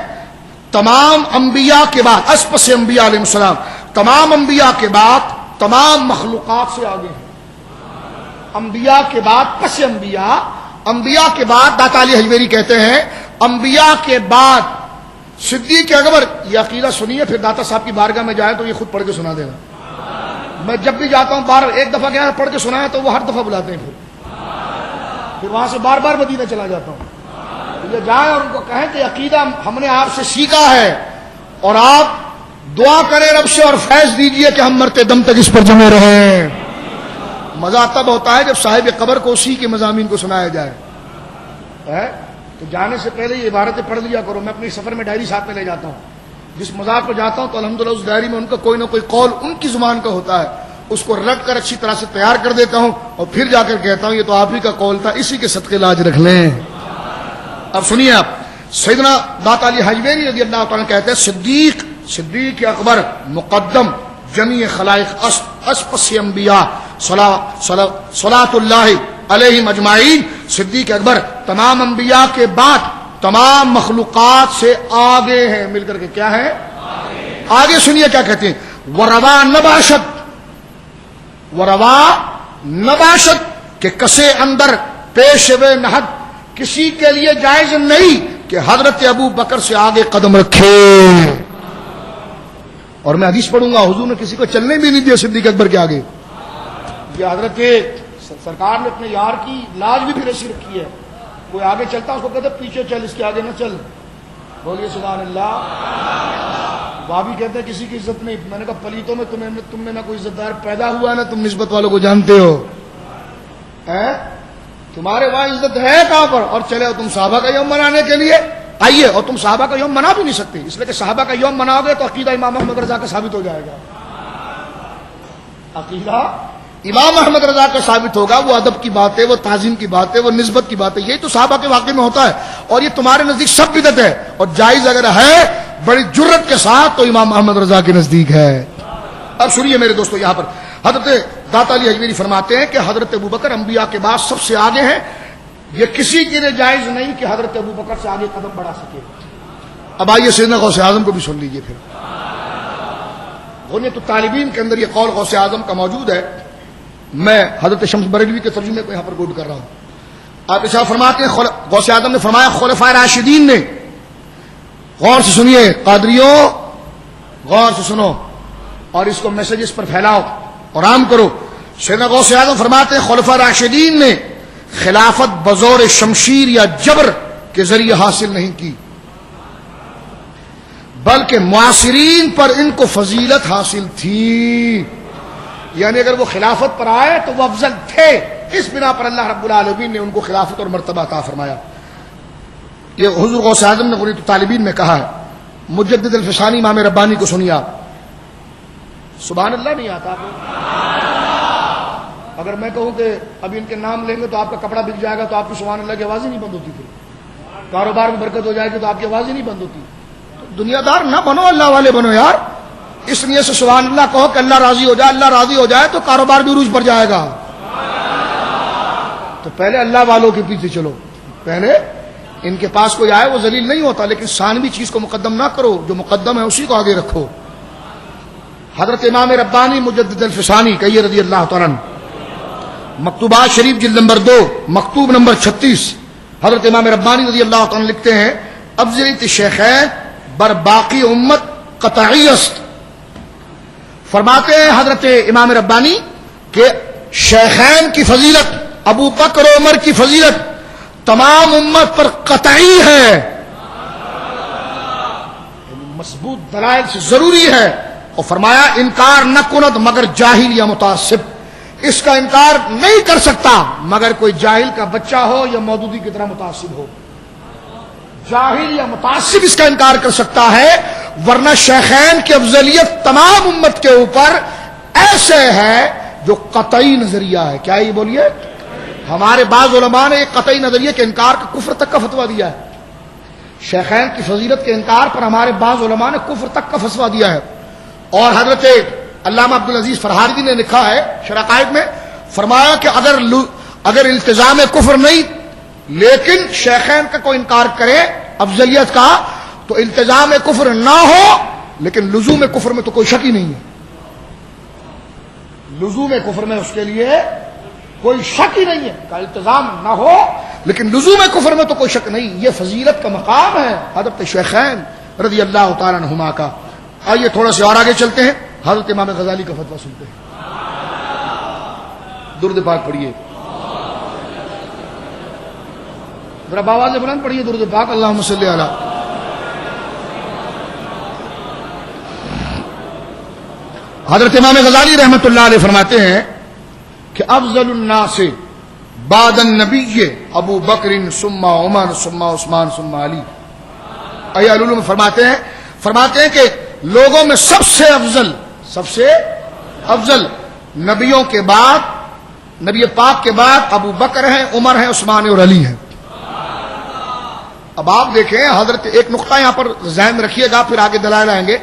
[SPEAKER 3] تمام انبیاء کے بعد, اسپس انبیاء علیہ السلام, تمام انبیاء کے بعد تمام مخلوقات سے آگے ہیں. انبیاء کے بعد پس انبیاء, انبیاء کے بعد داتا علی حجویری کہتے ہیں انبیاء کے بعد صدیق اکبر. یہ عقیدہ سنیے, پھر داتا صاحب کی بارگاہ میں جائیں تو یہ خود پڑھ کے سنا دے گا. میں جب بھی جاتا ہوں بار ایک دفعہ گیا پڑھ کے سنایا تو وہ ہر دفعہ بلاتے ہیں, پھر وہاں سے بار بار مدینہ چلا جاتا ہوں. یہ جائیں اور ان کو کہیں کہ عقیدہ ہم نے آپ سے سیکھا ہے, اور آپ دعا کریں رب سے اور فیض دیجئے کہ ہم مرتے دم تک اس پر جمے رہیں. مزہ تب ہوتا ہے جب صاحب قبر کو اسی کے مضامین کو سنایا جائے. تو جانے سے پہلے یہ عبارتیں پڑھ لیا کرو. میں اپنے سفر میں ڈائری ساتھ میں لے جاتا ہوں. جس مزار کو جاتا ہوں تو الحمدللہ اس ڈائری میں ان کا کوئی نہ کوئی قول ان کی زبان کا ہوتا ہے, اس کو رکھ کر اچھی طرح سے تیار کر دیتا ہوں, اور پھر جا کر کہتا ہوں یہ تو آپ ہی کا قول تھا, اسی کے صدقے لاج رکھ لیں. اب سنیے آپ, سیدنا داتا علی حجویری رضی اللہ تعالیٰ کہتے ہیں صدیق اکبر مقدم جمیع خلائق اسپس انبیاء صلاۃ اللہ علیہم اجمعین. صدیق اکبر تمام انبیاء کے بعد تمام مخلوقات سے آگے ہیں, مل کر کے کیا ہے آگے. سنیے کیا کہتے ہیں, وروا نباشت کہ کسے اندر پیشوے نہد کسی کے لیے جائز نہیں کہ حضرت ابو بکر سے آگے قدم رکھے. اور میں حدیث پڑھوں گا, حضور نے کسی کو چلنے بھی نہیں دیا صدیق اکبر کے آگے. یہ حضرت سرکار نے اپنے یار کی لاج بھی پھر ایسی رکھی ہے, کوئی آگے چلتا اس کو کہتے پیچھے چل, اس کے آگے نہ چل. بولیے سبحان اللہ. بابی کہتے ہیں کسی کی عزت نہیں. میں نے کہا پلیتوں میں تم میں نہ کوئی عزت دار پیدا ہوا نہ تم نسبت والوں کو جانتے ہو. تمہارے وہاں عزت ہے کہاں پر؟ اور چلے ہو تم صحابہ کا یوم منانے کے لیے آئیے, اور تم صحابہ کا یوم منا بھی نہیں سکتے, اس لیے کہ صحابہ کا یوم مناؤ گے تو عقیدہ امام احمد رضا کا ثابت ہو جائے گا. عقیدہ امام احمد رضا کا ثابت ہوگا. وہ ادب کی بات ہے, وہ تعظیم کی بات ہے, وہ نسبت کی بات ہے. یہی تو صحابہ کے واقعے میں ہوتا ہے, اور یہ تمہارے نزدیک سب بدعت ہے, اور جائز اگر ہے بڑی جرت کے ساتھ تو امام احمد رضا کے نزدیک ہے. اب سنیے میرے دوستو, یہاں پر حضرت داتا علی حجویری فرماتے ہیں کہ حضرت ابوبکر انبیاء کے بعد سب سے آگے ہیں. یہ کسی کے لیے جائز نہیں کہ حضرت ابوبکر سے آگے قدم بڑھا سکے. اب آئیے سیدنا غوث اعظم کو بھی سن لیجئے. پھر غنیۃ الطالبین کے اندر یہ قول غوث اعظم کا موجود ہے. میں حضرت شمس بریلوی کے ترجمے کو یہاں پر کوٹ کر رہا ہوں. آپ ایسا فرماتے ہیں, غوث اعظم نے فرمایا خلفائے راشدین نے, غور سے سنیے قادریوں, غور سے سنو اور اس کو میسجز پر پھیلاؤ اور عام کرو. سیدنا غوث اعظم فرماتے ہیں خلفائے راشدین نے خلافت بزور شمشیر یا جبر کے ذریعے حاصل نہیں کی, بلکہ معاصرین پر ان کو فضیلت حاصل تھی. یعنی اگر وہ خلافت پر آئے تو وہ افضل تھے, اس بنا پر اللہ رب العالمین نے ان کو خلافت اور مرتبہ عطا فرمایا. یہ حضور غوث اعظم نے غنیۃ الطالبین میں کہا ہے. مجدد الفسانی امام ربانی کو سنیے آپ. سبحان اللہ نہیں آتا آپ کو؟ اگر میں کہوں کہ ابھی ان کے نام لیں گے تو آپ کا کپڑا بک جائے گا تو آپ کی سبحان اللہ کی آواز ہی نہیں بند ہوتی. پھر کاروبار میں برکت ہو جائے گی تو آپ کی آواز ہی نہیں بند ہوتی. تو دنیا دار نہ بنو, اللہ والے بنو یار. اس لیے سے سبحان اللہ کہو کہ اللہ راضی ہو جائے. اللہ راضی ہو جائے تو کاروبار بھی عروج پر جائے گا. تو پہلے اللہ والوں کے پیچھے چلو. پہلے ان کے پاس کوئی آئے وہ ذلیل نہیں ہوتا, لیکن ثانوی چیز کو مقدم نہ کرو, جو مقدم ہے اسی کو آگے رکھو. حضرت امام ربانی مجدد الفسانی کہیے رضی اللہ تعالیٰ عنہ, مکتوبات شریف جلد نمبر 2 مکتوب نمبر 36, حضرت امام ربانی رضی اللہ تعالیٰ لکھتے ہیں افضلیت الشیخین بر باقی امت قطعی است. فرماتے ہیں حضرت امام ربانی کہ شیخین کی فضیلت, ابو بکر و عمر کی فضیلت تمام امت پر قطعی ہے, مضبوط دلائل سے ضروری ہے. اور فرمایا انکار نہ کند مگر جاہل یا متعصب, اس کا انکار نہیں کر سکتا مگر کوئی جاہل کا بچہ ہو یا مودودی کی طرح متعصب ہو. جاہل یا متعصب اس کا انکار کر سکتا ہے, ورنہ شیخین کی افضلیت تمام امت کے اوپر ایسے ہے جو قطعی نظریہ ہے. کیا یہ بولیے؟ ہمارے بعض علماء نے ایک قطعی نظریے کے انکار کا کفر تک کا فتویٰ دیا ہے. شیخین کی فضیلت کے انکار پر ہمارے بعض علماء نے کفر تک کا فتویٰ دیا ہے. اور حضرت علامہ عبدالعزیز فرہادی نے لکھا ہے شرح عقائد میں, فرمایا کہ اگر التزام کفر نہیں لیکن شیخین کا کوئی انکار کرے افضلیت کا تو التزام کفر نہ ہو, لیکن لزوم کفر میں تو کوئی شک ہی نہیں ہے. لزوم کفر میں اس کے لیے کوئی شک ہی نہیں ہے. کہ التزام نہ ہو لیکن لزوم کفر میں تو کوئی شک نہیں. یہ فضیلت کا مقام ہے حضرت شیخین رضی اللہ تعالیٰ عنہما کا. آئیے تھوڑا سا اور آگے چلتے ہیں, حضرت امام غزالی کا فتویٰ سنتے ہیں. درود پاک پڑھیے, ذرا باواز سے بلند پڑھیے درود پاک. اللہم صلی علی. حضرت امام غزالی رحمۃ اللہ علیہ فرماتے ہیں کہ افضل الناس بعد النبی ابو بکر ثم عمر ثم عثمان ثم علی. احیاء العلوم فرماتے ہیں کہ لوگوں میں سب سے افضل نبیوں کے بعد, نبی پاک کے بعد ابو بکر ہیں, عمر ہیں, عثمان اور علی ہیں. اب آپ دیکھیں حضرت, ایک نقطہ یہاں پر ذہن میں رکھیے گا پھر آگے دلائل آئیں گے.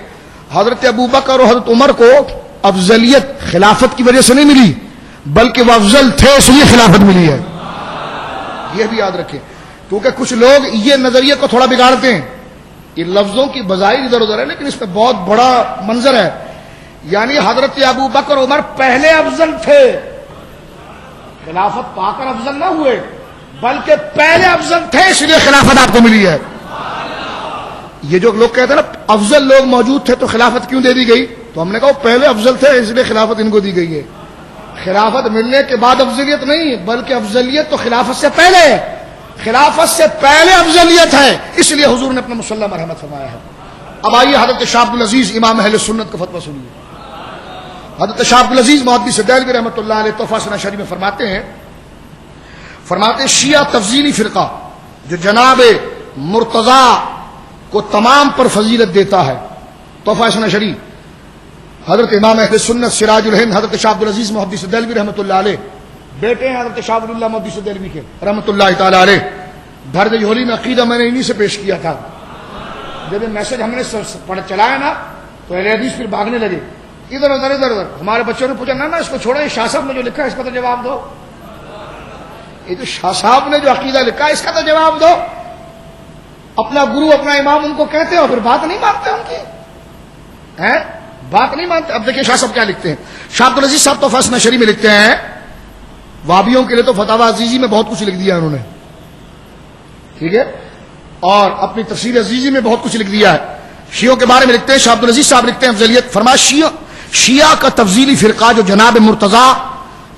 [SPEAKER 3] حضرت ابو بکر اور حضرت عمر کو افضلیت خلافت کی وجہ سے نہیں ملی, بلکہ وہ افضل تھے اس لیے خلافت ملی ہے. یہ بھی یاد رکھیں, کیونکہ کچھ لوگ یہ نظریے کو تھوڑا بگاڑتے ہیں. یہ لفظوں کی بظاہر ادھر ادھر ہے لیکن اس میں بہت بڑا منظر ہے. یعنی حضرت ابو بکر عمر پہلے افضل تھے, خلافت پا کر افضل نہ ہوئے بلکہ پہلے افضل تھے اس لیے خلافت آپ کو ملی ہے. یہ جو لوگ کہتے ہیں نا افضل لوگ موجود تھے تو خلافت کیوں دے دی گئی, تو ہم نے کہا پہلے افضل تھے اس لیے خلافت ان کو دی گئی ہے. خلافت ملنے کے بعد افضلیت نہیں بلکہ افضلیت تو خلافت سے پہلے ہے. خلافت سے پہلے افضلیت ہے، اس لیے حضور نے اپنا مصلی مرحمت فرمایا ہے۔ اب آئیے حضرت شاہ عبد العزیز امام اہل سنت کا فتویٰ سنیے۔ حضرت شاہ عبد العزیز محدث دہلوی رحمۃ اللہ علیہ تحفہ سنہ شریف میں فرماتے ہیں شیعہ تفضیلی فرقہ جو جناب مرتضی کو تمام پر فضیلت دیتا ہے، تحفہ سنہ شریف حضرت امام اہل سنت سراج الہند حضرت شاہ عبد العزیز محدث دہلوی رحمۃ اللہ علیہ، بیٹے ہیں حضرت شاہ ولی اللہ محدث دہلوی کے رحمۃ اللہ تعالی علیہ۔ درد جوہری میں عقیدہ میں نے انہی سے پیش کیا تھا، جب یہ میسج ہم نے چلایا نا تو اہل حدیث پھر بھاگنے لگے ادھر ادھر ادھر ادھر۔ ہمارے بچوں نے پوچھا نا اس کو چھوڑو، یہ شاہ صاحب نے جو لکھا ہے اس کا تو جواب دو، یہ جو شاہ صاحب نے جو عقیدہ لکھا ہے اس کا تو جواب دو۔ اپنا گرو اپنا امام ان کو کہتے ہیں اور پھر بات نہیں مانتے ان کی، ہیں بات نہیں مانتے۔ اب دیکھیں شاہ صاحب کیا لکھتے ہیں، شاہ عبد العزیز صاحب تحفہ سنہ شریف میں لکھتے ہیں، وہابیوں کے لیے تو فتاوی عزیزی میں بہت کچھ لکھ دیا انہوں نے، ٹھیک ہے، اور اپنی تفسیر عزیزی میں بہت کچھ لکھ دیا ہے۔ شیعوں کے بارے میں لکھتے ہیں، شاہ عبد العزیز صاحب لکھتے ہیں افضلیت، فرمایا شیعہ کا تفضیلی فرقہ جو جناب مرتضی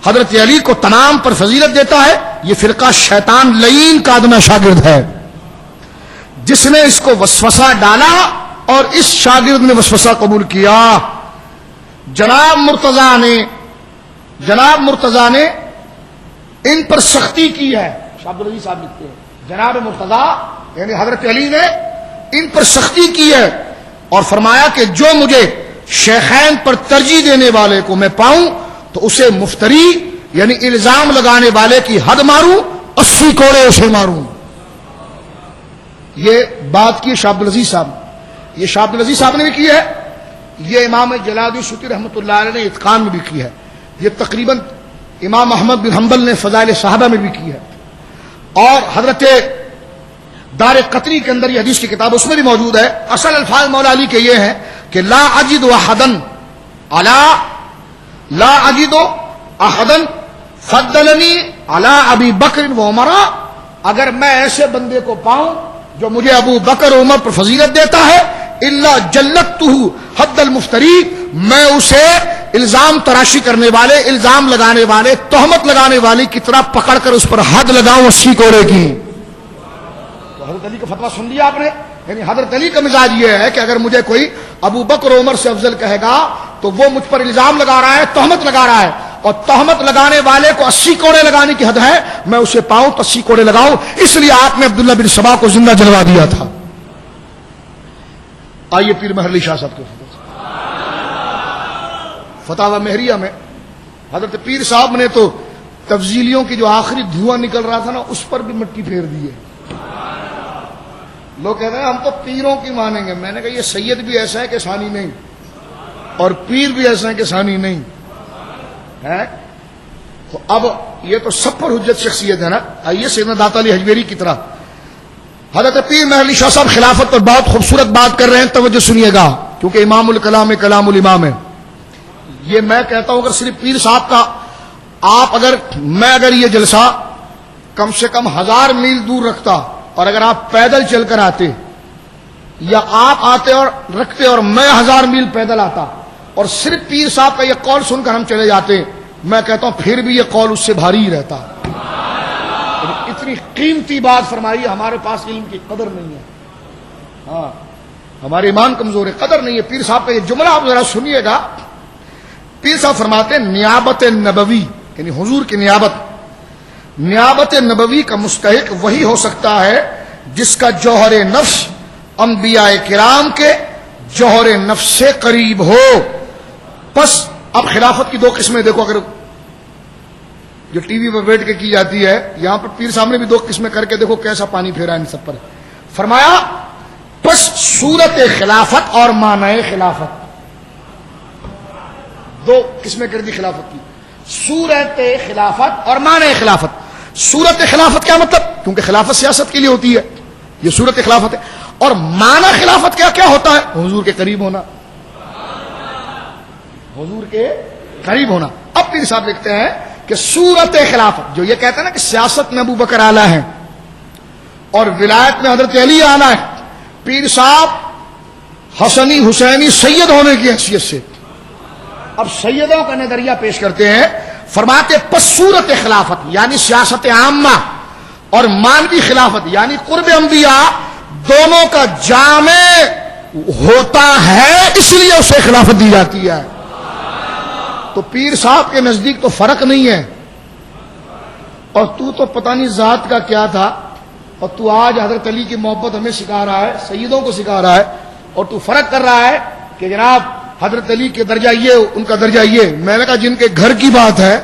[SPEAKER 3] حضرت علی کو تمام پر فضیلت دیتا ہے، یہ فرقہ شیطان لعین کا ادنا شاگرد ہے، جس نے اس کو وسوسہ ڈالا اور اس شاگرد نے وسوسہ قبول کیا۔ جناب مرتضی نے ان پر سختی کی ہے، شاہ عبد العزیز صاحب لکھتے ہیں جناب مرتضی یعنی حضرت علی نے ان پر سختی کی ہے اور فرمایا کہ جو مجھے شیخین پر ترجیح دینے والے کو میں پاؤں تو اسے مفتری یعنی الزام لگانے والے کی حد ماروں، 80 کوڑے اسے ماروں۔ یہ بات کی شاہ عبد العزیز صاحب، یہ شاہ عبد العزیز صاحب نے بھی کی ہے، یہ امام جلال الدین سیوطی رحمۃ اللہ علیہ نے اتقان میں بھی کی ہے، یہ تقریباً امام احمد بن حنبل نے فضائل صحابہ میں بھی کی ہے، اور حضرت دار قطری کے اندر یہ حدیث کی کتاب اس میں بھی موجود ہے۔ اصل الفاظ مولا علی کے یہ ہیں کہ لا اجد احدا فضلنی علی ابی بکر و عمر، اگر میں ایسے بندے کو پاؤں جو مجھے ابو بکر و عمر پر فضیلت دیتا ہے، الا جلدتہ حد المفتری، میں اسے الزام تراشی کرنے والے، الزام لگانے والے، تہمت لگانے والے کی طرح پکڑ کر اس پر حد لگاؤں 80 کوڑے کی۔ تو حضرت علی کا فتویٰ سن لیا آپ نے، یعنی حضرت علی کا مزاج یہ ہے کہ اگر مجھے کوئی ابو بکر و عمر سے افضل کہے گا تو وہ مجھ پر الزام لگا رہا ہے، تہمت لگا رہا ہے، اور تہمت لگانے والے کو 80 کوڑے لگانے کی حد ہے، میں اسے پاؤں تو 80 کوڑے لگاؤں۔ اس لیے آپ نے عبداللہ بن سبا کو زندہ جلوا دیا تھا۔ آئیے پیر محر علی شاہ صاحب کے فتاوی مہریہ میں حضرت پیر صاحب نے تو تفضیلیوں کی جو آخری دھواں نکل رہا تھا نا اس پر بھی مٹی پھیر دی ہے۔ لوگ کہتے ہیں ہم تو پیروں کی مانیں گے، میں نے کہا یہ سید بھی ایسا ہے کہ ثانی نہیں، اور پیر بھی ایسا ہے کہ ثانی نہیں ہے۔ تو اب یہ تو سب پر حجت شخصیت ہے نا۔ آئیے سیدنا داتا علی حجویری کی طرح حضرت پیر محر علی شاہ صاحب خلافت پر بہت خوبصورت بات کر رہے ہیں، توجہ سنیے گا کیونکہ امام الکلام کلام الامام ہے۔ یہ میں کہتا ہوں اگر صرف پیر صاحب کا میں اگر یہ جلسہ کم سے کم 1000 میل دور رکھتا اور اگر آپ پیدل چل کر آتے یا آپ آتے اور رکھتے اور میں 1000 میل پیدل آتا اور صرف پیر صاحب کا یہ قول سن کر ہم چلے جاتے، میں کہتا ہوں پھر بھی یہ قول اس سے بھاری ہی رہتا۔ اتنی قیمتی بات فرمائی، ہمارے پاس علم کی قدر نہیں ہے، ہاں ہمارے ایمان کمزور ہے، قدر نہیں ہے۔ پیر صاحب کا یہ جملہ آپ ذرا سنیے گا، پیر صاحب فرماتے ہیں نیابت نبوی یعنی حضور کی نیابت نبوی کا مستحق وہی ہو سکتا ہے جس کا جوہر نفس انبیاء کرام کے جوہر نفس سے قریب ہو۔ پس اب خلافت کی 2 قسمیں دیکھو، اگر جو ٹی وی پر بیٹھ کے کی جاتی ہے، یہاں پر پیر صاحب نے بھی 2 قسمیں کر کے دیکھو کیسا پانی پھیرا ان سب پر۔ فرمایا پس صورت خلافت اور معنی خلافت، 2 قسمیں کر دی خلافت کی، صورت خلافت اور معنی خلافت۔ صورت خلافت کیا مطلب؟ کیونکہ خلافت سیاست کے لیے ہوتی ہے، یہ صورت خلافت ہے۔ اور معنی خلافت کیا ہوتا ہے؟ حضور کے قریب ہونا، حضور کے قریب ہونا۔ اب پیر صاحب لکھتے ہیں کہ صورت خلافت جو یہ کہتا ہے نا کہ سیاست میں ابو بکر اعلیٰ ہے اور ولایت میں حضرت علی اعلیٰ ہے، پیر صاحب حسنی حسینی سید ہونے کی حیثیت سے اب سیدوں کا نظریہ پیش کرتے ہیں۔ فرماتے پس صورت خلافت یعنی سیاست عامہ اور مانوی خلافت یعنی قرب انبیاء دونوں کا جامع ہوتا ہے، اس لیے اسے خلافت دی جاتی ہے۔ تو پیر صاحب کے نزدیک تو فرق نہیں ہے، اور تو پتہ نہیں ذات کا کیا تھا، اور تو آج حضرت علی کی محبت ہمیں سکھا رہا ہے، سیدوں کو سکھا رہا ہے، اور تو فرق کر رہا ہے کہ جناب حضرت علی کے درجہ یہ، ان کا درجہ یہ۔ میں نے کہا جن کے گھر کی بات ہے،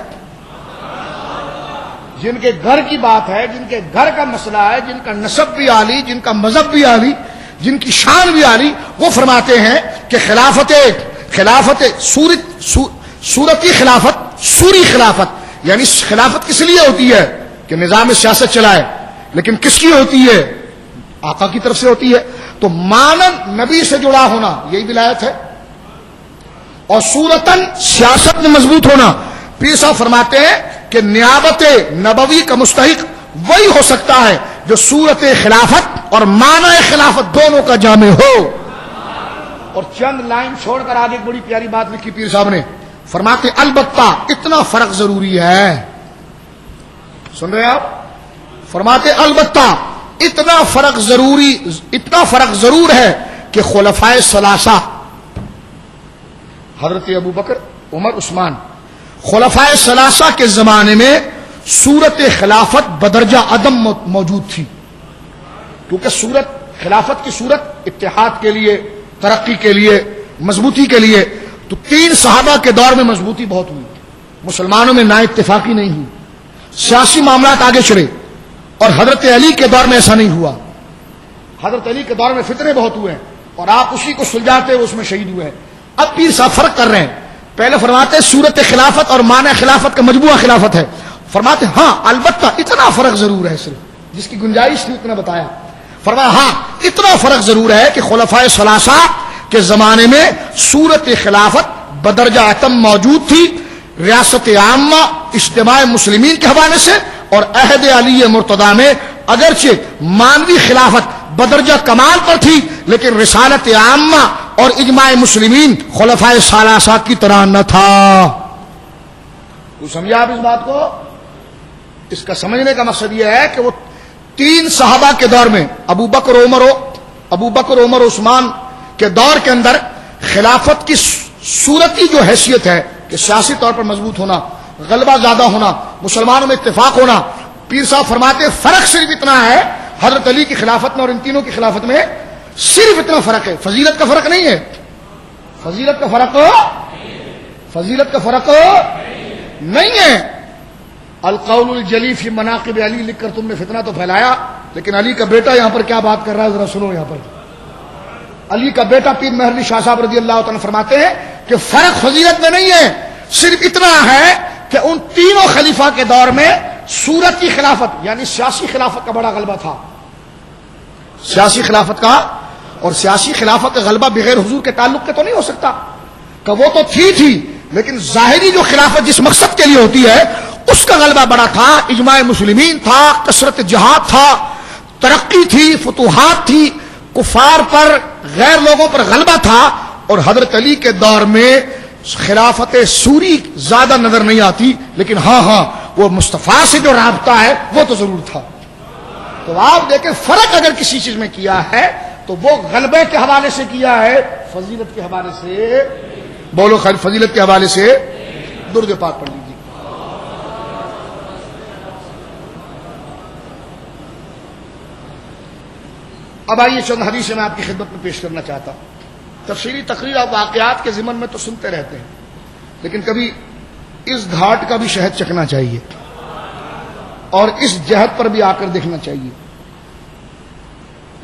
[SPEAKER 3] جن کے گھر کی بات ہے، جن کے گھر کا مسئلہ ہے، جن کا نسب بھی عالی، جن کا مذہب بھی عالی، جن کی شان بھی عالی، وہ فرماتے ہیں کہ خلافت صورتی خلافت، سوری خلافت، یعنی خلافت کس لیے ہوتی ہے کہ نظام سیاست چلائے، لیکن کس کی ہوتی ہے؟ آقا کی طرف سے ہوتی ہے۔ تو مانن نبی سے جڑا ہونا یہی ولایت ہے، اور صورتاً سیاست میں مضبوط ہونا۔ پیر صاحب فرماتے ہیں کہ نیابت نبوی کا مستحق وہی ہو سکتا ہے جو صورت خلافت اور معنی خلافت دونوں کا جامع ہو۔ اور چند لائن چھوڑ کر آگے ایک بڑی پیاری بات لکھی پیر صاحب نے، فرماتے البتہ اتنا فرق ضروری ہے، سن رہے آپ؟ فرماتے البتہ اتنا فرق ضرور ہے کہ خلفائے ثلاثہ حضرت ابو بکر، عمر، عثمان، خلفائے ثلاثہ کے زمانے میں صورت خلافت بدرجہ عدم موجود تھی، کیونکہ خلافت کی صورت اتحاد کے لیے، ترقی کے لیے، مضبوطی کے لیے، تو 3 صحابہ کے دور میں مضبوطی بہت ہوئی، مسلمانوں میں نا اتفاقی نہیں ہوئی، سیاسی معاملات آگے چڑھے، اور حضرت علی کے دور میں ایسا نہیں ہوا۔ حضرت علی کے دور میں فتنے بہت ہوئے ہیں، اور آپ اسی کو سلجھاتے ہوئے اس میں شہید ہوئے ہیں۔ اب پیر صاحب فرق کر رہے ہیں، پہلے فرماتے ہیں صورت خلافت اور معنی خلافت کا مجموعہ خلافت ہے، فرماتے ہیں ہاں البتہ اتنا فرق ضرور ہے، صرف جس کی گنجائش تھی اتنا بتایا، فرمایا ہاں اتنا فرق ضرور ہے کہ خلفائے ثلاثہ کے زمانے میں صورت خلافت بدرجہ عدم موجود تھی، ریاست عامہ اجتماع مسلمین کے حوالے سے، اور عہد علی مرتضیٰ میں اگرچہ مانوی خلافت بدرجہ کمال پر تھی، لیکن رسالت عامہ اور اجماع مسلمین خلفائے ثلاثہ کی طرح نہ تھا۔ تو سمجھا آپ اس بات کو؟ اس کا سمجھنے کا مقصد یہ ہے کہ وہ 3 صحابہ کے دور میں ابو بکر عمر عثمان کے دور کے اندر خلافت کی صورتی جو حیثیت ہے کہ سیاسی طور پر مضبوط ہونا، غلبہ زیادہ ہونا، مسلمانوں میں اتفاق ہونا، پیر صاحب فرماتے ہیں فرق صرف اتنا ہے حضرت علی کی خلافت میں اور ان تینوں کی خلافت میں، صرف اتنا فرق ہے، فضیلت کا فرق نہیں ہے، فضیلت کا فرق نہیں ہے۔ القول الجلی فی مناقب علی لکھ کر تم نے فتنہ تو پھیلایا، لیکن علی کا بیٹا یہاں پر کیا بات کر رہا ہے ذرا سنو۔ یہاں پر علی کا بیٹا پیر مہر علی شاہ صاحب رضی اللہ تعالیٰ فرماتے ہیں کہ فرق فضیلت میں نہیں ہے، صرف اتنا ہے کہ ان تینوں خلیفہ کے دور میں صورتی خلافت یعنی سیاسی خلافت کا بڑا غلبہ تھا، سیاسی خلافت کا، اور سیاسی خلافت کا غلبہ بغیر حضور کے تعلق کے تو نہیں ہو سکتا، کہ وہ تو تھی لیکن ظاہری جو خلافت جس مقصد کے لیے ہوتی ہے اس کا غلبہ بڑا تھا، اجماع مسلمین تھا، کثرت جہاد تھا، ترقی تھی، فتوحات تھی، کفار پر، غیر لوگوں پر غلبہ تھا۔ اور حضرت علی کے دور میں خلافت سوری زیادہ نظر نہیں آتی، لیکن ہاں وہ مصطفیٰ سے جو رابطہ ہے وہ تو ضرور تھا۔ تو آپ دیکھیں فرق اگر کسی چیز میں کیا ہے تو وہ غلبے کے حوالے سے کیا ہے، فضیلت کے حوالے سے، بولو خیر، فضیلت کے حوالے سے درود پاک پڑھ لیجیے۔ اب آئیے چند حدیثیں میں آپ کی خدمت میں پیش کرنا چاہتا ہوں۔ تفصیلی تقریر آپ واقعات کے ضمن میں تو سنتے رہتے ہیں، لیکن کبھی اس گھاٹ کا بھی شہد چکھنا چاہیے اور اس جہد پر بھی آ کر دیکھنا چاہیے۔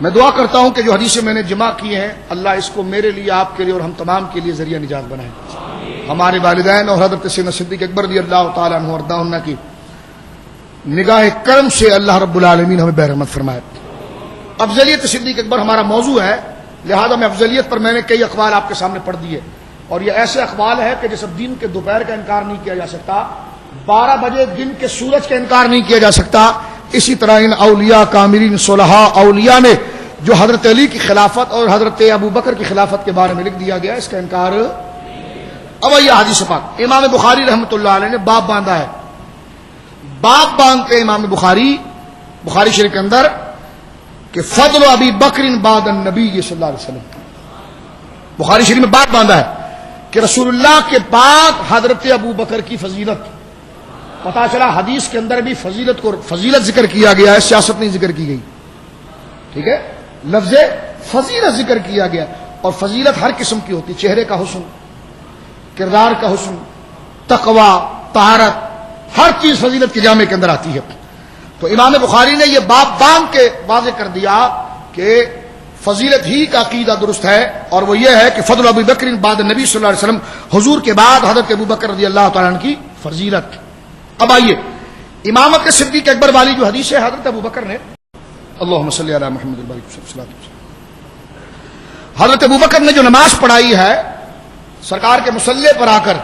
[SPEAKER 3] میں دعا کرتا ہوں کہ جو حدیثیں میں نے جمع کی ہیں اللہ اس کو میرے لیے، آپ کے لیے اور ہم تمام کے لیے ذریعہ نجات بنائے، ہمارے والدین اور حضرت سیدنا صدیق اکبر رضی اللہ تعالیٰ عنہ وارضاہ عنہ کی نگاہ کرم سے اللہ رب العالمین ہمیں برحمت فرمائے۔ افضلیت صدیق اکبر ہمارا موضوع ہے، لہذا میں افضلیت پر میں نے کئی اقوال آپ کے سامنے پڑھ دیے، اور یہ ایسے اقوال ہے کہ جیسے دن کے دوپہر کا انکار نہیں کیا جا سکتا، 12 بجے دن کے سورج کا انکار نہیں کیا جا سکتا، اسی طرح ان اولیاء کاملین صلحاء اولیاء نے جو حضرت علی کی خلافت اور حضرت ابو بکر کی خلافت کے بارے میں لکھ دیا گیا، اس کا انکار۔ اب یہ حدیث پاک امام بخاری رحمۃ اللہ علیہ نے باب باندھا ہے، باب باندھتے امام بخاری بخاری شریف کے اندر کہ فضل ابی بکر بعد النبی صلی اللہ علیہ وسلم. بخاری شریف میں بات باندھا ہے کہ رسول اللہ کے بعد حضرت ابو بکر کی فضیلت. پتا چلا حدیث کے اندر بھی فضیلت ذکر کیا گیا ہے، سیاست نہیں ذکر کی گئی. ٹھیک ہے، لفظ فضیلت ذکر کیا گیا. اور فضیلت ہر قسم کی ہوتی، چہرے کا حسن، کردار کا حسن، تقوی، طہارت، ہر چیز فضیلت کے جامع کے اندر آتی ہے. تو امام بخاری نے یہ باب باندھ کے واضح کر دیا کہ فضیلت ہی کا عقیدہ درست ہے، اور وہ یہ ہے کہ فضل ابو بکر بعد نبی صلی اللہ علیہ وسلم، حضور کے بعد حضرت ابو بکر رضی اللہ تعالیٰ عنہ کی فضیلت. اب آئیے امامت صدیق اکبر والی جو حدیث ہے، حضرت ابو بکر نے اللہم صلی علی محمد حضرت ابو بکر نے جو نماز پڑھائی ہے سرکار کے مصلی پر آ کر،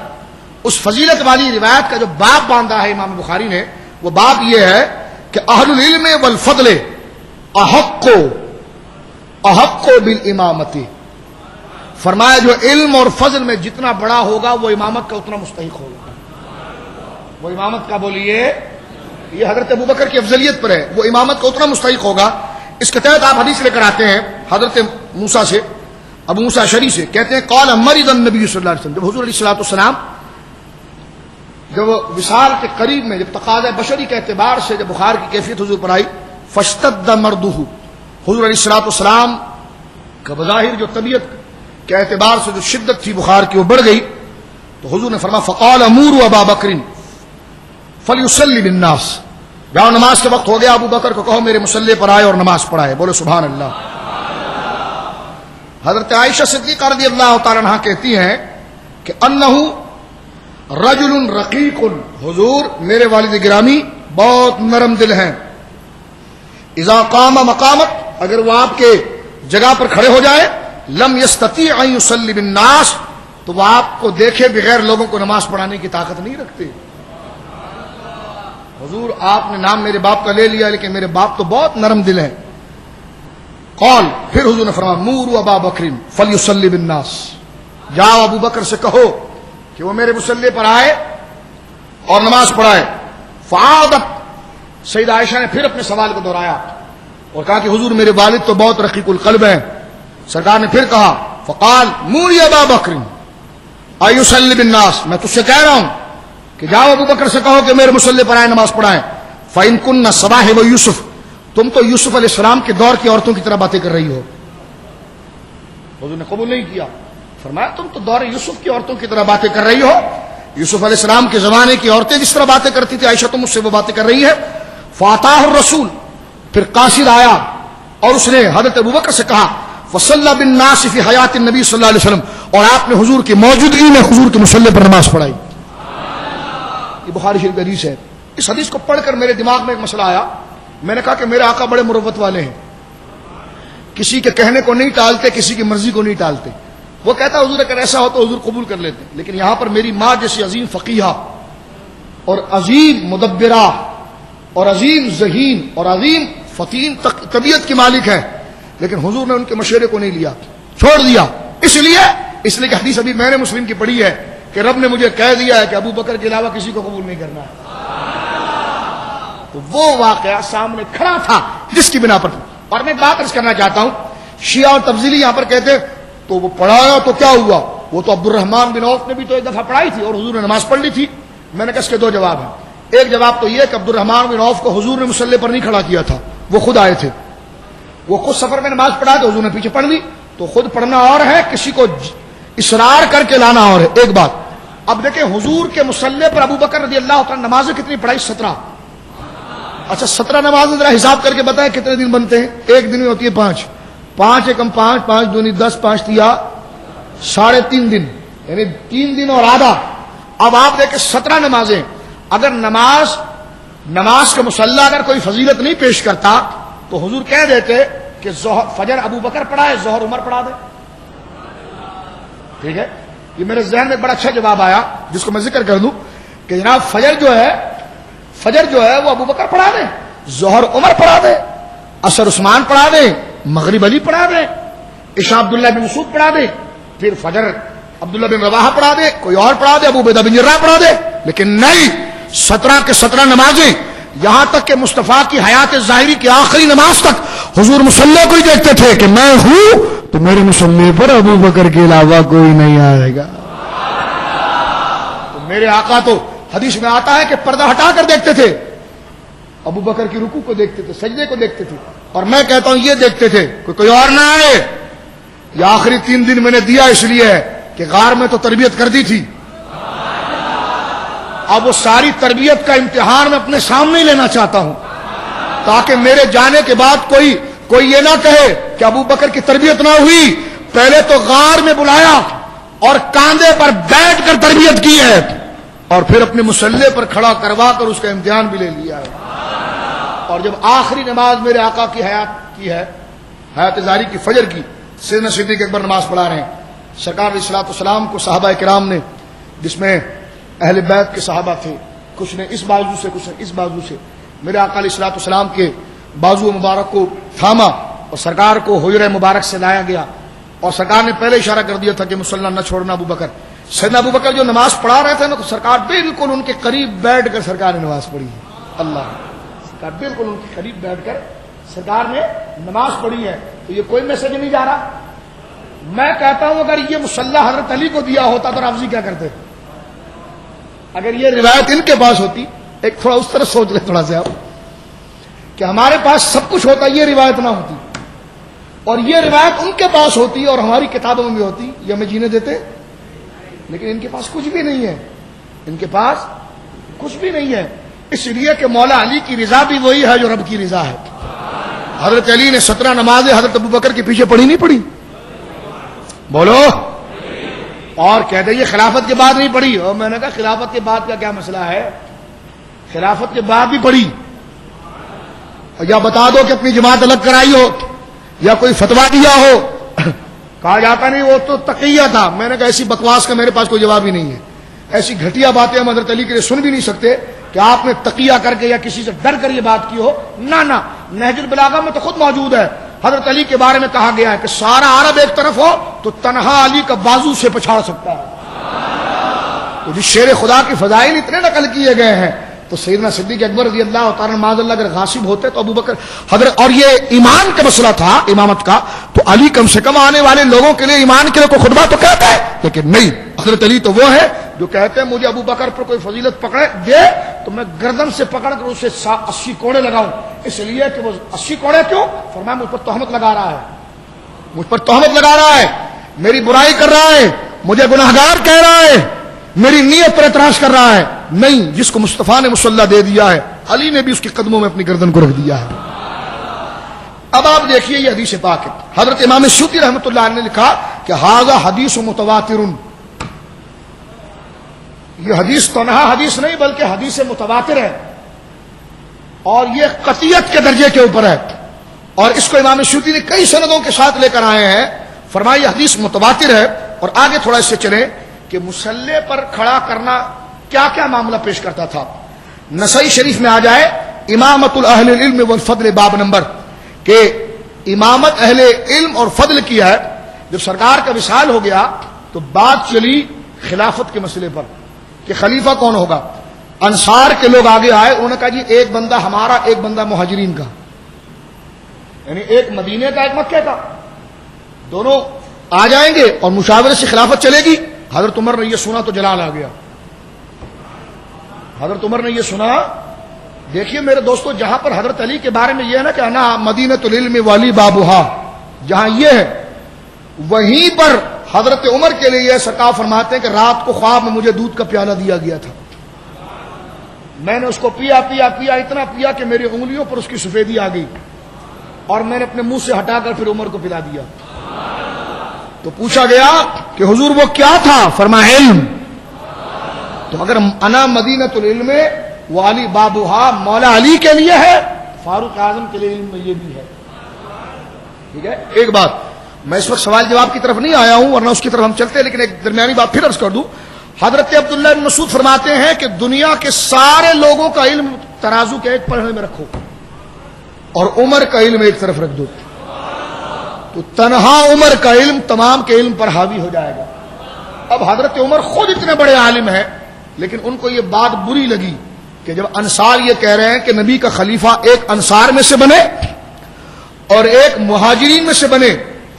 [SPEAKER 3] اس فضیلت والی روایت کا جو باب باندھا ہے امام بخاری نے، وہ باب یہ ہے کہ اہل العلم والفضل احق بالامامت. فرمایا جو علم اور فضل میں جتنا بڑا ہوگا وہ امامت کا اتنا مستحق ہوگا. وہ امامت کا بولیے، یہ حضرت ابو بکر کی افضلیت پر ہے، وہ امامت کا اتنا مستحق ہوگا. اس کے تحت آپ حدیث لے کر آتے ہیں حضرت موسیٰ سے، ابو موسیٰ اشعری سے، کہتے ہیں قال مرض النبی صلی اللہ علیہ وسلم، جب حضور علیہ الصلوۃ والسلام جب وصال کے قریب میں، جب تقاضا بشری کے اعتبار سے جب بخار کی کیفیت حضور پر آئی، فاشتد مرضہ، حضور علیہ الصلوۃ والسلام کا بظاہر جو طبیعت کے اعتبار سے جو شدت تھی بخار کی وہ بڑھ گئی. تو حضور نے فرمایا فقال اموروا ابا بکر فلیصلی بالناس، جاؤ نماز کے وقت ہو گیا، ابو بکر کو کہو میرے مصلی پر آئے اور نماز پڑھائے. بولو سبحان اللہ. حضرت عائشہ صدیقہ رضی اللہ تعالیٰ عنہ کہتی ہیں کہ انہ رجل رقیق، حضور میرے والد گرامی بہت نرم دل ہیں. اذا قام مقامت، اگر وہ آپ کے جگہ پر کھڑے ہو جائے، لم یستطیع ان یصلی بالناس، تو وہ آپ کو دیکھے بغیر لوگوں کو نماز پڑھانے کی طاقت نہیں رکھتے. حضور آپ نے نام میرے باپ کا لے لیا لیکن میرے باپ تو بہت نرم دل ہیں. قال، پھر حضور نے فرمایا موروا ابا بکر فلیصلی بالناس، جاؤ ابو بکر سے کہو کہ وہ میرے مصلی پر آئے اور نماز پڑھائے. فعادت، سیدہ عائشہ نے پھر اپنے سوال کو دہرایا اور کہا کہ حضور میرے والد تو بہت رقیق القلب ہیں. سرکار نے پھر کہا فقال موری ابا بکر ایصلی بالناس، میں تجھ سے کہہ رہا ہوں کہ جاؤ ابو بکر سے کہو کہ میرے مصلی پر آئے نماز پڑھائیں. فإن كن صواحب یوسف، تم تو یوسف علیہ السلام کے دور کی عورتوں کی طرح باتیں کر رہی ہو. حضور نے قبول نہیں کیا، فرمایا تم تو دور یوسف کی عورتوں کی طرح باتیں کر رہی ہو. یوسف علیہ السلام کے زمانے کی عورتیں جس طرح باتیں کرتی تھی عائشہ تم اس سے وہ باتیں کر رہی ہے. فاتاہ الرسول، پھر قاصد آیا اور اس نے حضرت ابوبکر سے کہا وصلی بالناس فی حیات النبی صلی اللہ علیہ وسلم، اور آپ نے حضور کی موجودگی میں حضور کے مصلی پر نماز پڑھائی. یہ بخاری شریف کی حدیث ہے. اس حدیث کو پڑھ کر میرے دماغ میں ایک مسئلہ آیا. میں نے کہا کہ میرے آقا بڑے مروت والے ہیں، کسی کے کہنے کو نہیں ٹالتے، کسی کی مرضی کو نہیں ٹالتے. وہ کہتا حضور اگر ایسا ہو تو حضور قبول کر لیتے، لیکن یہاں پر میری ماں جیسی عظیم فقیہہ اور عظیم مدبرہ اور عظیم ذہین اور عظیم فطین طبیعت کی مالک ہے، لیکن حضور نے ان کے مشورے کو نہیں لیا، چھوڑ دیا. اس لیے کہ حدیث ابھی میں نے مسلم کی پڑھی ہے کہ رب نے مجھے کہہ دیا ہے کہ ابو بکر کے علاوہ کسی کو قبول نہیں کرنا ہے. تو وہ واقعہ سامنے کھڑا تھا جس کی بنا پر. اور میں بات عرض کرنا چاہتا ہوں، شیعہ اور تفضیلی یہاں پر کہتے تو وہ پڑھایا تو کیا ہوا، وہ تو عبد الرحمن بن عوف نے بھی تو ایک دفعہ پڑھائی تھی اور حضور نے نماز پڑھ لی تھی. میں نے کہا اس کے دو جواب ہیں. ایک جواب تو یہ کہ عبد الرحمن بن عوف کو حضور نے مصلی پر نہیں کھڑا کیا تھا، وہ خود آئے تھے، وہ خود سفر میں نماز پڑھا تو حضور نے پیچھے پڑھ لی. تو خود پڑھنا اور ہے، کسی کو اصرار کر کے لانا اور ہے. ایک بات. اب دیکھیں حضور کے مصلی پر ابو بکر رضی اللہ تعالیٰ نمازیں کتنی پڑھائی؟ 17. اچھا 17 نمازیں ذرا حساب کر کے بتائیں کتنے دن بنتے ہیں؟ ایک دن میں ہوتی ہے 5، 5 ایکم 5، 5 دونی 10، 5 تیا 3.5 دن، یعنی 3 دن اور آدھا. اب آپ دیکھیں 17 نمازیں. اگر نماز کے مصلی اگر کوئی فضیلت نہیں پیش کرتا تو حضور کہہ دیتے کہ فجر ابو بکر پڑھائے، ظہر عمر پڑھا دے. ٹھیک ہے، یہ میرے ذہن میں بڑا اچھا جواب آیا جس کو میں ذکر کر دوں کہ جناب فجر جو ہے وہ ابو بکر پڑھا دے، ظہر عمر پڑھا دے، عصر عثمان پڑھا دے، مغرب علی پڑھا دے، عشاء عبداللہ بن مسعود پڑھا دے، پھر فجر عبداللہ بن رواحہ پڑھا دے، کوئی اور پڑھا دے، ابو عبیدہ بن جراح پڑھا دے. لیکن نہیں، 17 کے 17 نمازیں یہاں تک کہ مصطفیٰ کی حیات ظاہری کی آخری نماز تک حضور مصلی کو ہی دیکھتے تھے کہ میں ہوں تو میرے مصلی پر ابو بکر کے علاوہ کوئی نہیں آئے گا. تو میرے آقا تو حدیث میں آتا ہے کہ پردہ ہٹا کر دیکھتے تھے, ابو بکر کی رکوع کو دیکھتے تھے, سجدے کو دیکھتے تھے, اور میں کہتا ہوں یہ دیکھتے تھے کوئی اور نہ آئے. یہ آخری 3 دن میں نے دیا اس لیے ہے کہ غار میں تو تربیت کر دی تھی, اب وہ ساری تربیت کا امتحان میں اپنے سامنے لینا چاہتا ہوں تاکہ میرے جانے کے بعد کوئی یہ نہ کہے کہ ابو بکر کی تربیت نہ ہوئی. پہلے تو غار میں بلایا اور کاندھے پر بیٹھ کر تربیت کی ہے, اور پھر اپنے مصلی پر کھڑا کروا کر اس کا امتحان بھی لے لیا ہے. اور جب آخری نماز میرے آقا کی حیات کی ہے, حیات ظاہری کی فجر کی, سیدنا صدیق اکبر نماز پڑھا رہے ہیں, سرکار علیہ الصلوۃ والسلام کو صحابہ کرام نے, جس میں اہل بیت کے صحابہ تھے, کچھ نے اس بازو سے کچھ نے اس بازو سے, میرے آقا علیہ الصلوۃ والسلام کے بازو مبارک کو تھاما اور سرکار کو حجرہ مبارک سے لایا گیا, اور سرکار نے پہلے اشارہ کر دیا تھا کہ مصلی نہ چھوڑنا ابو بکر. سیدنا ابو بکر جو نماز پڑھا رہے تھے نا, تو سرکار بالکل ان کے قریب بیٹھ کر سرکار نے نماز پڑھی ہے. اللہ, سرکار بالکل ان کے قریب بیٹھ کر سرکار نے نماز پڑھی ہے. تو یہ کوئی میسج نہیں جا رہا. میں کہتا ہوں اگر یہ مصلی حضرت علی کو دیا ہوتا تو رافضی کیا کرتے؟ اگر یہ روایت ان کے پاس ہوتی, ایک تھوڑا اس طرح سوچ لیں تھوڑا سا آپ, کہ ہمارے پاس سب کچھ ہوتا, یہ روایت نہ ہوتی, اور یہ روایت ان کے پاس ہوتی اور ہماری کتابوں میں بھی ہوتی, یہ ہمیں جینے دیتے. لیکن ان کے پاس کچھ بھی نہیں ہے, ان کے پاس کچھ بھی نہیں ہے, اس لیے کہ مولا علی کی رضا بھی وہی ہے جو رب کی رضا ہے. حضرت علی نے 17 نمازیں حضرت ابو بکر کے پیچھے پڑھی نہیں پڑھی؟ بولو. اور کہتے ہیں یہ خلافت کے بعد نہیں پڑھی, اور میں نے کہا خلافت کے بعد کا کیا مسئلہ ہے, خلافت کے بعد بھی پڑھی. یا بتا دو کہ اپنی جماعت الگ کرائی ہو یا کوئی فتوا دیا ہو. کہا جاتا نہیں وہ تو تقیہ تھا. میں نے کہا ایسی بکواس کا میرے پاس کوئی جواب ہی نہیں ہے. ایسی گھٹیا باتیں ہم حضرت علی کے لیے سن بھی نہیں سکتے کہ آپ نے تقیہ کر کے یا کسی سے ڈر کر یہ بات کی ہو. نہ نہج البلاغہ میں تو خود موجود ہے. حضرت علی کے بارے میں کہا گیا ہے کہ سارا عرب ایک طرف ہو تو تنہا علی کا بازو سے پچھاڑ سکتا ہے. تو جس شیر خدا کی فضائل اتنے نقل کیے گئے ہیں, تو سیدنا صدیق اکبر رضی اللہ تعالیٰ معاذ اللہ اگر غاصب ہوتے تو ابو بکر حضرت, اور یہ ایمان کا مسئلہ تھا امامت کا, تو علی کم سے کم آنے والے لوگوں کے لیے ایمان کے لیے کوئی خطبہ تو کہتا ہے. لیکن نہیں, حضرت علی تو وہ ہے جو کہتے ہیں مجھے ابو بکر پر کوئی فضیلت پکڑے دے تو میں گردن سے پکڑ کر اسے 80 کوڑے لگاؤں. اس لیے کہ وہ 80 کوڑے کیوں؟ فرمایا مجھ پر تہمت لگا رہا ہے, مجھ پر تہمت لگا رہا ہے, میری برائی کر رہا ہے, مجھے گناہگار کہہ رہا ہے, میری نیت پر اعتراض کر رہا ہے. نہیں, جس کو مصطفیٰ نے مصلی دے دیا ہے, علی نے بھی اس کے قدموں میں اپنی گردن کو رکھ دیا ہے. اب آپ دیکھیے یہ حدیث پاک ہے. حضرت امام سیوطی رحمۃ اللہ علیہ نے لکھا کہ ھذا حدیث متواتر, یہ حدیث تنہا حدیث نہیں بلکہ حدیث متواتر ہے, اور یہ قطعیت کے درجے کے اوپر ہے. اور اس کو امام سیوطی نے کئی سندوں کے ساتھ لے کر آئے ہیں. فرمایا یہ حدیث متواتر ہے. اور آگے تھوڑا اس سے چلیں کہ مصلی پر کھڑا کرنا کیا کیا معاملہ پیش کرتا تھا. نسائی شریف میں آ جائے امامت الاہل العلم والفضل باب نمبر, کہ امامت اہل علم اور فضل کی ہے. جب سرکار کا وصال ہو گیا تو بات چلی خلافت کے مسئلے پر کہ خلیفہ کون ہوگا. انصار کے لوگ آگے آئے, انہوں نے کہا جی ایک بندہ ہمارا, ایک بندہ مہاجرین کا, یعنی ایک مدینے کا ایک مکے کا, دونوں آ جائیں گے اور مشاورے سے خلافت چلے گی. حضرت عمر نے یہ سنا تو جلال آ گیا. حضرت عمر نے یہ سنا. دیکھیے میرے دوستو, جہاں پر حضرت علی کے بارے میں یہ ہے نا کہ انا مدینۃ العلم والی بابوہا, جہاں یہ ہے وہیں پر حضرت عمر کے لیے سرکار فرماتے ہیں کہ رات کو خواب میں مجھے دودھ کا پیالہ دیا گیا تھا, میں نے اس کو پیا پیا پیا, اتنا پیا کہ میری انگلیوں پر اس کی سفیدی آ گئی, اور میں نے اپنے منہ سے ہٹا کر پھر عمر کو پلا دیا. تو پوچھا گیا کہ حضور وہ کیا تھا؟ فرمایا علم. تو اگر انا مدینۃ العلم والی بابوہا مولا علی کے لیے ہے, فاروق اعظم کے لیے علم میں یہ بھی ہے. ٹھیک ہے, ایک بات میں اس وقت سوال جواب کی طرف نہیں آیا ہوں, ورنہ اس کی طرف ہم چلتے ہیں, لیکن ایک درمیانی بات پھر عرض کر دوں. حضرت عبداللہ بن مسعود فرماتے ہیں کہ دنیا کے سارے لوگوں کا علم ترازو کے ایک پلڑے میں رکھو اور عمر کا علم ایک طرف رکھ دو, تو تنہا عمر کا علم تمام کے علم پر حاوی ہو جائے گا. اب حضرت عمر خود اتنے بڑے عالم ہیں, لیکن ان کو یہ بات بری لگی کہ جب انصار یہ کہہ رہے ہیں کہ نبی کا خلیفہ ایک انصار میں سے بنے اور ایک مہاجرین میں سے بنے،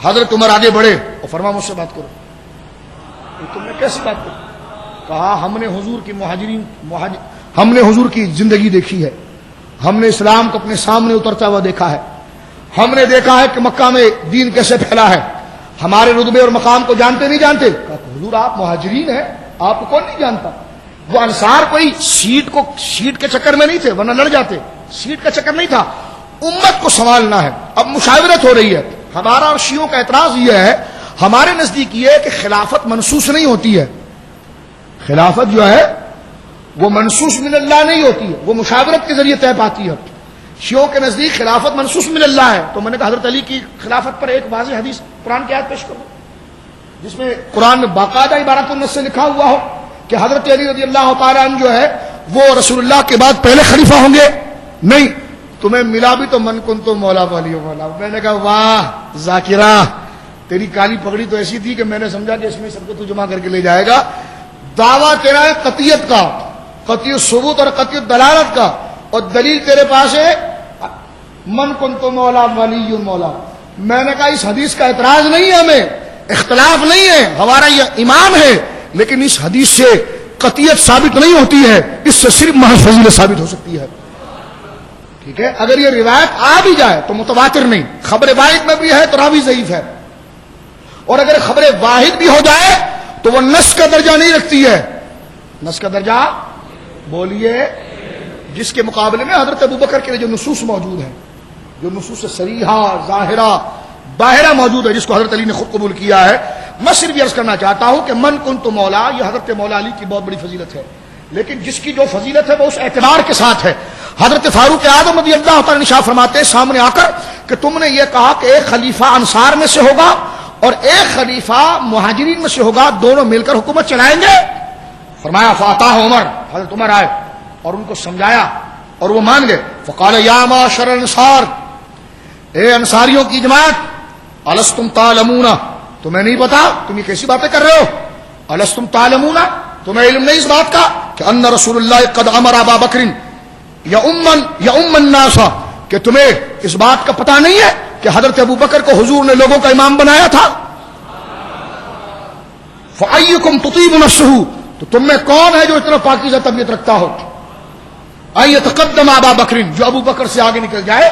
[SPEAKER 3] حضرت عمر آگے بڑھے اور فرما مجھ سے بات کرو. تم نے کیسی بات کی؟ کہا ہم نے حضور کی زندگی دیکھی ہے، ہم نے اسلام کو اپنے سامنے اترتا ہوا دیکھا ہے، ہم نے دیکھا ہے کہ مکہ میں دین کیسے پھیلا ہے، ہمارے رتبے اور مقام کو جانتے نہیں جانتے؟ کہا حضور آپ مہاجرین ہیں، آپ کو کون نہیں جانتا؟ وہ انصار کوئی سیٹ کے چکر میں نہیں تھے ورنہ لڑ جاتے، سیٹ کا چکر نہیں تھا، امت کو سنبھالنا ہے. اب مشاورت ہو رہی ہے. ہمارا اور شیعوں کا اعتراض یہ ہے، ہمارے نزدیک یہ ہے کہ خلافت منسوس نہیں ہوتی ہے، خلافت جو ہے وہ منسوس من اللہ نہیں ہوتی ہے، وہ مشاورت کے ذریعے طے پاتی ہے. شیعوں کے نزدیک خلافت منسوس من اللہ ہے. تو میں نے کہا حضرت علی کی خلافت پر ایک واضح حدیث قرآن کی آیت پیش کروں جس میں قرآن میں باقاعدہ عبارت النص سے لکھا ہوا ہو کہ حضرت علی رضی اللہ تعالیٰ عنہ جو ہے وہ رسول اللہ کے بعد پہلے خلیفہ ہوں گے. نہیں، تمہیں ملا بھی تو من کن تو مولا والی مولا. میں نے کہا واہ ذاکرہ، تیری کالی پگڑی تو ایسی تھی کہ میں نے سمجھا کہ اس میں سب کو تو جمع کر کے لے جائے گا. دعویٰ تیرا ہے قطعیت کا، قطعی ثبوت اور قطعی دلالت کا، اور دلیل تیرے پاس ہے من کن تو مولا ولی مولا. میں نے کہا اس حدیث کا اعتراض نہیں ہے، ہمیں اختلاف نہیں ہے، ہمارا یہ ایمان ہے، لیکن اس حدیث سے قطعیت ثابت نہیں ہوتی ہے، اس سے صرف محض فضیلت ثابت ہو سکتی ہے. ٹھیک ہے، اگر یہ روایت آ بھی جائے تو متواتر نہیں، خبر واحد میں بھی ہے تو راوی ضعیف ہے، اور اگر خبر واحد بھی ہو جائے تو وہ نص کا درجہ نہیں رکھتی ہے. نص کا درجہ بولیے جس کے مقابلے میں حضرت ابوبکر کے لیے جو نصوص موجود ہیں، جو نصوص صریحہ ظاہرہ باہرہ موجود ہے، جس کو حضرت علی نے خود قبول کیا ہے. میں صرف یہ عرض کرنا چاہتا ہوں کہ من کن تو مولا، یہ حضرت مولا علی کی بہت بڑی فضیلت ہے، لیکن جس کی جو فضیلت ہے وہ اس اعتبار کے ساتھ ہے. حضرت فاروق اعظم رضی اللہ تعالیٰ عنہ فرماتے ہیں سامنے آ کر کہ تم نے یہ کہا کہ ایک خلیفہ انصار میں سے ہوگا اور ایک خلیفہ مہاجرین میں سے ہوگا، دونوں مل کر حکومت چلائیں گے. فرمایا فاتح عمر، حضرت عمر آئے اور ان کو سمجھایا اور وہ مان گئے. فقال یا معاشر الانصار، اے انصاریوں کی جماعت، الستم تعلمون، تمہیں نہیں پتا، تم یہ کیسی باتیں کر رہے ہو؟ الستم تعلمون، تمہیں علم نہیں اس بات کا کہ ان رسول اللہ قد امر ابا بکر یا ام الناس، کہ تمہیں اس بات کا پتہ نہیں ہے کہ حضرت ابو بکر کو حضور نے لوگوں کا امام بنایا تھا. فأيكم تطيب نفسه، تو تم میں کون ہے جو اتنا پاکیزہ طبیعت رکھتا ہو؟ ان يتقدم ابا بکر، جو ابو بکر سے آگے نکل جائے.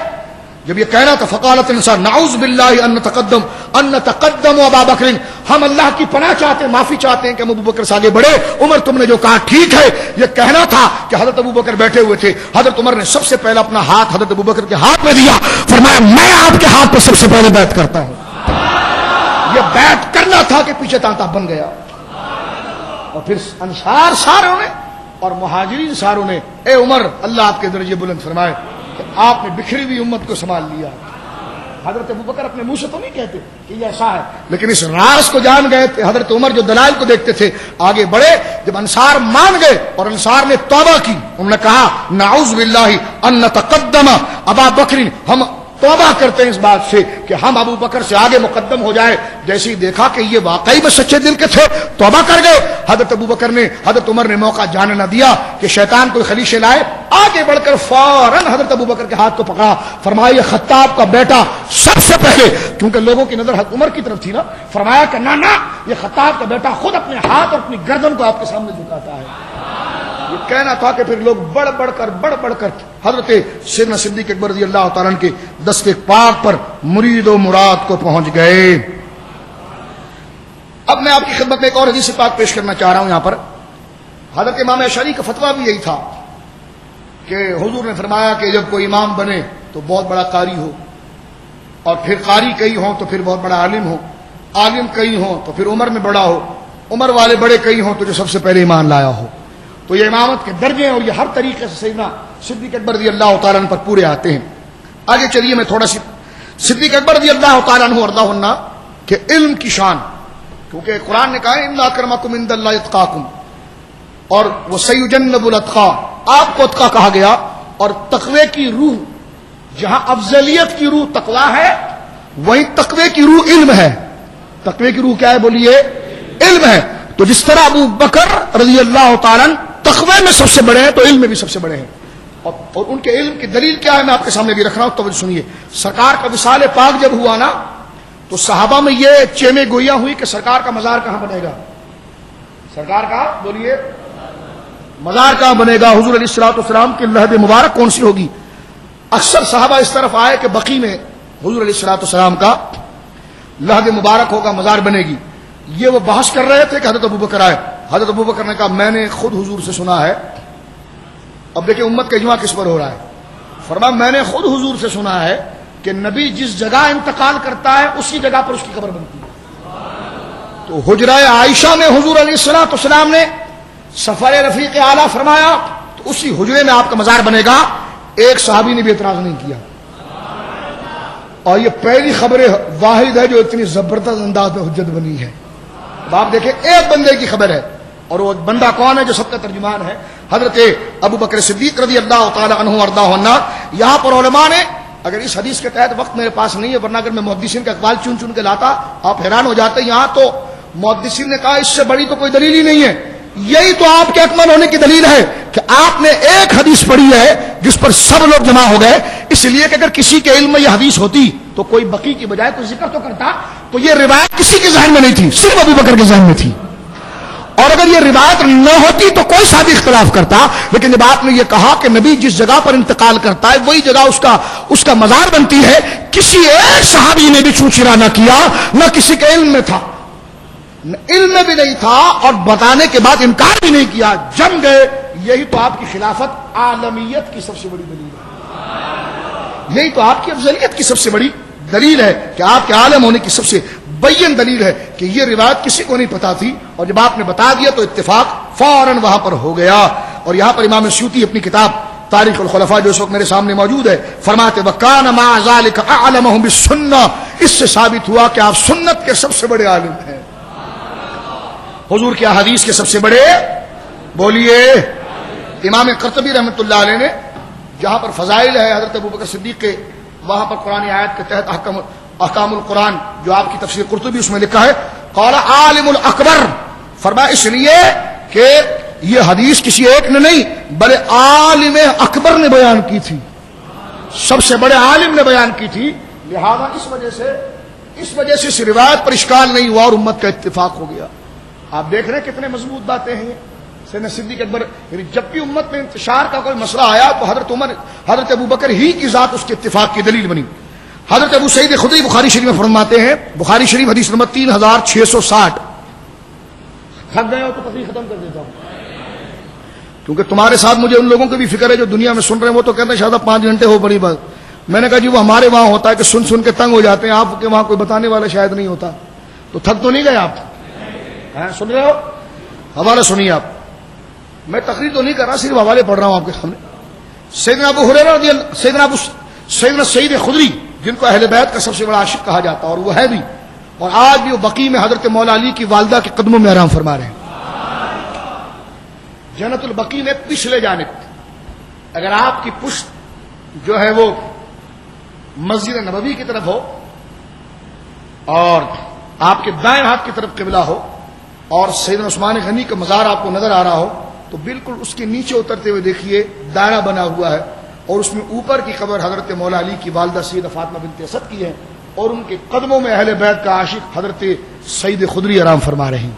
[SPEAKER 3] جب یہ کہنا تھا فقالت الانصار نعوذ باللہ ان نتقدم ابا بکر، ہم اللہ کی پناہ چاہتے ہیں، معافی چاہتے ہیں کہ ہم ابو بکر سے آگے بڑھے. عمر تم نے جو کہا ٹھیک ہے، یہ کہنا تھا کہ حضرت ابو بکر بیٹھے ہوئے تھے، حضرت عمر نے سب سے پہلے اپنا ہاتھ حضرت ابو بکر کے ہاتھ میں دیا، فرمایا میں آپ کے ہاتھ پہ سب سے پہلے بیعت کرتا ہوں. یہ بیعت کرنا تھا کہ پیچھے تانتا بن گیا. اور پھر انصار ساروں نے اور مہاجرین ساروں نے، اے عمر اللہ آپ کے درجے بلند فرمائے کہ آپ نے بکھری ہوئی امت کو سنبھال لیا. حضرت ابوبکر اپنے منہ سے تو نہیں کہتے کہ یہ ایسا ہے، لیکن اس راز کو جان گئے تھے. حضرت عمر جو دلائل کو دیکھتے تھے آگے بڑھے. جب انصار مان گئے اور انصار نے توبہ کی، انہوں نے کہا نعوذ باللہ ان نتقدم ابا بکر، ہم توبہ کرتے ہیں اس بات سے کہ ہم ابو بکر سے آگے مقدم ہو جائے. جیسے ہی دیکھا کہ یہ واقعی میں سچے دل کے تھے، توبہ کر گئے. حضرت ابو بکر نے حضرت عمر نے موقع جانے نہ دیا کہ شیطان کوئی خلیشے لائے. آگے بڑھ کر فوراً حضرت ابو بکر کے ہاتھ کو پکڑا، فرمایا یہ خطاب کا بیٹا سب سے پہلے، کیونکہ لوگوں کی نظر حضرت عمر کی طرف تھی نا، فرمایا کہ نہ یہ خطاب کا بیٹا خود اپنے ہاتھ اور اپنی گردن کو آپ کے سامنے جھکاتا ہے. یہ کہنا تھا کہ پھر لوگ بڑھ بڑھ کر حضرت سیدنا صدیق اکبر رضی اللہ تعالیٰ عنہ کے دستے پاک پر مرید و مراد کو پہنچ گئے. اب میں آپ کی خدمت میں ایک اور حدیث پاک پیش کرنا چاہ رہا ہوں. یہاں پر حضرت امام اشعری کا فتویٰ بھی یہی تھا کہ حضور نے فرمایا کہ جب کوئی امام بنے تو بہت بڑا قاری ہو، اور پھر قاری کئی ہوں تو پھر بہت بڑا عالم ہو، عالم کئی ہوں تو پھر عمر میں بڑا ہو، عمر والے بڑے کئی ہوں تو جو سب سے پہلے ایمان لایا ہو. تو یہ امامت کے درجے ہیں اور یہ ہر طریقے سے سیدنا صدیق اکبر رضی اللہ تعالیٰ عنہ پر پورے آتے ہیں. آگے چلیے میں تھوڑا سی صدیق اکبر رضی اللہ تعالیٰ عنہ وارضاہ عنہ کہ علم کی شان، کیونکہ قرآن نے کہا ہے ان اکرمکم عند اللہ اتقاکم، اور وہ سیجنب الاتقا، آپ کو اتقا کہا گیا. اور تقوی کی روح، جہاں افضلیت کی روح تقوی ہے، وہیں تقوی کی روح علم ہے. تقوی کی روح کیا ہے بولیے؟ علم ہے. تو جس طرح ابو بکر رضی اللہ تعالیٰ عنہ تقوی میں سب سے بڑے ہیں تو علم میں بھی سب سے بڑے ہیں. اور ان کے علم کی دلیل کیا ہے میں آپ کے سامنے بھی رکھ رہا ہوں, توجہ سنیے. سرکار کا وصال پاک جب ہوا نا تو صحابہ میں یہ چیمے گوئیاں ہوئی کہ سرکار کا مزار کہاں بنے گا, سرکار کا بولیے مزار کہاں بنے گا, حضور علیہ الصلوۃ والسلام کی لحد مبارک کون سی ہوگی. اکثر صحابہ اس طرف آئے کہ بقی میں حضور علیہ الصلوۃ والسلام کا لحد مبارک ہوگا, مزار بنے گی. یہ وہ بحث کر رہے تھے کہ حضرت ابوبکر آئے. حضرت ابوبکر نے کہا میں نے خود حضور سے سنا ہے. اب دیکھیں امت کا اجماع کس پر ہو رہا ہے. فرمایا میں نے خود حضور سے سنا ہے کہ نبی جس جگہ انتقال کرتا ہے اسی جگہ پر اس کی قبر بنتی ہے. تو حجرہ عائشہ میں حضور علیہ الصلوۃ والسلام نے سفر رفیق اعلیٰ فرمایا تو اسی حجرے میں آپ کا مزار بنے گا. ایک صحابی نے بھی اعتراض نہیں کیا. اور یہ پہلی خبر واحد ہے جو اتنی زبردست انداز میں حجت بنی ہے. اب آپ دیکھیں ایک بندے کی خبر ہے اور وہ بندہ کون ہے جو سب کا ترجمان ہے, حضرت ابو بکر صدیق رضی اللہ تعالی عنہ وارضاہ عنہ. یہاں پر علماء نے, اگر اس حدیث کے تحت وقت میرے پاس نہیں ہے ورنہ اگر میں محدثین کا اقوال چن چن کے لاتا آپ حیران ہو جاتے. یہاں تو محدثین نے کہا اس سے بڑی تو کوئی دلیل ہی نہیں ہے. یہی تو آپ کے اکمل ہونے کی دلیل ہے کہ آپ نے ایک حدیث پڑھی ہے جس پر سب لوگ جمع ہو گئے. اس لیے کہ اگر کسی کے علم میں یہ حدیث ہوتی تو کوئی بقی کی بجائے کوئی ذکر تو کرتا. تو یہ روایت کسی کے ذہن میں نہیں تھی, صرف ابو بکر کے ذہن میں تھی. اور اگر یہ روایت نہ ہوتی تو کوئی صحابی اختلاف کرتا. لیکن جب آپ نے یہ کہا کہ نبی جس جگہ پر انتقال کرتا ہے وہی جگہ اس کا مزار بنتی ہے, کسی ایک صحابی نے بھی چوچرا نہ کیا, نہ کسی کے علم میں تھا, علم میں بھی نہیں تھا اور بتانے کے بعد انکار بھی نہیں کیا, جم گئے. یہی تو آپ کی خلافت عالمیت کی سب سے بڑی دلیل ہے. یہی تو آپ کی افضلیت کی سب سے بڑی دلیل ہے کہ آپ کے عالم ہونے کی سب سے بین دلیل ہے کہ یہ روایت کسی کو نہیں پتا تھی اور جب آپ نے بتا دیا تو اتفاق فوراً وہاں پر ہو گیا. اور یہاں پر امام سیوطی اپنی کتاب تاریخ الخلفاء جو اس وقت میرے سامنے موجود ہے فرماتے وکان مع ذلک اعلمهم بالسنہ, اس سے ثابت ہوا کہ آپ سنت کے سب سے بڑے عالم ہیں, حضور کے احادیث کے سب سے بڑے. بولیے. امام قرطبی رحمۃ اللہ علیہ نے جہاں پر فضائل ہے حضرت ابوبکر صدیق کے, وہاں پر قرآن آیت کے تحت احکام القرآن جو آپ کی تفسیر قرطبی اس میں لکھا ہے قال عالم الاکبر, فرمایا اس لیے کہ یہ حدیث کسی ایک نے نہیں بلکہ عالم اکبر نے بیان کی تھی, سب سے بڑے عالم نے بیان کی تھی. لہذا اس وجہ سے اس روایت پر اشکال نہیں ہوا اور امت کا اتفاق ہو گیا. آپ دیکھ رہے ہیں کتنے مضبوط باتیں ہیں. سیدنا صدیق اکبر, جب بھی امت میں انتشار کا کوئی مسئلہ آیا تو حضرت ابوبکر ہی کی ذات اس کے اتفاق کی دلیل بنی. حضرت ابو سعید خدری بخاری شریف میں فرماتے ہیں, بخاری شریف حدیث نمبر 3660. تھک گئے ہو تو تقریر ختم کر دیتا ہوں کیونکہ تمہارے ساتھ مجھے ان لوگوں کی بھی فکر ہے جو دنیا میں سن رہے ہیں. وہ تو کہتے ہیں شاید 5 گھنٹے ہو بڑی بات. میں نے کہا جی وہ ہمارے وہاں ہوتا ہے کہ سن سن کے تنگ ہو جاتے ہیں, آپ کے وہاں کوئی بتانے والا شاید نہیں ہوتا. تو تھک تو نہیں گئے آپ؟ سن رہے ہو؟ حوالہ سنیے آپ. میں تقریر تو نہیں کر رہا, صرف حوالے پڑھ رہا ہوں آپ کے سامنے. سیدنا ابو ہریرہ رضی اللہ, سیدنا سعید خدری جن کو اہل بیت کا سب سے بڑا عاشق کہا جاتا اور وہ ہے بھی, اور آج بھی وہ بقی میں حضرت مولا علی کی والدہ کے قدموں میں آرام فرما رہے ہیں. جنت البقی میں پچھلے جانب اگر آپ کی پشت جو ہے وہ مسجد نبوی کی طرف ہو اور آپ کے دائیں ہاتھ کی طرف قبلہ ہو اور سیدنا عثمان غنی کا مزار آپ کو نظر آ رہا ہو تو بالکل اس کے نیچے اترتے ہوئے دیکھیے دائرہ بنا ہوا ہے اور اس میں اوپر کی قبر حضرت مولا علی کی والدہ سیدہ فاطمہ بنت اسد کی ہے اور ان کے قدموں میں اہل بیت کا عاشق حضرت سعید خدری آرام فرما رہے ہیں.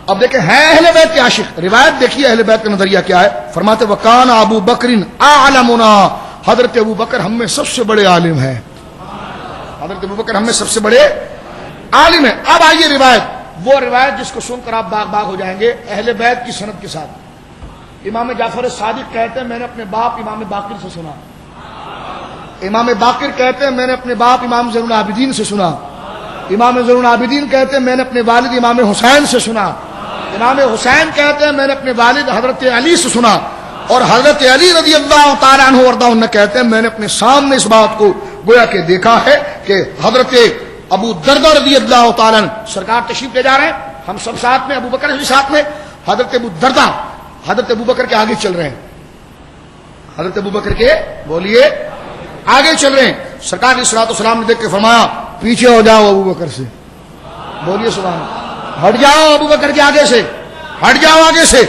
[SPEAKER 3] اب دیکھیں ہیں اہل بیت کے عاشق, روایت دیکھیے اہل بیت کا نظریہ کیا ہے. فرماتے وکان ابو بکر اعلمنا, حضرت ابو بکر ہم میں سب سے بڑے عالم ہیں, حضرت ابو بکر ہم میں سب سے بڑے عالم ہیں. اب آئیے روایت, وہ روایت جس کو سن کر آپ باغ باغ ہو جائیں گے اہل بیت کی سند کے ساتھ. امام جعفر صادق کہتے ہیں میں نے اپنے باپ امام باقر سے سنا, امام باقر کہتے ہیں میں نے اپنے باپ امام زین العابدین سے سنا, امام زین العابدین کہتے ہیں میں نے اپنے والد امام حسین سے سنا, امام حسین کہتے ہیں میں نے اپنے والد حضرت علی سے سنا, اور حضرت علی رضی اللہ تعالیٰ عنہ وارضاہ عنہ کہتے ہیں میں نے اپنے سامنے اس بات کو گویا کہ دیکھا ہے کہ حضرت ابو دردہ رضی اللہ تعالیٰ عنہ سرکار تشریف لے جا رہے ہیں, ہم سب ساتھ میں, ابو بکر بھی ساتھ میں, حضرت ابو دردہ حضرت ابو بکر کے آگے چل رہے ہیں, حضرت ابو بکر کے بولیے آگے چل رہے ہیں. سرکار علیہ الصلوۃ والسلام نے دیکھ کے فرمایا پیچھے ہو جاؤ ابو بکر سے, بولیے سبحان اللہ, ہٹ جاؤ ابو بکر کے آگے سے, ہٹ جاؤ آگے سے.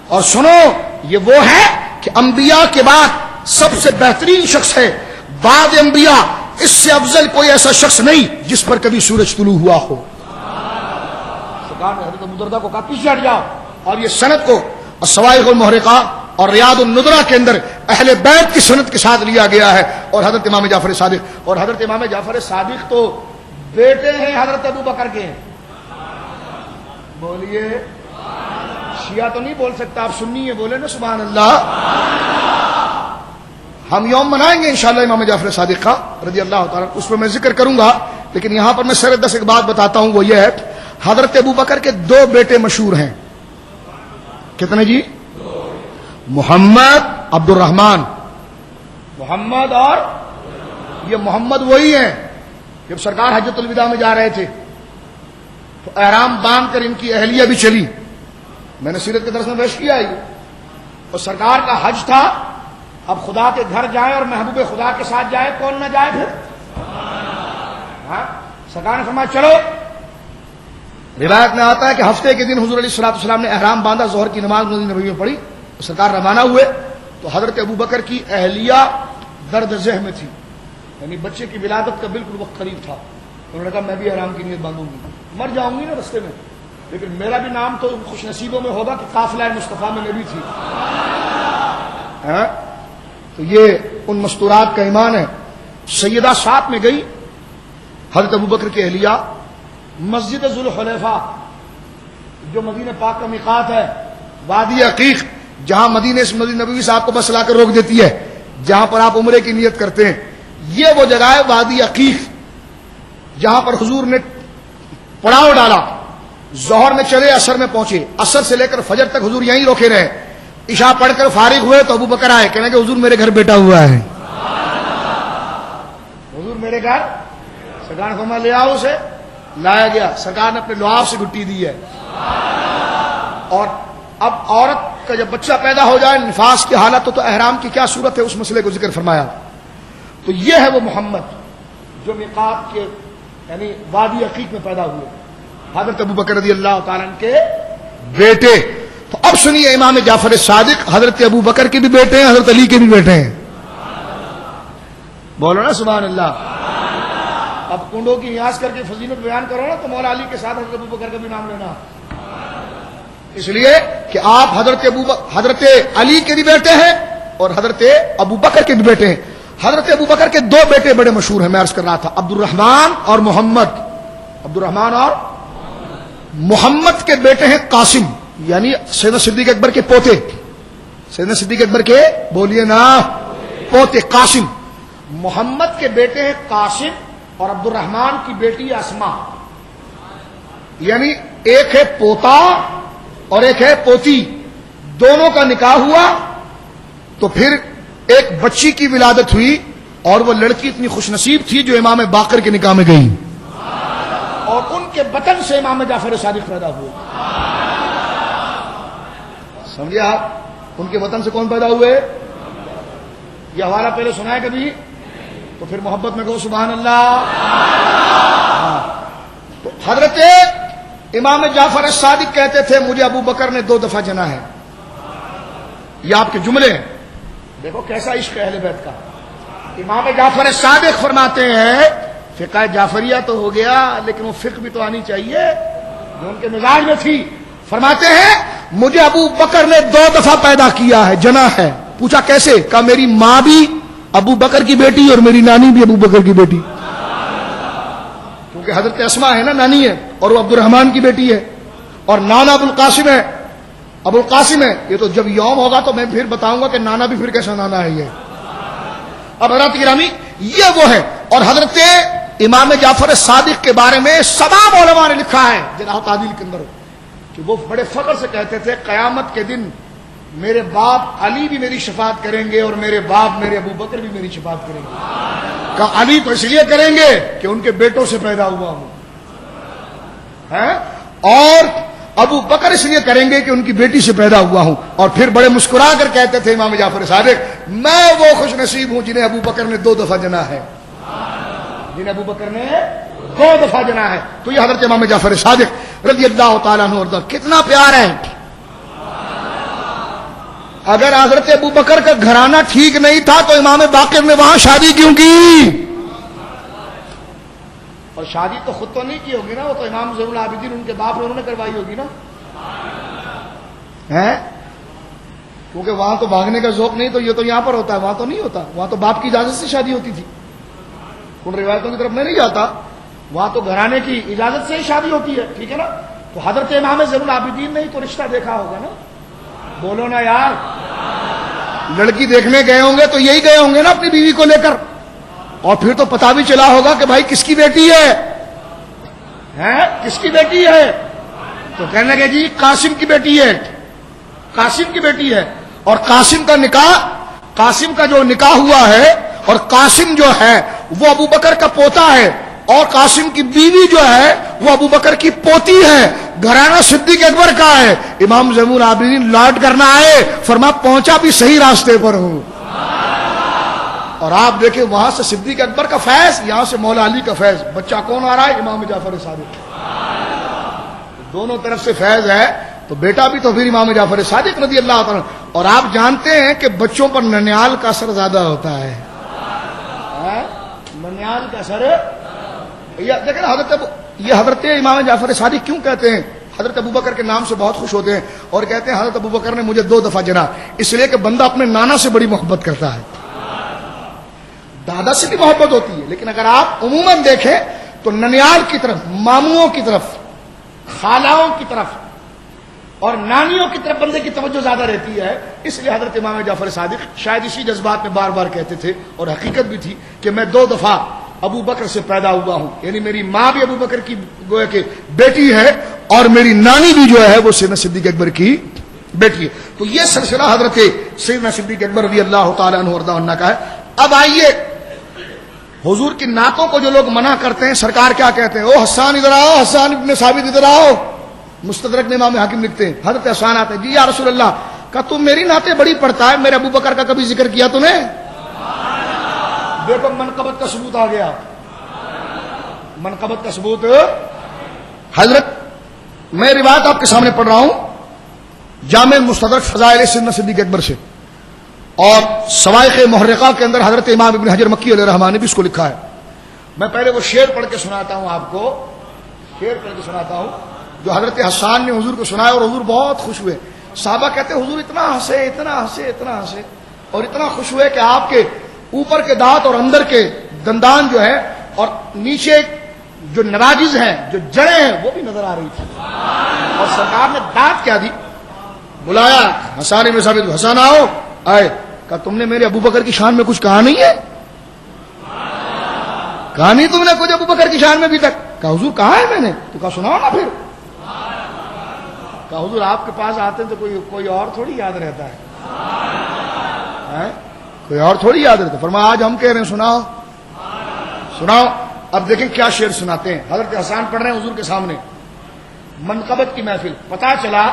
[SPEAKER 3] اور سنو یہ وہ ہے کہ انبیاء کے بعد سب سے بہترین شخص ہے، بعد انبیاء اس سے افضل کوئی ایسا شخص نہیں جس پر کبھی سورج طلوع ہوا ہو۔ سرکار نے حضرت ابو درداء کو کہا پیچھے ہٹ جاؤ، اور یہ سند کو الصواعق المحرقہ اور ریاض الندرہ کے اندر اہل بیت کی سند کے ساتھ لیا گیا ہے، اور حضرت امام جعفر صادق، اور حضرت امام جعفر صادق تو بیٹے ہیں حضرت ابو بکر کے۔ بولیے، شیعہ تو نہیں بول سکتا، آپ سنی ہے، بولے نا سبحان اللہ۔ ہم یوم منائیں گے انشاءاللہ امام جعفر صادق کا رضی اللہ تعالیٰ، اس پر میں ذکر کروں گا، لیکن یہاں پر میں سردست ایک بات بتاتا ہوں، وہ یہ ہے حضرت ابو بکر کے دو بیٹے مشہور ہیں۔ کتنے جی؟ محمد، عبد الرحمان۔ محمد، اور یہ محمد وہی ہیں جب سرکار حجۃ الوداع میں جا رہے تھے تو احرام باندھ کر ان کی اہلیہ بھی چلی، میں نے سیرت کے درس میں پیش کیا ہے، اور سرکار کا حج تھا، اب خدا کے گھر جائے اور محبوب خدا کے ساتھ جائے، کون نہ جائے پھر؟ ہاں، سرکار نے فرمایا چلو۔ روایت میں آتا ہے کہ ہفتے کے دن حضور علیہ الصلوۃ والسلام نے احرام باندھا، ظہر کی نماز مسجد نبوی میں پڑھی، سرکار روانہ ہوئے تو حضرت ابو بکر کی اہلیہ درد ذہ میں تھی، یعنی بچے کی ولادت کا بالکل وقت قریب تھا۔ انہوں نے کہا میں بھی احرام کی نیت باندھوں گی، مر جاؤں گی نا رستے میں، لیکن میرا بھی نام تو خوش نصیبوں میں ہوگا کہ قافلہ مصطفیٰ میں نبی تھی۔ تو یہ ان مستورات کا ایمان ہے۔ سیدہ ساتھ میں گئی حضرت ابو بکر کی اہلیہ، مسجد ذوالحلیفہ جو مدینہ پاک کا میقات ہے، وادی عقیق جہاں مدینہ سے مسجد نبوی سے آپ کو بس لا کر روک دیتی ہے، جہاں پر آپ عمرے کی نیت کرتے ہیں، یہ وہ جگہ ہے وادی عقیق جہاں پر حضور نے پڑاؤ ڈالا، ظہر میں چلے عصر میں پہنچے، عصر سے لے کر فجر تک حضور یہیں روکے رہے، عشاء پڑھ کر فارغ ہوئے تو ابو بکر آئے، کہنے کہ حضور میرے گھر بیٹا ہوا ہے، حضور میرے گھر۔ سرکار نے فرمایا لے آؤ اسے، لایا گیا، سرکار نے اپنے لعاب سے گھٹی دی ہے۔ اور اب عورت کا جب بچہ پیدا ہو جائے نفاس کی حالت تو احرام کی کیا صورت ہے، اس مسئلے کو ذکر فرمایا۔ تو یہ ہے وہ محمد جو میقات کے یعنی وادی عقیق میں پیدا ہوئے، حضرت ابو بکر رضی اللہ تعالیٰ عنہ کے بیٹے۔ تو اب سنیے امام جعفر صادق حضرت ابو بکر کے بھی بیٹے ہیں، حضرت علی کے بھی بیٹے ہیں، بولو نا سبحان اللہ۔ اب کنڈوں کی نیاز کر کے فضیلت بیان کرو نا تو مولا علی کے ساتھ حضرت ابو بکر کا بھی نام لینا، اس لیے کہ آپ حضرت علی کے بھی بیٹے ہیں اور حضرت ابو بکر کے بھی بیٹے ہیں۔ حضرت ابو بکر کے دو بیٹے بڑے مشہور ہیں، میں عرض کر رہا تھا، عبد الرحمان اور محمد۔ عبد الرحمان اور محمد کے بیٹے ہیں قاسم، یعنی سیدنا صدیق اکبر کے پوتے، سیدنا صدیق اکبر کے بولیے نا پوتے قاسم۔ محمد کے بیٹے ہیں قاسم اور عبد الرحمان کی بیٹی اسما، یعنی ایک ہے پوتا اور ایک ہے پوتی، دونوں کا نکاح ہوا تو پھر ایک بچی کی ولادت ہوئی، اور وہ لڑکی اتنی خوش نصیب تھی جو امام باقر کے نکاح میں گئی، اور ان کے بطن سے امام جعفر صادق پیدا ہوئے۔ سمجھے آپ، ان کے وطن سے کون پیدا ہوئے؟ یہ حوالہ پہلے سنا ہے کبھی؟ تو پھر محبت میں کہو سبحان اللہ۔ تو حضرت امام جعفر صادق کہتے تھے مجھے ابو بکر نے 2 دفعہ جنا ہے، یہ آپ کے جملے ہیں، دیکھو کیسا عشق ہے اہل بیت کا۔ امام جعفر صادق فرماتے ہیں فقہ جعفریہ تو ہو گیا لیکن وہ فقہ بھی تو آنی چاہیے جو ان کے مزاج میں تھی۔ فرماتے ہیں مجھے ابو بکر نے 2 دفعہ پیدا کیا ہے، جنا ہے۔ پوچھا کیسے؟ کہا میری ماں بھی ابو بکر کی بیٹی اور میری نانی بھی ابو بکر کی بیٹی، کیونکہ حضرت اسما ہے نا نانی ہے، اور وہ عبد الرحمان کی بیٹی ہے، اور نانا ابو القاسم ہے، ابو القاسم ہے۔ یہ تو جب یوم ہوگا تو میں پھر بتاؤں گا کہ نانا بھی پھر کیسا نانا ہے یہ۔ اب حضرت گرامی یہ وہ ہے، اور حضرت امام جعفر صادق کے بارے میں تمام علماء نے لکھا ہے جناح تعدیل کے اندر کہ وہ بڑے فخر سے کہتے تھے قیامت کے دن میرے باپ علی بھی میری شفاعت کریں گے اور میرے باپ میرے ابو بکر بھی میری شفاعت کریں گے۔ کہا علی تو اس لیے کریں گے کہ ان کے بیٹوں سے پیدا ہوا ہوں، اور ابو بکر اس لیے کریں گے کہ ان کی بیٹی سے پیدا ہوا ہوں۔ اور پھر بڑے مسکرا کر کہتے تھے امام جعفر صادق میں وہ خوش نصیب ہوں جنہیں ابو بکر نے 2 دفعہ جنا ہے، جنہیں ابو بکر نے 2 دفعہ جنا ہے۔ تو یہ حضرت امام جعفر صادق رضی اللہ تعالیٰ عنہ، کتنا پیار ہے، اگر حضرت ابو بکر کا گھرانہ ٹھیک نہیں تھا تو امام باقر نے وہاں شادی کیوں کی؟ اور شادی تو خود تو نہیں کی ہوگی نا، وہ تو امام زین العابدین ان کے باپ نے انہوں نے کروائی ہوگی نا، کیونکہ وہاں تو بھاگنے کا ذوق نہیں، تو یہ تو یہاں پر ہوتا ہے، وہاں تو نہیں ہوتا، وہاں تو باپ کی اجازت سے شادی ہوتی تھی. ان روایتوں کی طرف میں نہیں جاتا، وہاں تو گھرانے کی اجازت سے ہی شادی ہوتی ہے، ٹھیک ہے نا. تو حضرت امام زین العابدین نے ہی تو رشتہ دیکھا ہوگا نا، بولو نا یار. لڑکی دیکھنے گئے ہوں گے تو یہی گئے ہوں گے نا اپنی بیوی کو لے کر، اور پھر تو پتا بھی چلا ہوگا کہ بھائی کس کی بیٹی ہے، کس کی بیٹی ہے. تو کہنے لگے جی قاسم کی بیٹی ہے، قاسم کی بیٹی ہے. اور قاسم کا نکاح، قاسم کا جو نکاح ہوا ہے، اور قاسم جو ہے وہ ابو بکر کا پوتا ہے، اور قاسم کی بیوی جو ہے وہ ابو بکر کی پوتی ہے. گھرانہ صدیق اکبر کا ہے. امام زین العابدین لاڈ کرنا آئے، فرما پہنچا بھی صحیح راستے پر ہوں. اور آپ دیکھیں وہاں سے صدیق اکبر کا فیض، یہاں سے مولا علی کا فیض. بچہ کون آ رہا ہے؟ امام جعفر صادق. دونوں طرف سے فیض ہے، تو بیٹا بھی تو پھر امام جعفر صادق رضی اللہ تعالیٰ. اور آپ جانتے ہیں کہ بچوں پر ننیال کا اثر زیادہ ہوتا ہے. ننیال کا اثر دیکھیں یہ حضرت امام جعفر صادق کیوں کہتے ہیں؟ حضرت ابو بکر کے نام سے بہت خوش ہوتے ہیں اور کہتے ہیں حضرت ابو بکر نے مجھے 2 دفعہ جنا. اس لیے کہ بندہ اپنے نانا سے بڑی محبت کرتا ہے، دادا سے بھی محبت ہوتی ہے، لیکن اگر آپ عموماً دیکھیں تو ننیال کی طرف، ماموں کی طرف، خالاؤں کی طرف اور نانیوں کی طرف بندے کی توجہ زیادہ رہتی ہے. اس لیے حضرت امام جعفر صادق شاید اسی جذبات میں بار بار کہتے تھے، اور حقیقت بھی تھی کہ میں 2 دفعہ ابو بکر سے پیدا ہوا ہوں، یعنی میری ماں بھی ابو بکر کی گویا کہ بیٹی ہے، اور میری نانی بھی جو ہے وہ سیدنا صدیق اکبر کی بیٹی ہے. تو یہ سلسلہ حضرت سیدنا صدیق اکبر رضی اللہ تعالیٰ عنہ وارضاہ عنہ کا ہے. اب آئیے حضور کی نعتوں کو جو لوگ منع کرتے ہیں، سرکار کیا کہتے ہیں؟ او حسان ادھر آؤ، حسان ابن ثابت ادھر آؤ. مستدرک میں امام حاکم لکھتے ہیں، حضرت حسان آتے ہیں، جی یا رسول اللہ کہ تم میری نعتیں بڑی پڑھتا ہے، میرے ابو بکر کا کبھی ذکر کیا تم نے؟ دیکھو منقبت کا ثبوت آ گیا، منقبت کا ثبوت. حضرت میں روایت آپ کے سامنے پڑھ رہا ہوں جامع مستدرک فضائل سیدنا صدیق اکبر سے، اور سوائق محرقہ کے اندر حضرت امام ابن حجر مکی علیہ رحمٰن نے بھی اس کو لکھا ہے. میں پہلے وہ شعر پڑھ کے سناتا ہوں آپ کو، شعر پڑھ کے سناتا ہوں جو حضرت حسان نے حضور کو سنایا، اور حضور بہت خوش ہوئے. صحابہ کہتے ہیں حضور اتنا ہنسے، اتنا ہنسے، اتنا ہنسے، اور اتنا خوش ہوئے کہ آپ کے اوپر کے دانت اور اندر کے دندان جو ہے اور نیچے جو نراجز ہیں، جو جڑیں ہیں، وہ بھی نظر آ رہی تھی. اور سرکار نے دانت کیا دی، بلایا حسان ابن ثابت، حسان آؤ. آئے، کہا تم نے میرے ابو بکر کی شان میں کچھ کہا نہیں ہے؟ کہا نہیں تم نے کچھ ابو بکر کی شان میں ابھی تک؟ کہا حضور کہا ہے میں نے. تو کہا سناؤ نا پھر. کہا حضور آپ کے پاس آتے ہیں تو کوئی اور تھوڑی یاد رہتا ہے، کوئی اور تھوڑی یاد رہتا ہے. فرمایا آج ہم کہہ رہے ہیں سناؤ، سناؤ. اب دیکھیں کیا شعر سناتے ہیں. حضرت حسان پڑھ رہے ہیں حضور کے سامنے، منقبت کی محفل. پتا چلا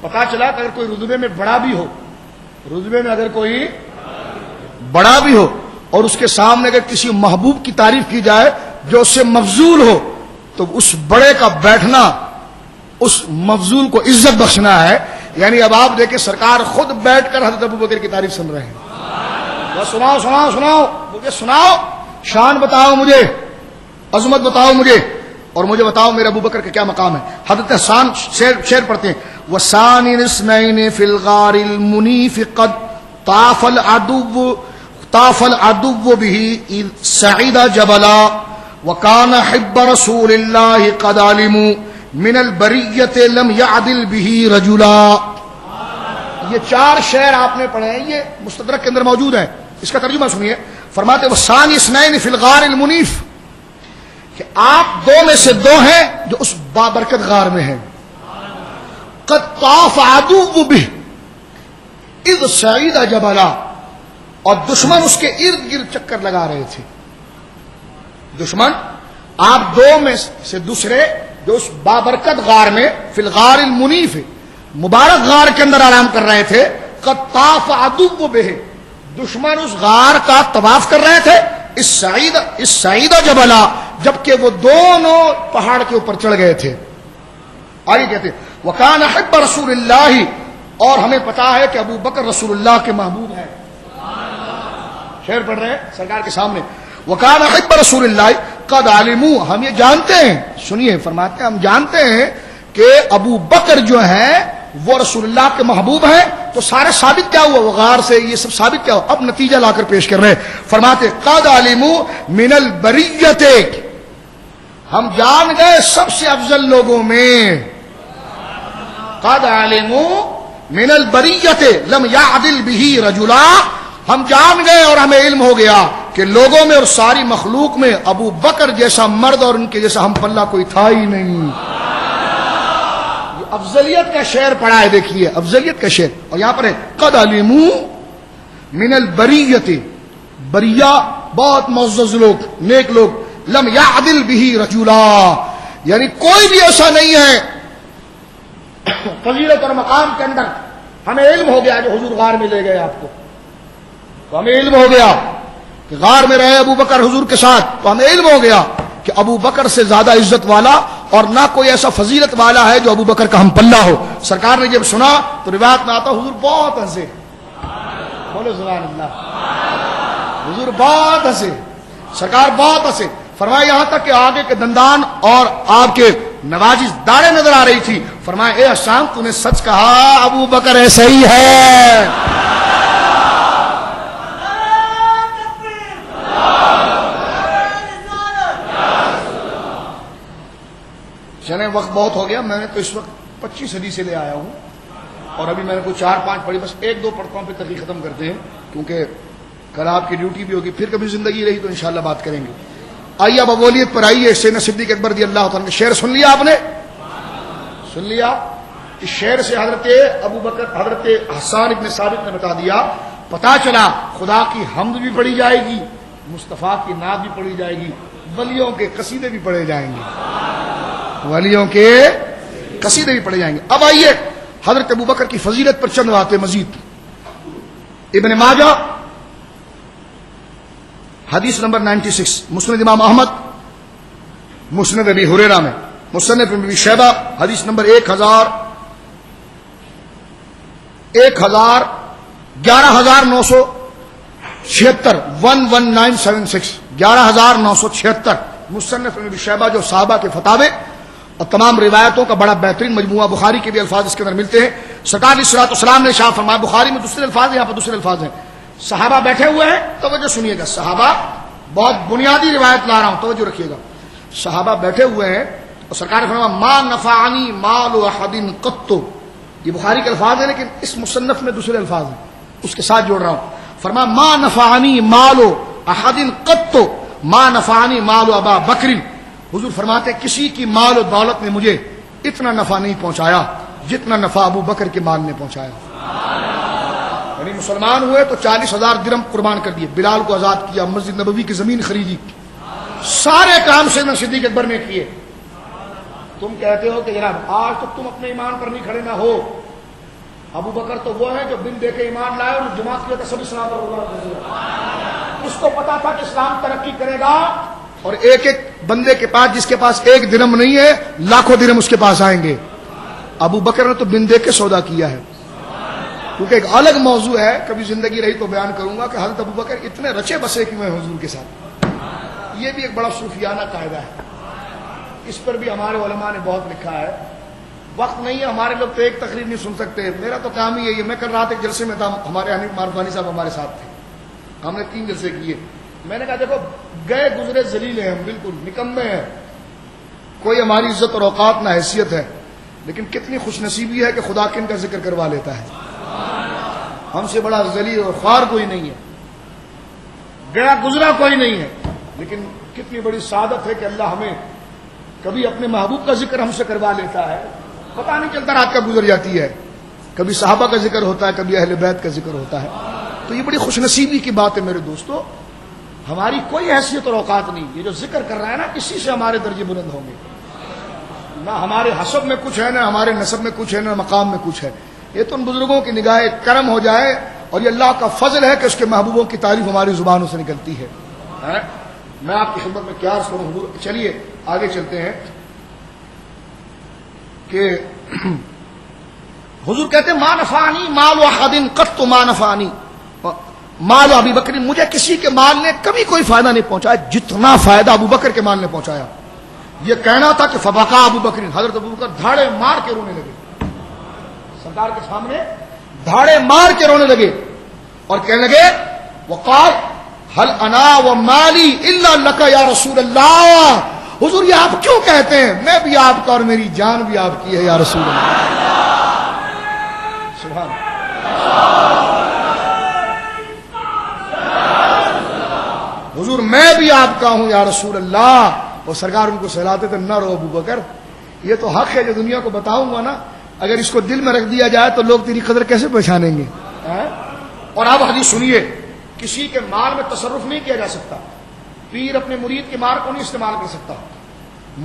[SPEAKER 3] کہ اگر کوئی رتبے میں بڑا بھی ہو، رتبے میں اگر کوئی بڑا بھی ہو، اور اس کے سامنے اگر کسی محبوب کی تعریف کی جائے جو اس سے مفضول ہو، تو اس بڑے کا بیٹھنا اس مفضول کو عزت بخشنا ہے. یعنی اب آپ دیکھیں سرکار خود بیٹھ کر حضرت ابوبکر کی تعریف سن رہے ہیں. سناؤ سناؤ سناؤ مجھے، سناؤ، شان بتاؤ مجھے، عظمت بتاؤ مجھے، اور مجھے بتاؤ میرے ابوبکر کا کیا مقام ہے. حضرت حسان شعر پڑھتے ہیں، وَثَانِي الْاثْنَيْنِ فِي الْغَارِ الْمُنِيفِ قَدْ طَافَ الْعَدُوُّ بِهِ إِذْ سَعِدَ جَبَلًا وَكَانَ حِبَّ رَسُولِ اللَّهِ قَدْ عَلِمُوا مِنَ الْبَرِيَّةِ لَمْ يَعْدِلْ بِهِ رَجُلًا. یہ 4 شعر آپ نے پڑھے ہیں، یہ مستدرک کے اندر موجود ہیں. اس کا ترجمہ سنیے. فرماتے ہیں وَثَانِي الْاثْنَيْنِ فِي الْغَارِ الْمُنِيفِ، کہ آپ 2 میں سے 2 ہیں جو اس بابرکت غار میں ہیں. قد طاف عدو بہ اذ سعید جبلا، اور دشمن اس کے ارد گرد چکر لگا رہے تھے. دشمن، آپ 2 میں سے دوسرے جو اس بابرکت غار میں، فی الغار المنیف، مبارک غار کے اندر آرام کر رہے تھے. قد طاف عدو بہ، دشمن اس غار کا طواف کر رہے تھے. اس سعید جبلا، جبکہ وہ دونوں پہاڑ کے اوپر چڑھ گئے تھے. آگے کہتے وَكَانَ حِبَّ رَسُولِ اللَّهِ، اور ہمیں پتا ہے کہ ابو بکر رسول اللہ کے محبوب ہیں. شعر پڑھ رہے ہیں سرکار کے سامنے. وکان حب رسول اللہ قد علموا، ہم یہ جانتے ہیں، سنیے فرماتے ہیں ہم جانتے ہیں کہ ابو بکر جو ہیں وہ رسول اللہ کے محبوب ہیں. تو سارے ثابت کیا ہوا، وغار سے یہ سب ثابت کیا ہوا. اب نتیجہ لا کر پیش کر رہے ہیں. فرماتے قد علموا من البریت، ہم جان گئے سب سے افضل لوگوں میں. قد علموا من البریت لم یعدل به رجلا، ہم جان گئے اور ہمیں علم ہو گیا کہ لوگوں میں اور ساری مخلوق میں ابو بکر جیسا مرد اور ان کے جیسا ہم پلہ کوئی تھا ہی نہیں. یہ افضلیت کا شعر پڑھا ہے، دیکھیے افضلیت کا شعر. اور یہاں پر ہے قد علموا من البریت، بریہ بہت معزز لوگ، نیک لوگ. لم یعدل به رجلا، یعنی کوئی بھی ایسا نہیں ہے فضیلت اور مقام کے اندر. ہمیں علم ہو گیا جو حضور غار میں لے گئے آپ کو، تو ہمیں علم ہو گیا کہ غار میں رہے ابو بکر حضور کے ساتھ، تو ہمیں علم ہو گیا کہ ابو بکر سے زیادہ عزت والا اور نہ کوئی ایسا فضیلت والا ہے جو ابو بکر کا ہم پلہ ہو. سرکار نے جب سنا تو روایت میں آتا حضور بہت ہنسے. بولو سبحان اللہ. حضور بہت ہنسے، سرکار بہت ہنسے. فرمایا یہاں تک کہ آگے کے دندان اور آپ کے نواجز داڑیں نظر آ رہی تھی. فرمایا اے حسان تو نے سچ کہا، ابو بکر ایسا ہی ہے. چلیں وقت بہت ہو گیا، میں نے تو اس وقت 25 صدی سے لے آیا ہوں اور ابھی میں نے کوئی 4-5 پڑھی، بس 1-2 پڑھتا ہوں پھر تقریر ختم کرتے ہیں کیونکہ کل آپ کی ڈیوٹی بھی ہوگی، پھر کبھی زندگی رہی تو انشاءاللہ بات کریں گے. آئیے اب ابولیت پر آئیے. سیدنا صدیق اکبر رضی اللہ تعالیٰ شعر سن لیا آپ نے؟ سن لیا. اس شعر سے حضرت ابو بکر، حضرت حسان ابن ثابت نے بتا دیا، پتا چلا خدا کی حمد بھی پڑھی جائے گی، مصطفیٰ کی نعت بھی پڑھی جائے گی، ولیوں کے قصیدے بھی پڑھے جائیں گے، ولیوں کے قصیدے بھی پڑھے جائیں گے. اب آئیے حضرت ابو بکر کی فضیلت پر چند باتیں مزید. ابن ماجہ حدیث نمبر 96، مسند امام احمد، مسند ابی ہریرہ میں، مصنف ابن ابی شیبہ حدیث نمبر 11976، 11976، مصنف ابن ابی شیبہ جو صحابہ کے فتاوے اور تمام روایتوں کا بڑا بہترین مجموعہ. بخاری کے بھی الفاظ اس کے اندر ملتے ہیں. سرکار علیہ الصلوۃ والسلام نے ارشاد فرمایا، بخاری میں دوسرے الفاظ ہیں، یہاں پر دوسرے الفاظ ہیں. صحابہ بیٹھے ہوئے ہیں، توجہ سنیے گا. صحابہ، بہت بنیادی روایت لا رہا ہوں، توجہ رکھیے گا. صحابہ بیٹھے ہوئے ہیں اور سرکار نے فرمایا ما نفعنی مال احد قط. یہ بخاری کے الفاظ ہیں لیکن اس مصنف میں دوسرے الفاظ ہیں، اس کے ساتھ جوڑ رہا ہوں. فرمایا ما نفعنی مال احد قط ما نفعنی مال ابا بکر. حضور فرماتے کسی کی مال و دولت نے مجھے اتنا نفع نہیں پہنچایا جتنا نفع ابو بکر کے مال نے پہنچایا. یعنی مسلمان ہوئے تو 40,000 درہم قربان کر دیے، بلال کو آزاد کیا، مسجد نبوی کی زمین خریدی، سارے کام سیدنا صدیق اکبر نے کیے. تم کہتے ہو کہ جناب آج تو تم اپنے ایمان پر نہیں کھڑے نہ ہو. ابو بکر تو وہ ہے جو بن دے کے ایمان لائے اور جماعت کیا تھا سب اسلام پر ہوگا. اس کو پتا تھا کہ اسلام ترقی کرے گا اور ایک ایک بندے کے پاس، جس کے پاس 1 درہم نہیں ہے، لاکھوں درہم اس کے پاس آئیں گے. ابو بکر نے تو بن دے کے سودا کیا ہے. کیونکہ ایک الگ موضوع ہے، کبھی زندگی رہی تو بیان کروں گا کہ حضرت ابو بکر اتنے رچے بسے کیوں ہیں حضور کے ساتھ. یہ بھی ایک بڑا صوفیانہ قاعدہ ہے، اس پر بھی ہمارے علماء نے بہت لکھا ہے. وقت نہیں ہے، ہمارے لوگ تو ایک تقریر نہیں سن سکتے. میرا تو کام ہی ہے. میں کل رات ایک جلسے میں تھا، ہمارے حنیف معرفانی صاحب ہمارے ساتھ تھے، ہم نے 3 جلسے کیے. میں نے کہا دیکھو گئے گزرے ذلیل ہیں ہم، بالکل نکمے ہیں، کوئی ہماری عزت اور اوقات نہ حیثیت ہے، لیکن کتنی خوش نصیبی ہے کہ خدا کن کا ذکر کروا لیتا ہے. ہم سے بڑا ذلیل اور خوار کوئی نہیں ہے، گیا گزرا کوئی نہیں ہے، لیکن کتنی بڑی سعادت ہے کہ اللہ ہمیں کبھی اپنے محبوب کا ذکر ہم سے کروا لیتا ہے. پتہ نہیں چلتا رات کب گزر جاتی ہے، کبھی صحابہ کا ذکر ہوتا ہے، کبھی اہل بیت کا ذکر ہوتا ہے. تو یہ بڑی خوش نصیبی کی بات ہے میرے دوستو. ہماری کوئی حیثیت اور اوقات نہیں. یہ جو ذکر کر رہا ہے نا، اسی سے ہمارے درجے بلند ہوں گے. نہ ہمارے حسب میں کچھ ہے، نہ ہمارے نسب میں کچھ ہے، نہ مقام میں کچھ ہے. یہ تو ان بزرگوں کی نگاہ کرم ہو جائے اور یہ اللہ کا فضل ہے کہ اس کے محبوبوں کی تعریف ہماری زبانوں سے نکلتی ہے. میں آپ کی خدمت میں کیا عرض کروں حضور. چلیے آگے چلتے ہیں کہ حضور کہتے ہیں ما نفعنی مال احد قط ما نفعنی مال ابی بکر، مجھے کسی کے مال نے کبھی کوئی فائدہ نہیں پہنچایا جتنا فائدہ ابو بکر کے مال نے پہنچایا. یہ کہنا تھا کہ فبقا ابو بکر، حضرت ابو بکر دھاڑے مار کے رونے لگے، سرکار کے سامنے دھاڑے مار کے رونے لگے اور کہنے لگے وقال هل انا ومالی الا لک یا رسول اللہ. حضور یہ آپ کیوں کہتے ہیں؟ میں بھی آپ کا اور میری جان بھی آپ کی ہے یا رسول اللہ. سبحان حضور میں بھی آپ کا ہوں یا رسول اللہ. اور سرکار ان کو سہلاتے تھے نہ رو ابو بکر، یہ تو حق ہے جو دنیا کو بتاؤں گا نا، اگر اس کو دل میں رکھ دیا جائے تو لوگ تیری قدر کیسے پہچانیں گے. اور آپ حدیث سنیے، کسی کے مال میں تصرف نہیں کیا جا سکتا. پیر اپنے مرید کے مال کو نہیں استعمال کر سکتا،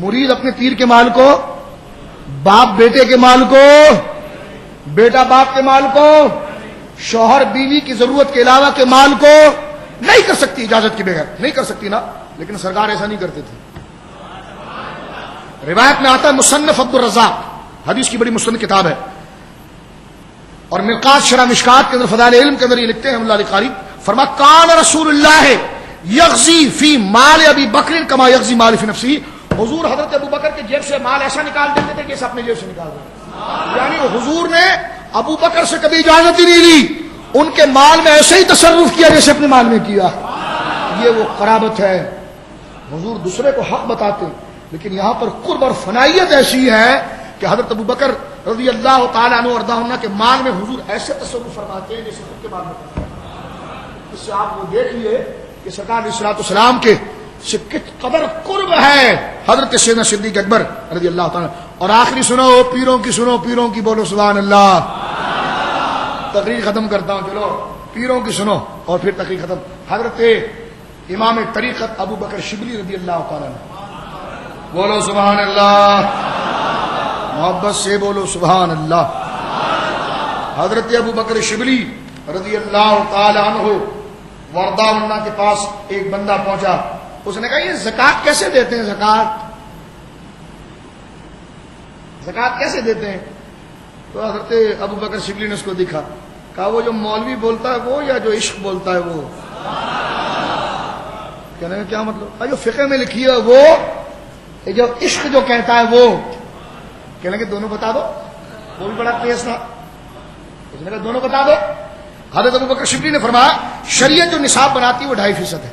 [SPEAKER 3] مرید اپنے پیر کے مال کو، باپ بیٹے کے مال کو، بیٹا باپ کے مال کو، شوہر بیوی کی ضرورت کے علاوہ کے مال کو نہیں کر سکتی اجازت کے بغیر، نہیں کر سکتی نا. لیکن سرکار ایسا نہیں کرتے تھے. روایت میں آتا ہے مصنف عبد الرزاق، حدیث کی بڑی مستند کتاب ہے، اور مرقات شرح مشکات کے اندر فضائل علم کے اندر یہ لکھتے ہیں اللہ علیہ قاری، فرما کان رسول اللہ یغزی فی مال ابی بکر کما یغزی مال فی نفسی. حضور حضرت ابو بکر کے جیب سے مال ایسا نکال دیتے تھے کہ اسے اپنے جیب سے نکال دیتے. یعنی حضور نے ابو بکر سے کبھی اجازت ہی نہیں لی، ان کے مال میں ایسے ہی تصرف کیا جیسے اپنے مال میں کیا. یہ وہ قرابت ہے. حضور دوسرے کو حق بتاتے، لیکن یہاں پر قرب اور فنائیت ایسی ہے کہ حضرت ابو بکر رضی اللہ تعالیٰ عنہ وارضاہ عنہ کے مال میں حضور ایسے تصرف فرماتے ہیں جیسے خود کے مال میں کرتے ہیں. اس سے آپ وہ دیکھیے کہ سرکار علیہ الصلوۃ والسلام کے کت قدر قرب ہے حضرت سیدنا صدیق اکبر رضی اللہ تعالیٰ. اور آخری سنو پیروں کی، سنو پیروں کی، بولو سبحان اللہ. تقریر ختم کرتا ہوں، چلو پیروں کی سنو اور پھر تقریر ختم. حضرت امام طریقت ابو بکر شبلی رضی اللہ تعالیٰ عنہ، بولو سبحان اللہ، محبت سے بولو سبحان اللہ. حضرت ابو بکر شبلی رضی اللہ تعالی عنہ وردہ عنہ کے پاس ایک بندہ پہنچا. اس نے کہا یہ زکات کیسے دیتے ہیں؟ زکات کیسے دیتے ہیں؟ تو حضرت ابو بکر شبلی نے اس کو دکھا، کہا وہ جو مولوی بولتا ہے وہ یا جو عشق بولتا ہے وہ؟ کہنے کا کیا مطلب؟ جو فقہ میں لکھی ہے وہ، جو عشق جو کہتا ہے وہ. کہنے کہ دونوں بتا دو. وہ بھی بڑا تیز تھا، اس نے کہا دونوں بتا دو. حضرت ابو بکر شبلی نے فرمایا شریعت جو نصاب بناتی ہے وہ 2.5% ہے.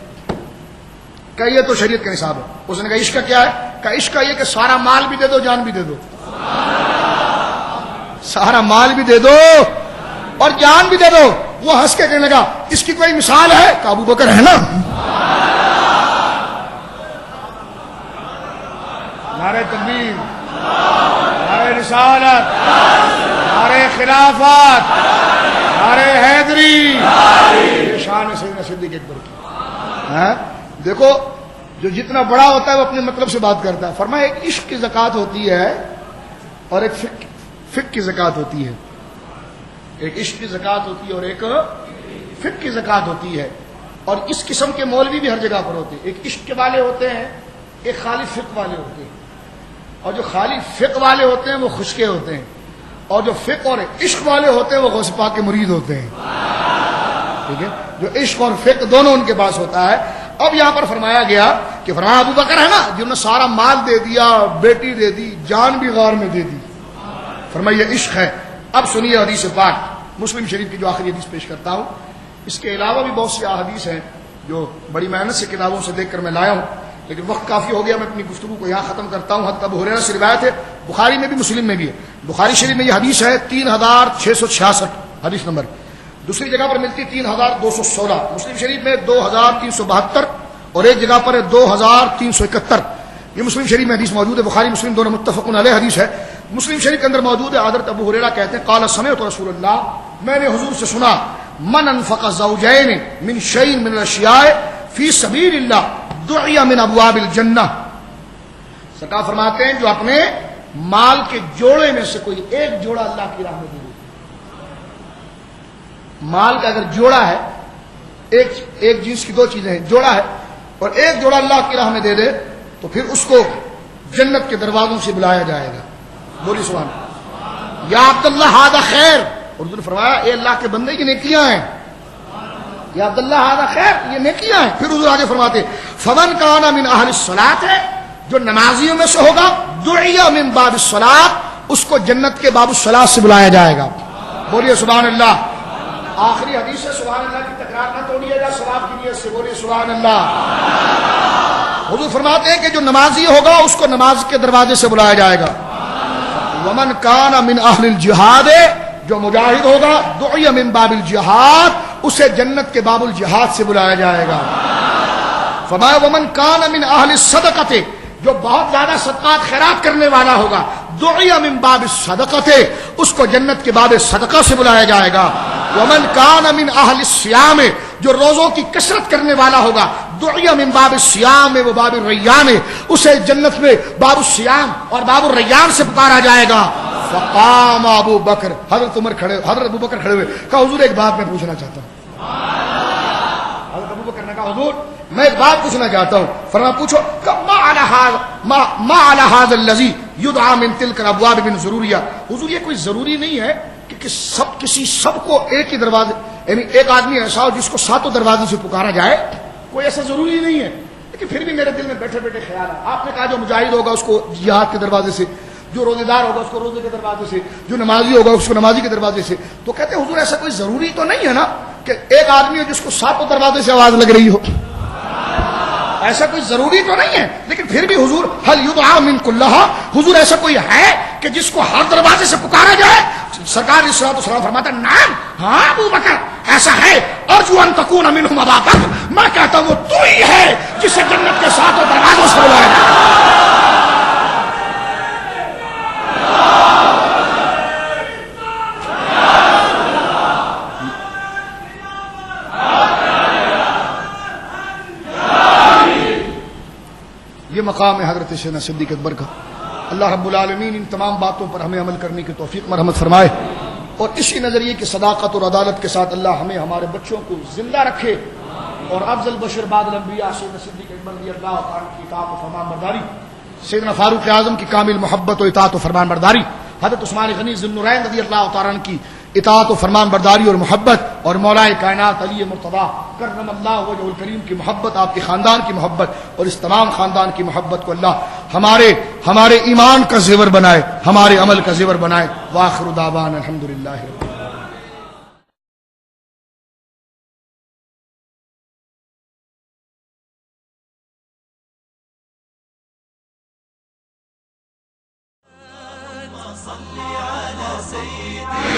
[SPEAKER 3] کہ یہ تو شریعت کا نصاب ہے. اس نے کہا عشق کا کیا ہے؟ کہ عشق کا یہ کہ سارا مال بھی دے دو، جان بھی دے دو. سارا مال بھی دے دو اور جان بھی دے دو. وہ ہنس کے کہنے لگا اس کی کوئی مثال ہے؟ کہ ابو بکر ہے نا. نعرہ تکبیر، نعرہ رسالت، نعرہ خلافت، نعرہ حیدری، شان سیدنا صدیق اکبر کی. دیکھو جو جتنا بڑا ہوتا ہے وہ اپنے مطلب سے بات کرتا ہے. فرمایا ایک عشق کی زکات ہوتی ہے اور ایک فقہ کی زکات ہوتی ہے. ایک عشق کی زکات ہوتی ہے اور ایک فقہ کی زکات ہوتی ہے. اور اس قسم کے مولوی بھی ہر جگہ پر ہوتے ہیں. ایک عشق کے والے ہوتے ہیں، ایک خالی فقہ والے ہوتے ہیں. اور جو خالی فقہ والے ہوتے ہیں وہ خشکے ہوتے ہیں، اور جو فقہ اور عشق والے ہوتے ہیں وہ غوث پاک کے مرید ہوتے ہیں. ٹھیک ہے، جو عشق اور فقہ دونوں ان کے پاس ہوتا ہے. اب یہاں پر فرمایا گیا کہ فرمایا ابو بکر ہے نا جنہوں نے سارا مال دے دیا، بیٹی دے دی، جان بھی غار میں دے دی. فرمایا یہ عشق ہے. اب سنیے حدیث پاک، مسلم شریف کی جو آخری حدیث پیش کرتا ہوں. اس کے علاوہ بھی بہت سی احادیث ہیں جو بڑی محنت سے کتابوں سے دیکھ کر میں لایا ہوں، لیکن وقت کافی ہو گیا، میں اپنی گفتگو کو یہاں ختم کرتا ہوں. حضرت ابو ہریرہ سے روایت ہے، بخاری میں بھی مسلم میں بھی ہے. بخاری شریف میں یہ حدیث ہے 3666 حدیث نمبر. دوسری جگہ پر ملتی 3216. مسلم شریف میں 2372 اور ایک جگہ پر 2371. یہ مسلم شریف میں حدیث موجود ہے. بخاری مسلم دونوں متفقون علیہ حدیث ہے. مسلم شریف کے اندر موجود ہے. حضرت ابو ہریرہ کہتے ہیں قال سمعت رسول اللہ، میں نے حضور سے سنا، من انفق زوجین من شیء من الاشیاء فی سبیل اللہ دعی من ابواب الجنہ. سرکار فرماتے ہیں جو اپنے مال کے جوڑے میں سے کوئی ایک جوڑا اللہ کی راہ میں دے دے. مال کا اگر جوڑا ہے، ایک جنس کی دو چیزیں ہیں، جوڑا ہے اور ایک جوڑا اللہ کی راہ میں دے دے تو پھر اس کو جنت کے دروازوں سے بلایا جائے گا. بولی سبحان اللہ. یا عبداللہ ھذا خیر، اردو نے فرمایا اے اللہ کے بندے یہ نیکیاں ہیں، یا عبداللہ ھذا خیر یہ نیکیاں ہیں۔ پھر حضور آگے فرماتے فمن کان من اہل الصلاۃ، جو نمازیوں میں سے ہوگا، دعی من باب الصلاۃ، اس کو جنت کے باب الصلاۃ سے بلایا جائے گا۔ بولیے سبحان اللہ۔ آخری حدیث ہے، سبحان اللہ کی تکرار نہ توڑیے گا ثواب کی نیت سے، بولیے سبحان اللہ۔ حضور فرماتے ہیں کہ جو نمازی ہوگا اس کو نماز کے دروازے سے بلایا جائے گا۔ ومن کان من اہل الجہاد، جو مجاہد ہوگا، دعی من باب الجہاد، اسے جنت کے باب الجہاد سے بلایا جائے گا۔ فرمایا ومن کان من اہل الصدقۃ، جو بہت زیادہ صدقات خیرات کرنے والا ہوگا، دعی من باب الصدقۃ، اس کو جنت کے باب صدقہ سے بلایا جائے گا۔ ومن کان من اہل الصیام، جو روزوں کی کثرت کرنے والا ہوگا، دعی من باب الصیام و باب الریان، اسے جنت میں باب الصیام اور باب الریان سے پکارا جائے گا۔ فقام ابو بکر، حضرت ابو بکر کھڑے ہوئے، کہا حضور ایک بات میں پوچھنا چاہتا ہوں۔ حضرت ابو بکر نے کہا حضور میں ایک بات پوچھنا چاہتا ہوں۔ فرمایا پوچھو۔ ما علی ھذا الذی یدعى من تلک الابواب من ضروریہ، حضور یہ کوئی ضروری نہیں ہے کہ سب کو ایک ہی دروازے، یعنی ایک آدمی ایسا ہو جس کو ساتوں دروازے سے پکارا جائے، کوئی ایسا ضروری نہیں ہے، لیکن پھر بھی میرے دل میں بیٹھے بیٹھے خیال ہے۔ آپ نے کہا جو مجاہد ہوگا اس کو جہاد کے دروازے سے، جو روزے دار ہوگا اس کو روزے کے دروازے سے، جو نمازی ہوگا اس کو نمازی کے دروازے سے، تو کہتے ہیں حضور ایسا کوئی ضروری تو نہیں ہے نا کہ ایک آدمی ہو جس کو ساتوں دروازے سے آواز لگ رہی ہو، ایسا کوئی ضروری تو نہیں ہے، لیکن پھر بھی حضور حل یدعى من کلھا، حضور ایسا کوئی ہے کہ جس کو ہر دروازے سے پکارا جائے؟ سرکار علیہ الصلوۃ والسلام فرماتا نعم، ہاں ابو بکر ایسا ہے، ارجو ان تکون منہم ابا بکر، میں کہتا ہوں وہ تو ہی ہے جسے جنت کے ساتوں دروازوں سے بلایا جائے۔ یہ مقام ہے حضرت سیدنا صدیق اکبر کا۔ اللہ رب العالمین ان تمام باتوں پر ہمیں عمل کرنے کی توفیق مرحمت فرمائے، اور اسی نظریے کی صداقت اور عدالت کے ساتھ اللہ ہمیں ہمارے بچوں کو زندہ رکھے، اور افضل بشر بعد الانبیاء سیدنا صدیق اکبر رضی اللہ عنہ کی اطاعت و فرمان برداری، سیدنا فاروق اعظم کی کامل محبت و اطاعت و فرمان برداری، حضرت عثمان غنی ذو النورین رضی اللہ تعالیٰ عنہ کی اطاعت و فرمان برداری اور محبت، اور مولا کائنات علی مرتضیٰ کرم اللہ وجہ الکریم کی محبت، آپ کے خاندان کی محبت اور اس تمام خاندان کی محبت کو اللہ ہمارے ایمان کا زیور بنائے، ہمارے عمل کا زیور بنائے۔ وآخر دعوانا الحمدللہ رب العالمین۔
[SPEAKER 1] صل على سيدنا